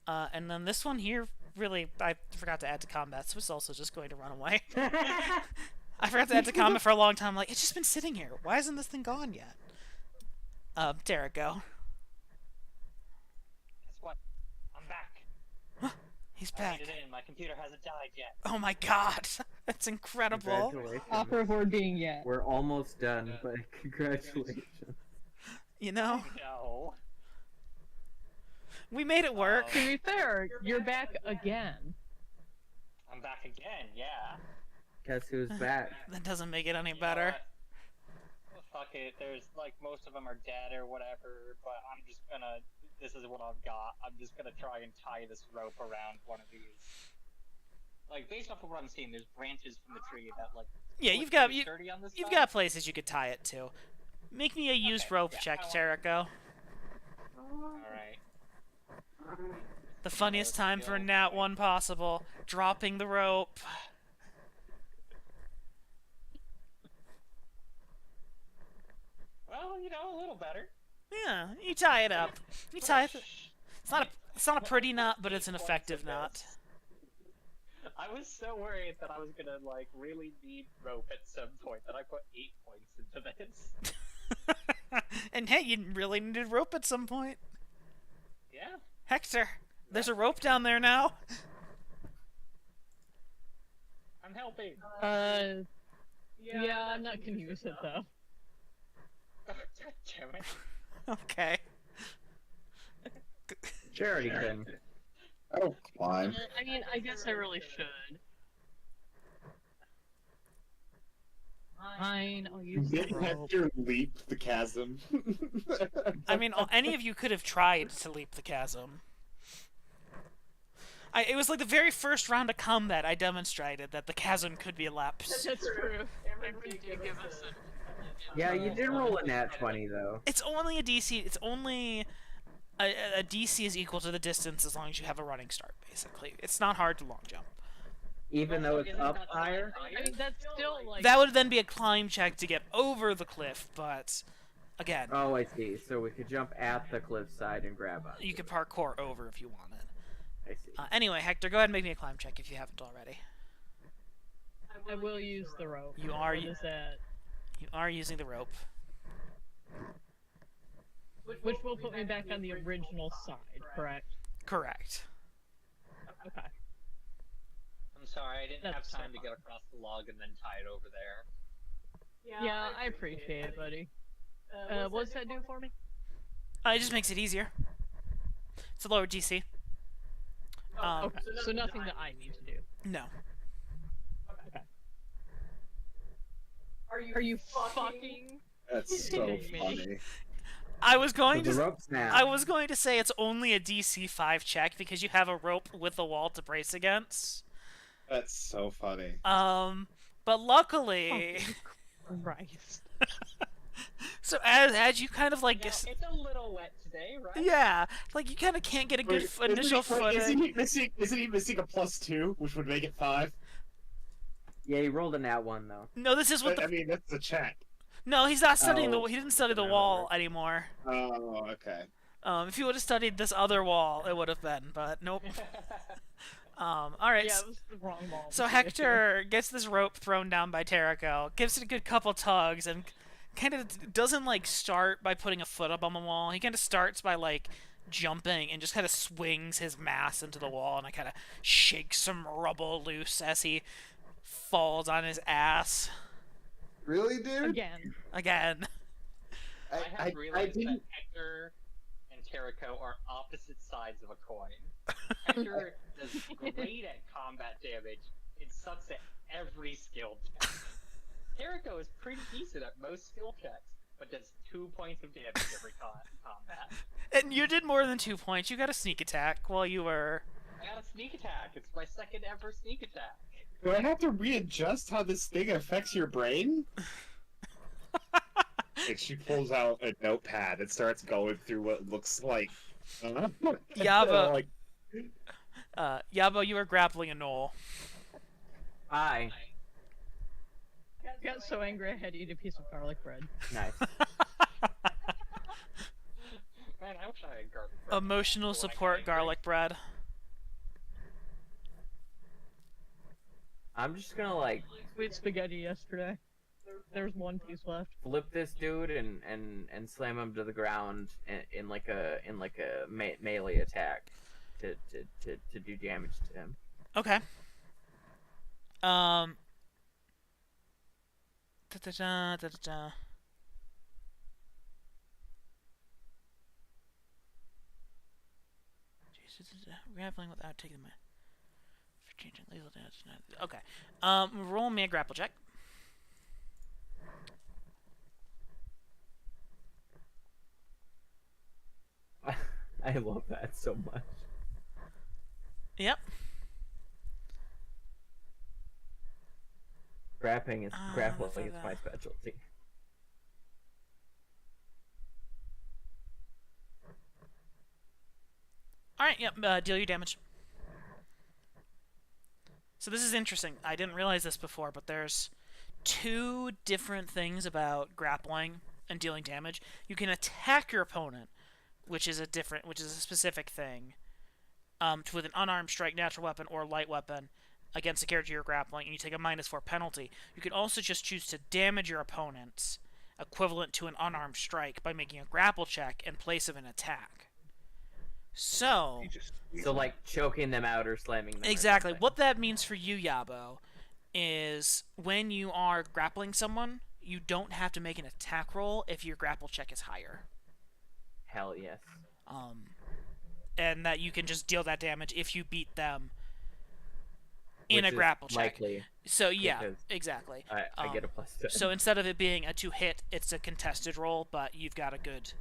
And then this one here, really, I forgot to add to combat, so it's also just going to run away. I forgot to add to combat for a long time. I'm like, it's just been sitting here. Why isn't this thing gone yet? Derek, go. Guess what? I'm back. He's I back. made it in. My computer hasn't died yet. Oh my god! That's incredible. Congratulations. Offer of word being yet. We're almost done, but congratulations. You know, No. we made it work. To be fair, you're back again. I'm back again, yeah. Guess who's back? That doesn't make it any You know better. what? Fuck it, there's most of them are dead or whatever, but I'm just gonna, this is what I've got. I'm just gonna try and tie this rope around one of these. Based off of what I'm seeing, there's branches from the tree that Yeah, look you've got pretty sturdy on this you've side. got places you could tie it to. Make me a used Okay, rope yeah, check, I want- Jericho. Alright. The funniest time for skill. Nat 1 possible. Dropping the rope. Well, a little better. Yeah, you tie it up. You tie it. It's not a pretty knot, but it's an effective knot. I was so worried that I was gonna really need rope at some point that I put 8 points into this. And hey, you really needed rope at some point. Yeah. Hector, there's a rope down there now. I'm helping. Yeah, I'm not gonna use it though. God damn it. Okay. Charity can. Oh, climb. I mean, I guess I really should. Fine, I'll use the Did rope. Hector leap the chasm? I mean, any of you could have tried to leap the chasm. It was like the very first round of combat I demonstrated that the chasm could be elapsed. That's true. Everybody did give us Yeah, you did roll a nat 20 though. It's only a DC. It's only a DC is equal to the distance as long as you have a running start. Basically, it's not hard to long jump. Even though it's up higher. I mean, that's still That would then be a climb check to get over the cliff, but again, Oh, I see. So we could jump at the cliffside and grab on. you could parkour over if you wanted. I see. Anyway, Hector, go ahead and make me a climb check if you haven't already. I will use the rope. You are- What is that? You are using the rope. Which will put me back on the original side, correct? Correct. Okay. I'm sorry, I didn't have That's time so to get across the log and then tie it over there. Yeah, I appreciate it, buddy. What's that do for me? It just makes it easier. It's a lower DC. Okay, so nothing that I need to do. No. Are you fucking? That's so kidding me? funny. I was going The to. rope snap. I was going to say it's only a DC 5 check because you have a rope with a wall to brace against. That's so funny. But luckily, Christ. so as you kind of like, Now, it's a little wet today, right? yeah, like you kind of can't get a good initial footing. Isn't he missing a +2, which would make it 5? Yeah, he rolled a nat 1 though. No, this is what I the. mean, that's a check. No, he's not studying Oh, He didn't study the never wall mind. anymore. Oh, okay. If he would have studied this other wall, it would have been. But nope. All right. Yeah, it was the wrong wall. So Hector gets this rope thrown down by Terrico, gives it a good couple tugs, and kind of doesn't like start by putting a foot up on the wall. He kind of starts by like jumping and just kind of swings his mass into the wall, and I kind of shakes some rubble loose as he falls on his ass Really, dude? Again. again. I have realized that didn't. Hector and Terrico are opposite sides of a coin. Hector does great at combat damage and sucks at every skill check. Terrico is pretty decent at most skill checks, but does 2 points of damage every combat. And you did more than 2 points. You got a sneak attack while you were. I got a sneak attack. It's my second ever sneak attack. Do I have to readjust how this thing affects your brain? Like she pulls out a notepad and starts going through what looks like. Yeah, but like, Yabo, you were grappling a knoll. Aye. I got so angry I had to eat a piece of garlic bread. Nice. Man, I wish I had garlic bread. Emotional Before I got support angry. garlic bread. I'm just gonna like Sweet spaghetti yesterday. There's one piece left. flip this dude and slam him to the ground in like a melee attack to do damage to him. Okay. Da-da-da. Grappling without taking my for changing lethal damage. Okay. Roll me a grapple check. I love that so much. Yep. Grappling is for my that. specialty. Alright, yep, deal your damage. So this is interesting. I didn't realize this before, but there's two different things about grappling and dealing damage. You can attack your opponent, which is a specific thing, with an unarmed strike, natural weapon, or light weapon against a character you're grappling, and you take a -4 penalty. You can also just choose to damage your opponents, equivalent to an unarmed strike, by making a grapple check in place of an attack. So, So like choking them out or slamming them. or exactly. something. What that means for you, Yabo, is when you are grappling someone, you don't have to make an attack roll if your grapple check is higher. Hell yes. And that you can just deal that damage if you beat them in Which a is grapple check. likely. So yeah, because exactly. I get a +10. So instead of it being a 2-hit, it's a contested roll, but you've got a good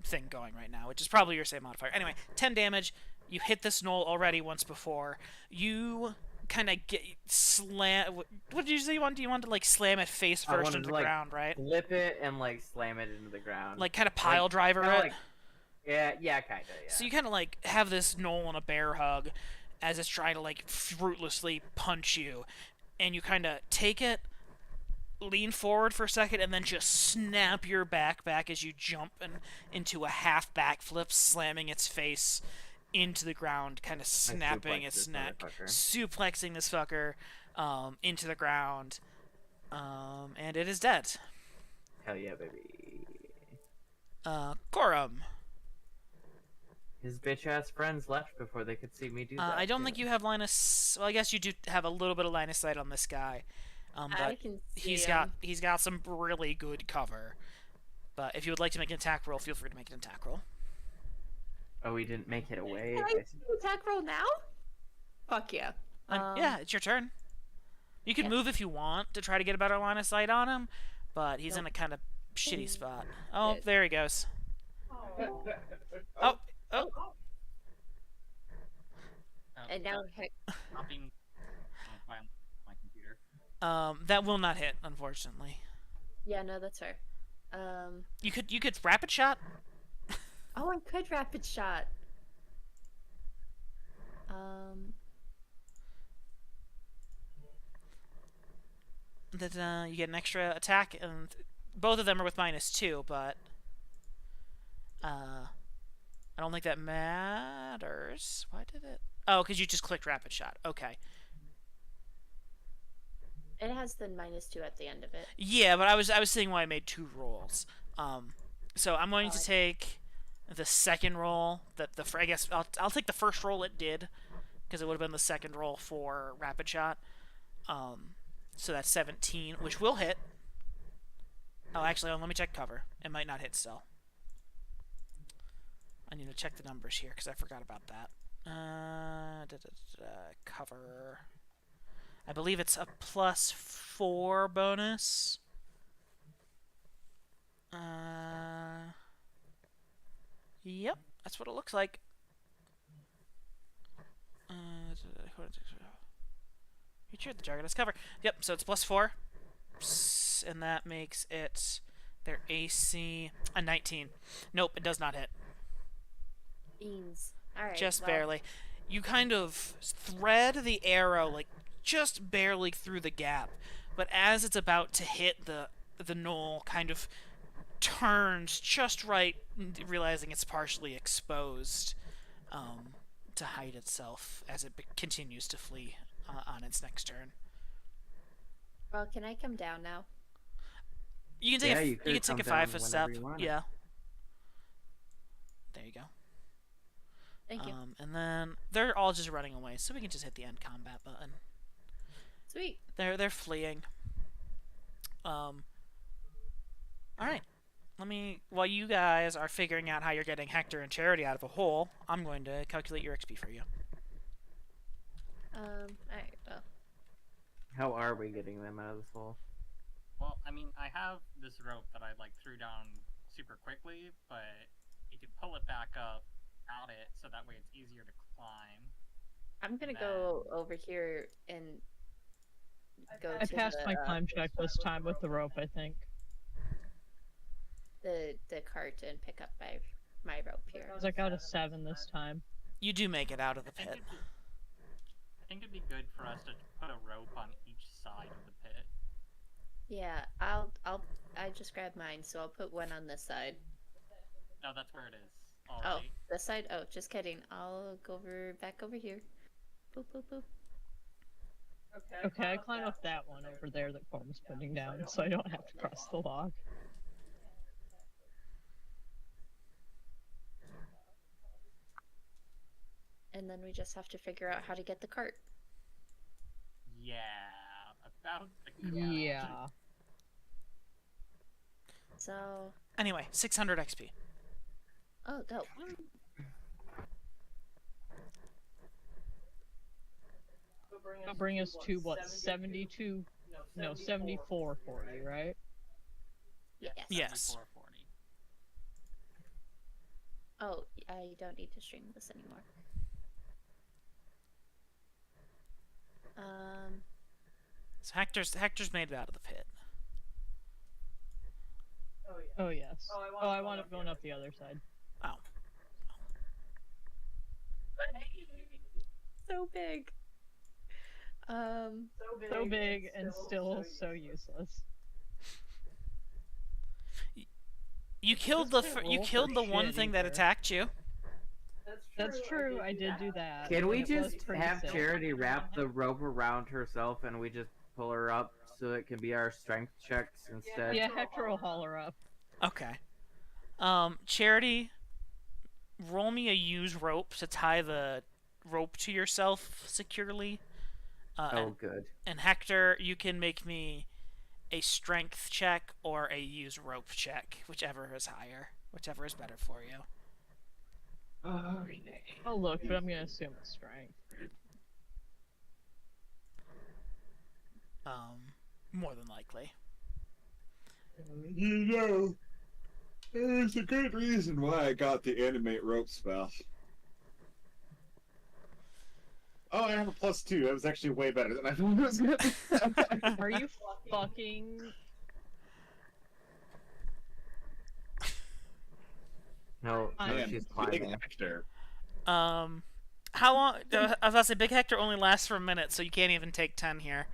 thing going right now, which is probably your same modifier. Anyway, 10 damage. You hit this knoll already once before. You kind of get slam. What did you say you want? Do you want to like slam it face I first wanted into to, the like, ground, right? Flip it and like slam it into the ground. Like kind of pile driver kinda it. like- yeah, kinda. Yeah. So you kind of like have this knoll on a bear hug as it's trying to like fruitlessly punch you, and you kind of take it, lean forward for a second, and then just snap your back as you jump into a half backflip, slamming its face into the ground, kind of snapping suplex its this neck, motherfucker. suplexing this fucker into the ground, and it is dead. Hell yeah, baby. Corum. His bitch ass friends left before they could see me do that. I don't too. think you have line of. Well, I guess you do have a little bit of line of sight on this guy, I but can see he's him. got some really good cover. But if you would like to make an attack roll, feel free to make an attack roll. Oh, we didn't make it away. Can I do attack roll now? Fuck yeah. Yeah, it's your turn. You can move if you want to try to get a better line of sight on him, but he's in a kind of shitty spot. Oh, there he goes. Oh. And now Copying my computer. That will not hit, unfortunately. Yeah, no, that's fair. You could rapid shot. Oh, I could rapid shot. That you get an extra attack, and both of them are with -2, but I don't think that matters. Why did it? Oh, because you just clicked rapid shot. Okay. It has the -2 at the end of it. Yeah, but I was seeing why I made 2 rolls. So I'm going to take the second roll. I guess I'll take the first roll it did, because it would have been the second roll for rapid shot. So that's 17, which will hit. Oh, actually, let me check cover. It might not hit still. I need to check the numbers here because I forgot about that. Cover. I believe it's a +4 bonus. Yep, that's what it looks like. Feature the Jargonist cover. Yep, so it's +4. And that makes it their AC a 19. Nope, it does not hit. Beans. Alright. Just barely. You kind of thread the arrow, like, just barely through the gap. But as it's about to hit, the knoll kind of turns just right, realizing it's partially exposed to hide itself as it continues to flee on its next turn. Well, can I come down now? You can take you can take a 5-foot step. Yeah. There you go. Thank you. And then they're all just running away, so we can just hit the end combat button. Sweet. They're fleeing. All right. While you guys are figuring out how you're getting Hector and Charity out of a hole, I'm going to calculate your XP for you. Alright, well. How are we getting them out of this hole? Well, I mean, I have this rope that I threw down super quickly, but you can pull it back up out it so that way it's easier to climb. I'm gonna go over here and go I to passed the, my climb check this time with the rope, I think. the cart and pick up my rope here. I was like out of 7 this time. You do make it out of the pit. I think it'd be good for us to put a rope on each side of the pit. Yeah, I just grabbed mine, so I'll put one on this side. No, that's where it is. Oh, Already. this side? Oh, just kidding. I'll go back over here. Boop, boop, boop. Okay, I climb up that one over there that Corm's putting down, so I don't have to cross the log. And then we just have to figure out how to get the cart. Yeah, about the Yeah. So... Anyway, 600 XP. Oh, dope. It'll bring us to, what, 72? No, 7440, right? Yes. Yes. 440. Oh, I don't need to stream this anymore. So Hector's made it out of the pit. Oh, yes. Oh, I wound up going up the other side. Oh. So big. So big and still so useless. You killed the one thing that attacked you. That's true, I did do that. Can we It was just pretty have sick. Charity wrap the rope around herself and we just pull her up so it can be our strength checks instead? Yeah, Hector will haul her up. Okay. Charity, roll me a use rope to tie the rope to yourself securely. Oh, good. And Hector, you can make me a strength check or a use rope check, whichever is higher, whichever is better for you. I'll look, but I'm gonna assume it's strength. More than likely. You know, there's a good reason why I got the animate rope spell. Oh, I have a +2. That was actually way better than I thought it was gonna be. Are you fucking? No, I no, Man, she's big climbing. actor. How long? I was about to say, Big Hector only lasts for a minute, so you can't even take 10 here.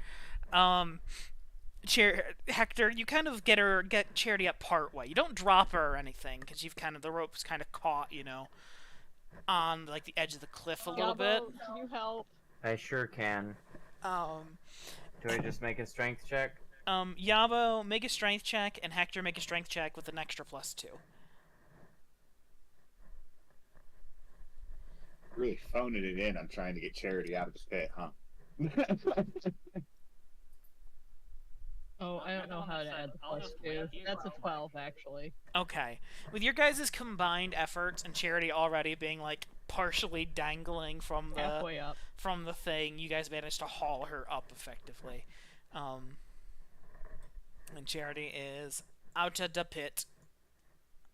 Hector, you kind of get Charity up part way. You don't drop her or anything, because you've kind of, the rope's kind of caught, you know, on like the edge of the cliff a little bit. Gabo, can you help? I sure can. Do I just make a strength check? Yabo, make a strength check, and Hector, make a strength check with an extra +2. Really phoning it in on trying to get Charity out of the pit, huh? Oh, I don't know how to add the I'll just +2. wait here That's a while- 12, actually. Okay. With your guys' combined efforts and Charity already being like partially dangling from the Halfway up. thing, you guys managed to haul her up effectively. And Charity is out of the pit.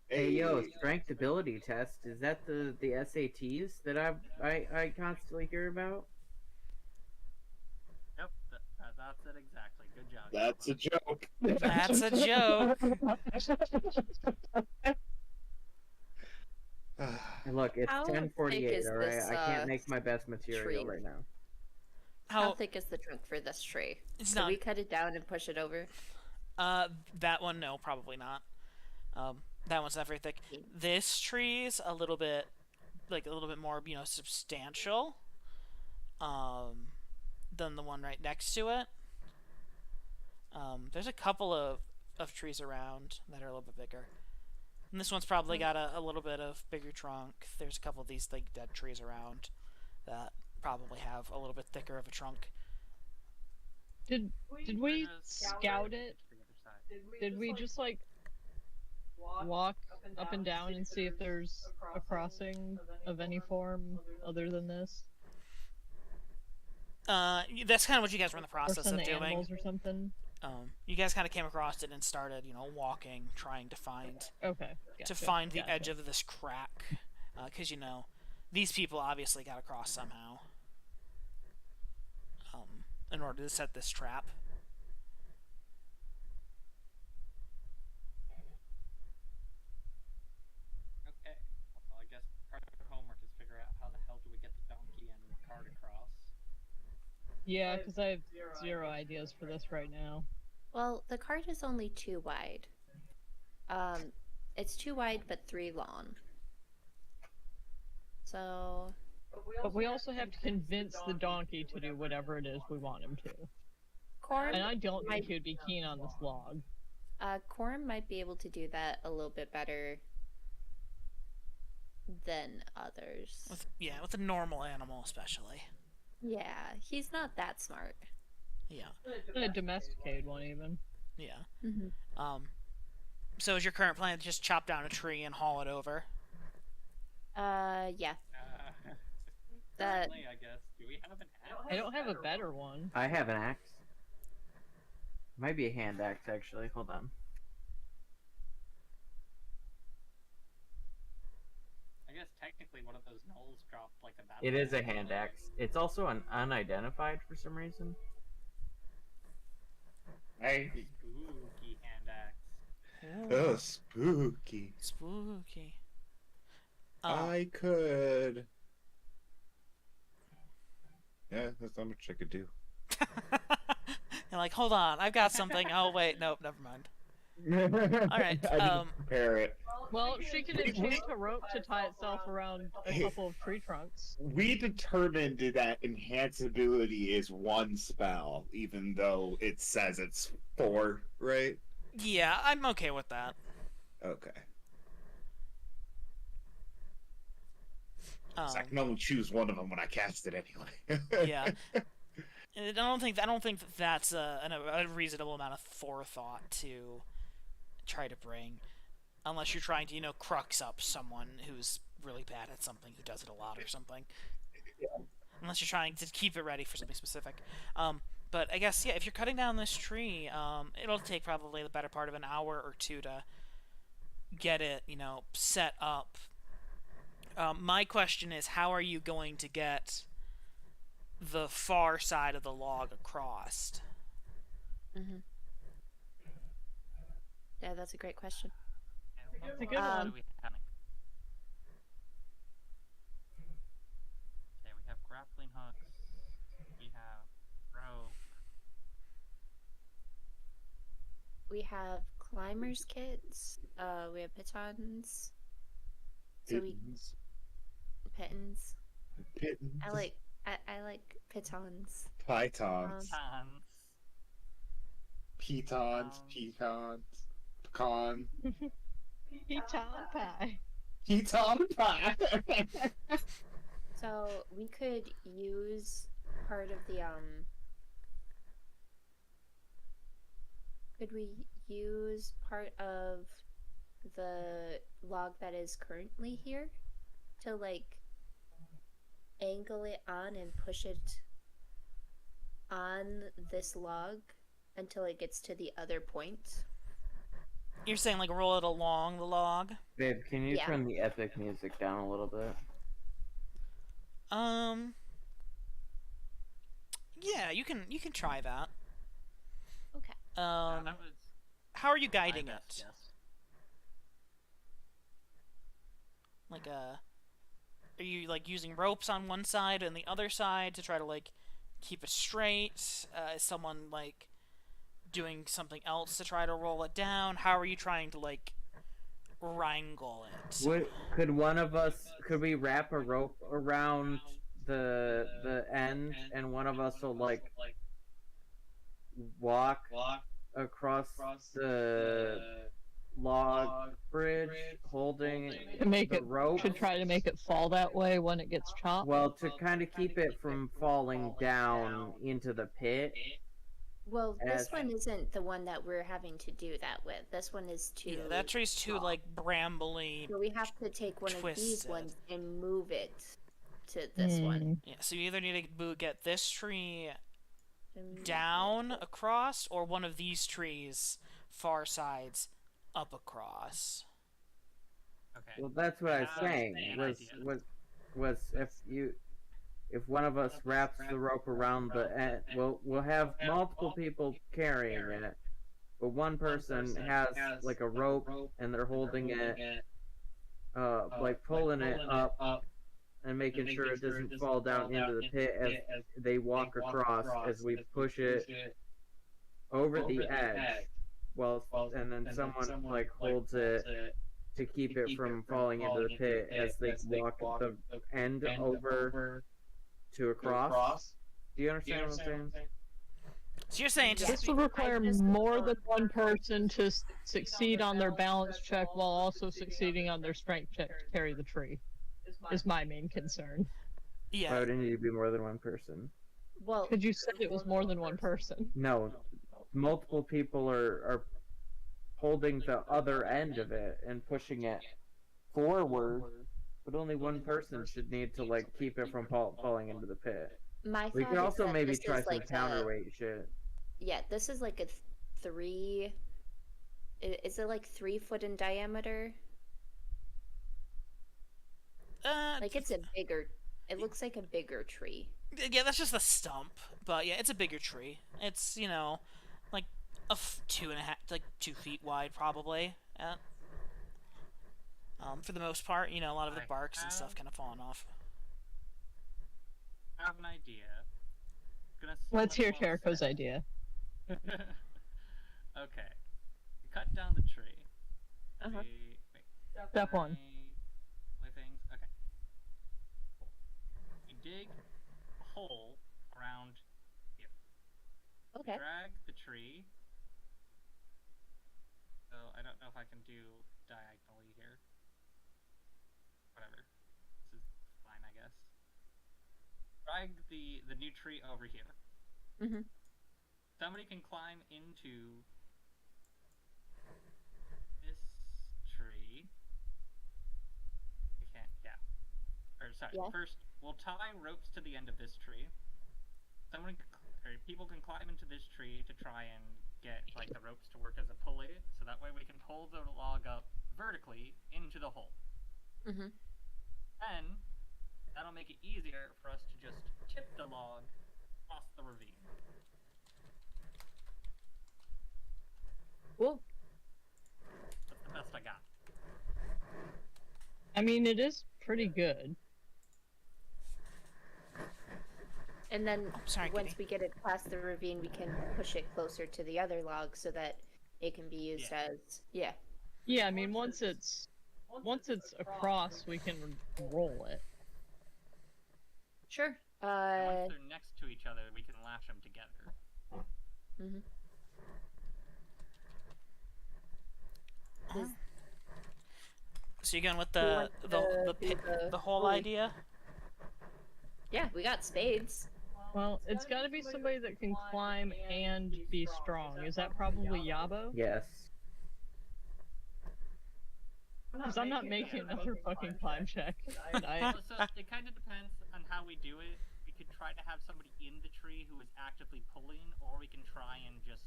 Hey yo, strength ability test. Is that the SATs that I constantly hear about? Yep, that's it exactly. Good job. That's a joke. That's a joke. Hey, look, it's How 10:48. thick is All right, this, I can't make my best material tree? right now. How thick is the trunk for this tree? It's Can not. we cut it down and push it over? That one, no, probably not. That one's not very thick. This tree's a little bit more, you know, substantial. Than the one right next to it. There's a couple of trees around that are a little bit bigger. And this one's probably got a little bit of bigger trunk. There's a couple of these like dead trees around that probably have a little bit thicker of a trunk. Did we scout it? To the other side. Did we just like walk up and down and see if there's a crossing of any form other than this? That's kind of what you guys were in the Or process some of doing. animals or something? You guys kind of came across it and started, you know, walking, trying to find Okay. to gotcha, find the gotcha. edge of this crack, because you know these people obviously got across somehow. In order to set this trap. Okay. Well, I guess part of our homework is figure out how the hell do we get the donkey and cart across. Yeah, because I have zero ideas for this right now. Well, the cart is only 2 wide. It's 2 wide but 3 long. So, But we also have to convince the donkey to do whatever it is we want him to. Corm, And I don't think he would be keen on this log. Corm might be able to do that a little bit better than others. With a normal animal especially. Yeah, he's not that smart. Yeah. A domesticated one, even. Yeah. Mm-hmm. So is your current plan to just chop down a tree and haul it over? Yeah. That- Certainly, I guess. Do we have an axe? I don't have a better one. I have an axe. Might be a hand axe actually. Hold on. I guess technically one of those gnolls dropped like a battle. It is a hand axe. It's also an unidentified for some reason. Hey. Spooky hand axe. Oh, spooky. Spooky. I could. Yeah, that's how much I could do. You're like, hold on, I've got something. Oh wait, nope, never mind. All right. I didn't prepare it. Well, she can enchant a rope to tie itself around a couple of tree trunks. We determined that enhance ability is 1 spell, even though it says it's 4, right? Yeah, I'm okay with that. Okay. Um, So I can only choose one of them when I cast it anyway. yeah. I don't think that that's a reasonable amount of forethought to try to bring, unless you're trying to crux up someone who's really bad at something, who does it a lot or something. Unless you're trying to keep it ready for something specific. But I guess if you're cutting down this tree, it'll take probably the better part of an hour or two to get it set up. My question is, how are you going to get the far side of the log across? Yeah, that's a great question. It's a good one. Okay, we have grappling hooks. We have rope. We have climbers kits. We have pitons. So Pittons. pitons. Pittons. I like pitons. Pythons. Tons. Pitons. Pecan. Pecan pie. Pecan pie. So we could use part of the Could we use part of the log that is currently here to angle it on and push it on this log until it gets to the other point? You're saying roll it along the log? Babe, can you Yeah. turn the epic music down a little bit? Yeah, you can try that. Okay. That was How are you my guiding best it? guess. Are you using ropes on one side and the other side to try to keep it straight? Is someone doing something else to try to roll it down? How are you trying to wrangle it? Could we wrap a rope around the end, and one of us will walk across the log bridge holding Make the it rope? should try to make it fall that way when it gets chopped. Well, to kind of keep it from falling down into the pit. Well, this As- one isn't the one that we're having to do that with. This one is too. Yeah, that tree's too brambly. So we have to take one of these twisted. ones and move it to this one. Yeah, so you either need to get this tree And down across, or one of these trees far sides up across. Okay. Well, that's what I was Have saying. an Was if one of us wraps the rope around the end, we'll have multiple people carrying it, but one person has a rope and they're holding it, pulling it up and making sure it doesn't fall down into the pit as they walk across as we push it over the edge. Well, and then someone holds it to keep it from falling into the pit as they walk the end over to across. Do you understand what I'm saying? So you're saying This just will require more than one person to succeed on their balance check while also succeeding on their strength check to carry the tree. Is my main concern. Why yeah. would it need to be more than one person? Well, Because you said it was more than one person. No, multiple people are holding the other end of it and pushing it forward, but only one person should need to keep it from falling into the pit. my We thought could is also that maybe this try is some counterweight shit. Yeah, this is a 3. Is it 3 foot in diameter? It's a bigger. It looks like a bigger tree. Yeah, that's just a stump, but yeah, it's a bigger tree. It's 2 feet wide probably. For the most part, a lot of the I barks and stuff have- kind of falling off. I have an idea. Gonna Let's hear summon all Terrico's set. idea. Okay. You cut down the tree. Uh-huh. Wait. Step 1. My things. Okay. Cool. You dig a hole around here. Okay. Drag the tree. So I don't know if I can do diagonally here. Whatever. This is fine, I guess. Drag the new tree over here. Mhm. Somebody can climb into this tree. We can't. Yeah. Or sorry. Yeah. First, we'll tie ropes to the end of this tree. People can climb into this tree to try and get like the ropes to work as a pulley, so that way we can pull the log up vertically into the hole. Mhm. Then that'll make it easier for us to just tip the log across the ravine. Cool. That's the best I got. I mean, it is pretty good. And then sorry, once Kitty. we get it past the ravine, we can push it closer to the other log so that it can be used as Yeah, I mean, once it's across, we can roll it. Sure. Once they're next to each other, we can lash them together. Mhm. So you're going with Who the wants the to the, do pit, the the whole pulley? idea? Yeah, we got spades. Well, it's got to be somebody that can climb and be strong. Is that probably Yabo? Yes. Because I'm not making another fucking climb check. So it kind of depends on how we do it. We could try to have somebody in the tree who is actively pulling, or we can try and just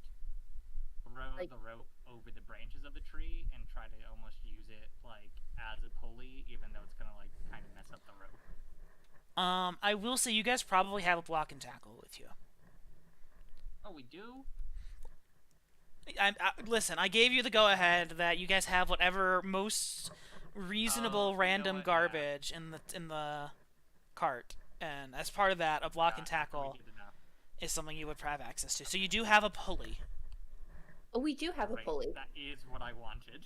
throw the rope over the branches of the tree and try to almost use it like as a pulley, even though it's gonna like kind of mess up the rope. I will say you guys probably have a block and tackle with you. Oh, we do? Listen, I gave you the go-ahead that you guys have whatever most reasonable random garbage in the cart, and as part of that, a block and tackle is something you would have access to. So you do have a pulley. Oh, we do have a pulley. That is what I wanted.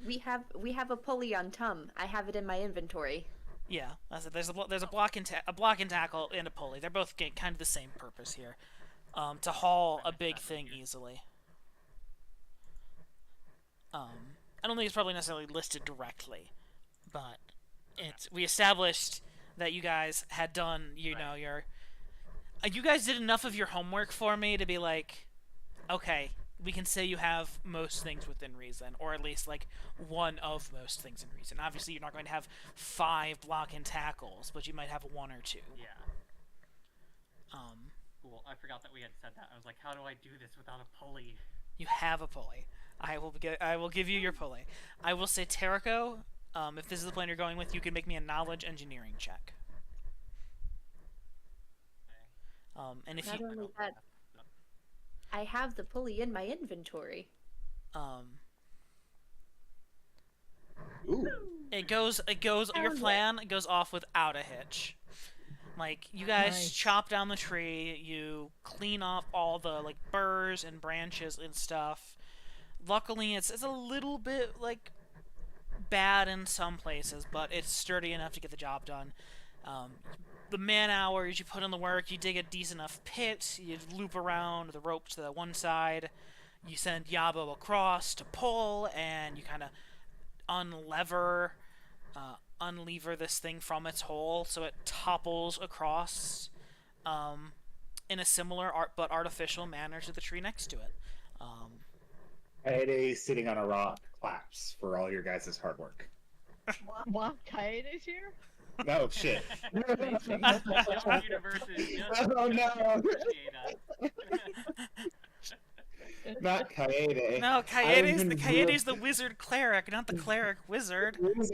We have a pulley on Tum. I have it in my inventory. Yeah, that's it. There's a block and tackle and a pulley. They're both getting kind of the same purpose here, to haul a big thing easily. I don't think it's probably necessarily listed directly, but we established that you guys had done, you guys did enough of your homework for me to be like, okay, we can say you have most things within reason, or at least like one of most things in reason. Obviously, you're not going to have 5 block and tackles, but you might have 1 or 2. Yeah. Cool. I forgot that we had said that. I was like, how do I do this without a pulley? You have a pulley. I will give you your pulley. I will say, Terrico, if this is the plan you're going with, you can make me a knowledge engineering check. And if Not you only that, I have the pulley in my inventory. Ooh. It goes your plan goes off without a hitch. Like, you guys Nice. chop down the tree, you clean off all the like burrs and branches and stuff. Luckily, it's a little bit like bad in some places, but it's sturdy enough to get the job done. The man hours you put in the work, you dig a decent enough pit, you loop around the rope to the one side, you send Yabo across to pull, and you kind of unlever this thing from its hole so it topples across in a similar but artificial manner to the tree next to it. Kaede sitting on a rock claps for all your guys' hard work. Wow, Kaede's here? No, shit. Amazing. Universe is just Oh, no. appreciate us. Not Kaede. No, I was in Kaede's the wizard cleric, not the cleric wizard. That's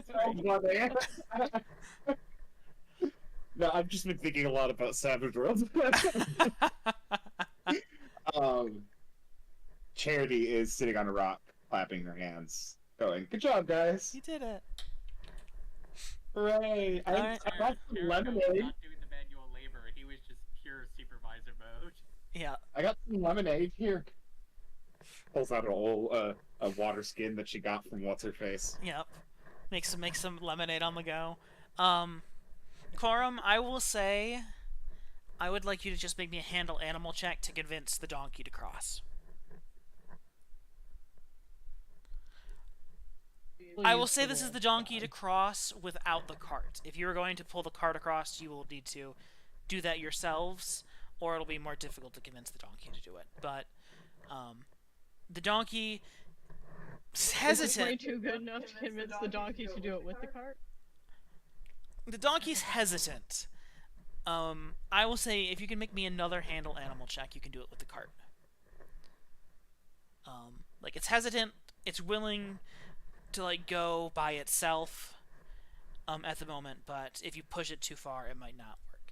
so funny. No, I've just been thinking a lot about Savage Worlds. Charity is sitting on a rock, clapping her hands, going, "Good job, guys! You did it. Hooray! I Alright. got some Jericho was lemonade. not doing the manual labor. He was just pure supervisor mode. Yeah. I got some lemonade here." Pulls out a water skin that she got from what's her face. Yep. Make some lemonade on the go. Quorum, I will say, I would like you to just make me a handle animal check to convince the donkey to cross. I will say this is the donkey to cross without the cart. If you are going to pull the cart across, you will need to do that yourselves. or it'll be more difficult to convince the donkey to do it. But the donkey is Is it way hesitant. too good enough to convince the donkey to do it with the cart? The donkey's hesitant. I will say if you can make me another handle animal check, you can do it with the cart. Like it's hesitant, it's willing to like go by itself at the moment, but if you push it too far, it might not work.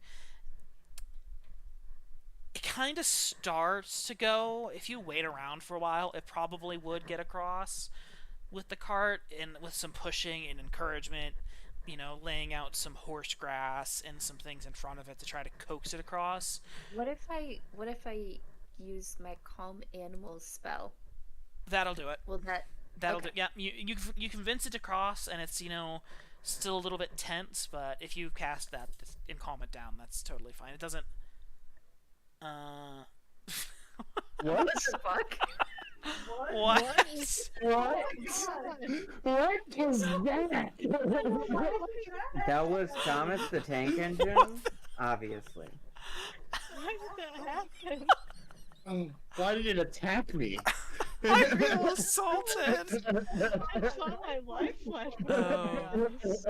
It kind of starts to go. If you wait around for a while, it probably would get across with the cart, and with some pushing and encouragement, you know, laying out some horse grass and some things in front of it to try to coax it across. What if I use my calm animals spell? That'll do it. Will that? That'll Okay. do. Yeah, you convince it to cross, and it's, you know, still a little bit tense, but if you cast that and calm it down, that's totally fine. It doesn't. What? the fuck? What? What? What is that? That was Thomas the Tank Engine? Obviously. Why did that happen? Why did it attack me? I feel assaulted. I saw my life flash before my eyes.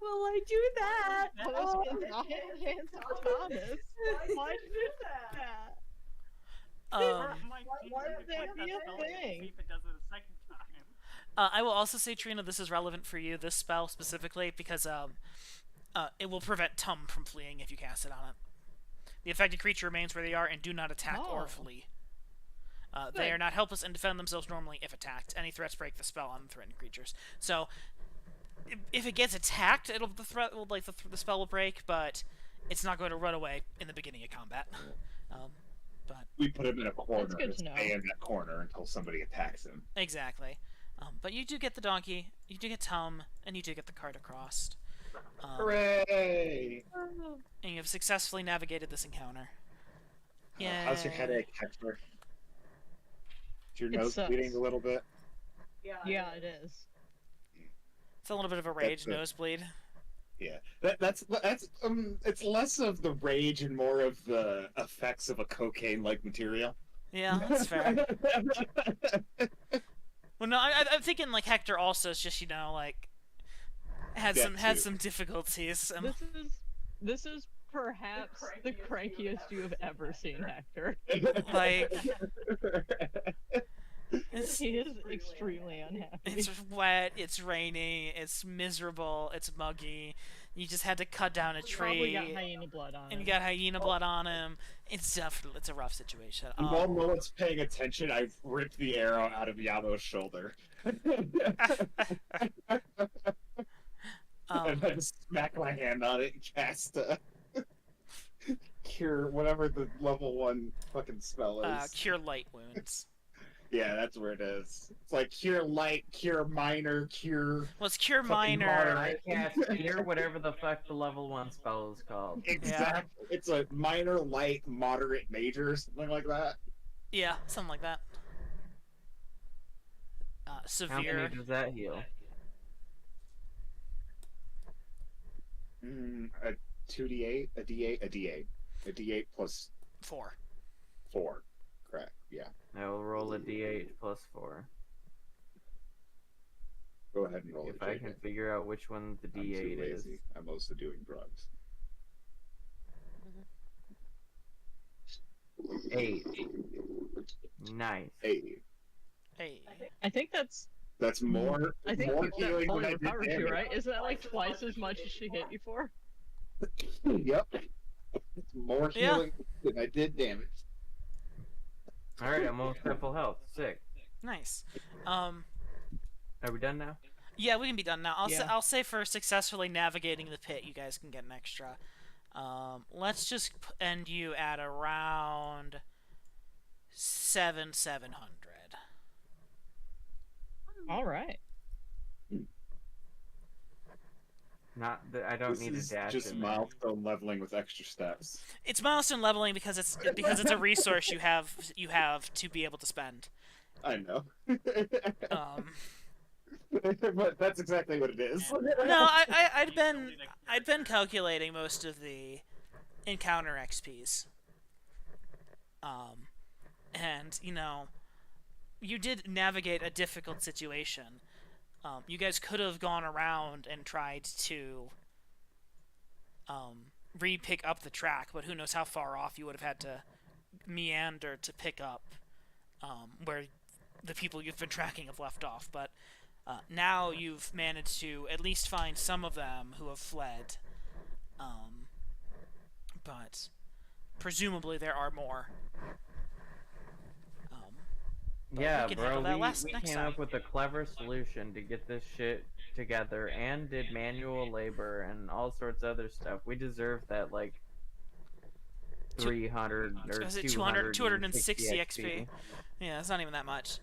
Will I do that? That was not hands of Thomas. Why did it do that? why would that be a thing? See if it does it a second time. I will also say, Trina, this is relevant for you, this spell specifically, because it will prevent Tum from fleeing if you cast it on it. The affected creature remains where they are and do not attack or flee. They are not helpless and defend themselves normally if attacked. Any threats break the spell on threatened creatures. So, if it gets attacked, the spell will break, but it's not going to run away in the beginning of combat. But We put him in a corner. That's good to know. Stay in that corner until somebody attacks him. exactly. But you do get the donkey, you do get Tum, and you do get the cart across. Hooray! And you have successfully navigated this encounter. Yeah. How's your headache, Hector? Is your It nose sucks. bleeding a little bit? Yeah, it is. It's a little bit of a rage That's it. nosebleed. Yeah. That's it's less of the rage and more of the effects of a cocaine-like material. Yeah, that's fair. Well, no, I'm thinking like Hector also is just, you know, like had That too. some difficulties. This is perhaps the crankiest you have ever seen Hector. Like it's He is extremely unhappy. it's wet, it's rainy, it's miserable, it's muggy. You just had to cut down a Probably tree, got hyena blood on and you him. got hyena blood on him. It's a rough situation. While no one's paying attention, I've ripped the arrow out of Yabo's shoulder. And I just smack my hand on it and cast cure whatever the level 1 fucking spell is. Cure light wounds. Yeah, that's where it is. It's like cure light, cure minor, cure. Well, it's cure Fucking minor. I cast Cure, whatever the fuck the level 1 spell is called. Exactly. It's a minor, light, moderate, major, something like that. Yeah, something like that. How Severe. many does that heal? A 2d8, a d8, a d8. A d8 plus 4. 4. Correct, yeah. I will roll a d8 plus 4. Go ahead and roll If it. I can figure out which one the I'm too d8 is. lazy. I'm also doing drugs. 8. Nice. 8. Hey. I think that's That's more. I think more that healing fully than I did recovered you, damage. right? Isn't that like twice as much as she hit you for? Yep. It's more Yeah. healing than I did damage. Alright, I'm almost at full health. Sick. Nice. Are we done now? Yeah, we can be done now. Yeah. I'll say for successfully navigating the pit, you guys can get an extra. Let's just end you at around 700. All right. Not that I don't This need is a dash just in there. milestone leveling with extra steps. It's milestone leveling because it's a resource you have to be able to spend. I know. Um, But that's exactly what it is. no, I'd been calculating most of the encounter XPs. And, you know, you did navigate a difficult situation. You guys could have gone around and tried to re-pick up the track, but who knows how far off you would have had to meander to pick up where the people you've been tracking have left off. But now you've managed to at least find some of them who have fled. But presumably there are more. But Yeah, we can bro, handle that we next came time. up with a clever solution to get this shit together and did manual labor and all sorts of other stuff. We deserve that, like, 300 or Was it 260 XP? Yeah, it's not even that much.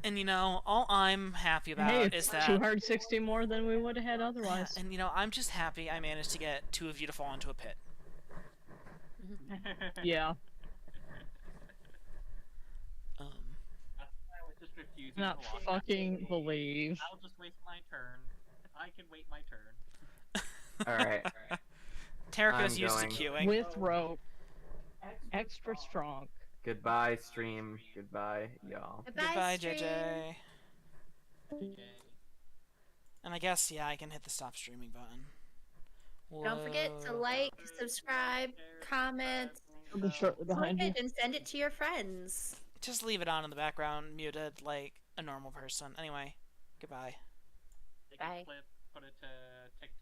And you know, all I'm happy about Hey, is it's that 260 more than we would have had otherwise. and you know, I'm just happy I managed to get 2 of you to fall into a pit. Yeah. I was just refusing Not to walk. fucking believe. I'll just waste my turn. I can wait my turn. Alright. Terrico's I'm used to going. queuing. With rope. Extra strong. Goodbye, stream. Goodbye, y'all. Goodbye, stream. JJ. Okay. And I guess, yeah, I can hit the stop streaming button. Don't forget to Whoa. like, subscribe, comment, The shortly behind you. comment, and send it to your friends. Just leave it on in the background, muted, like a normal person. Anyway, goodbye. Take Bye. a clip, put it to TikTok.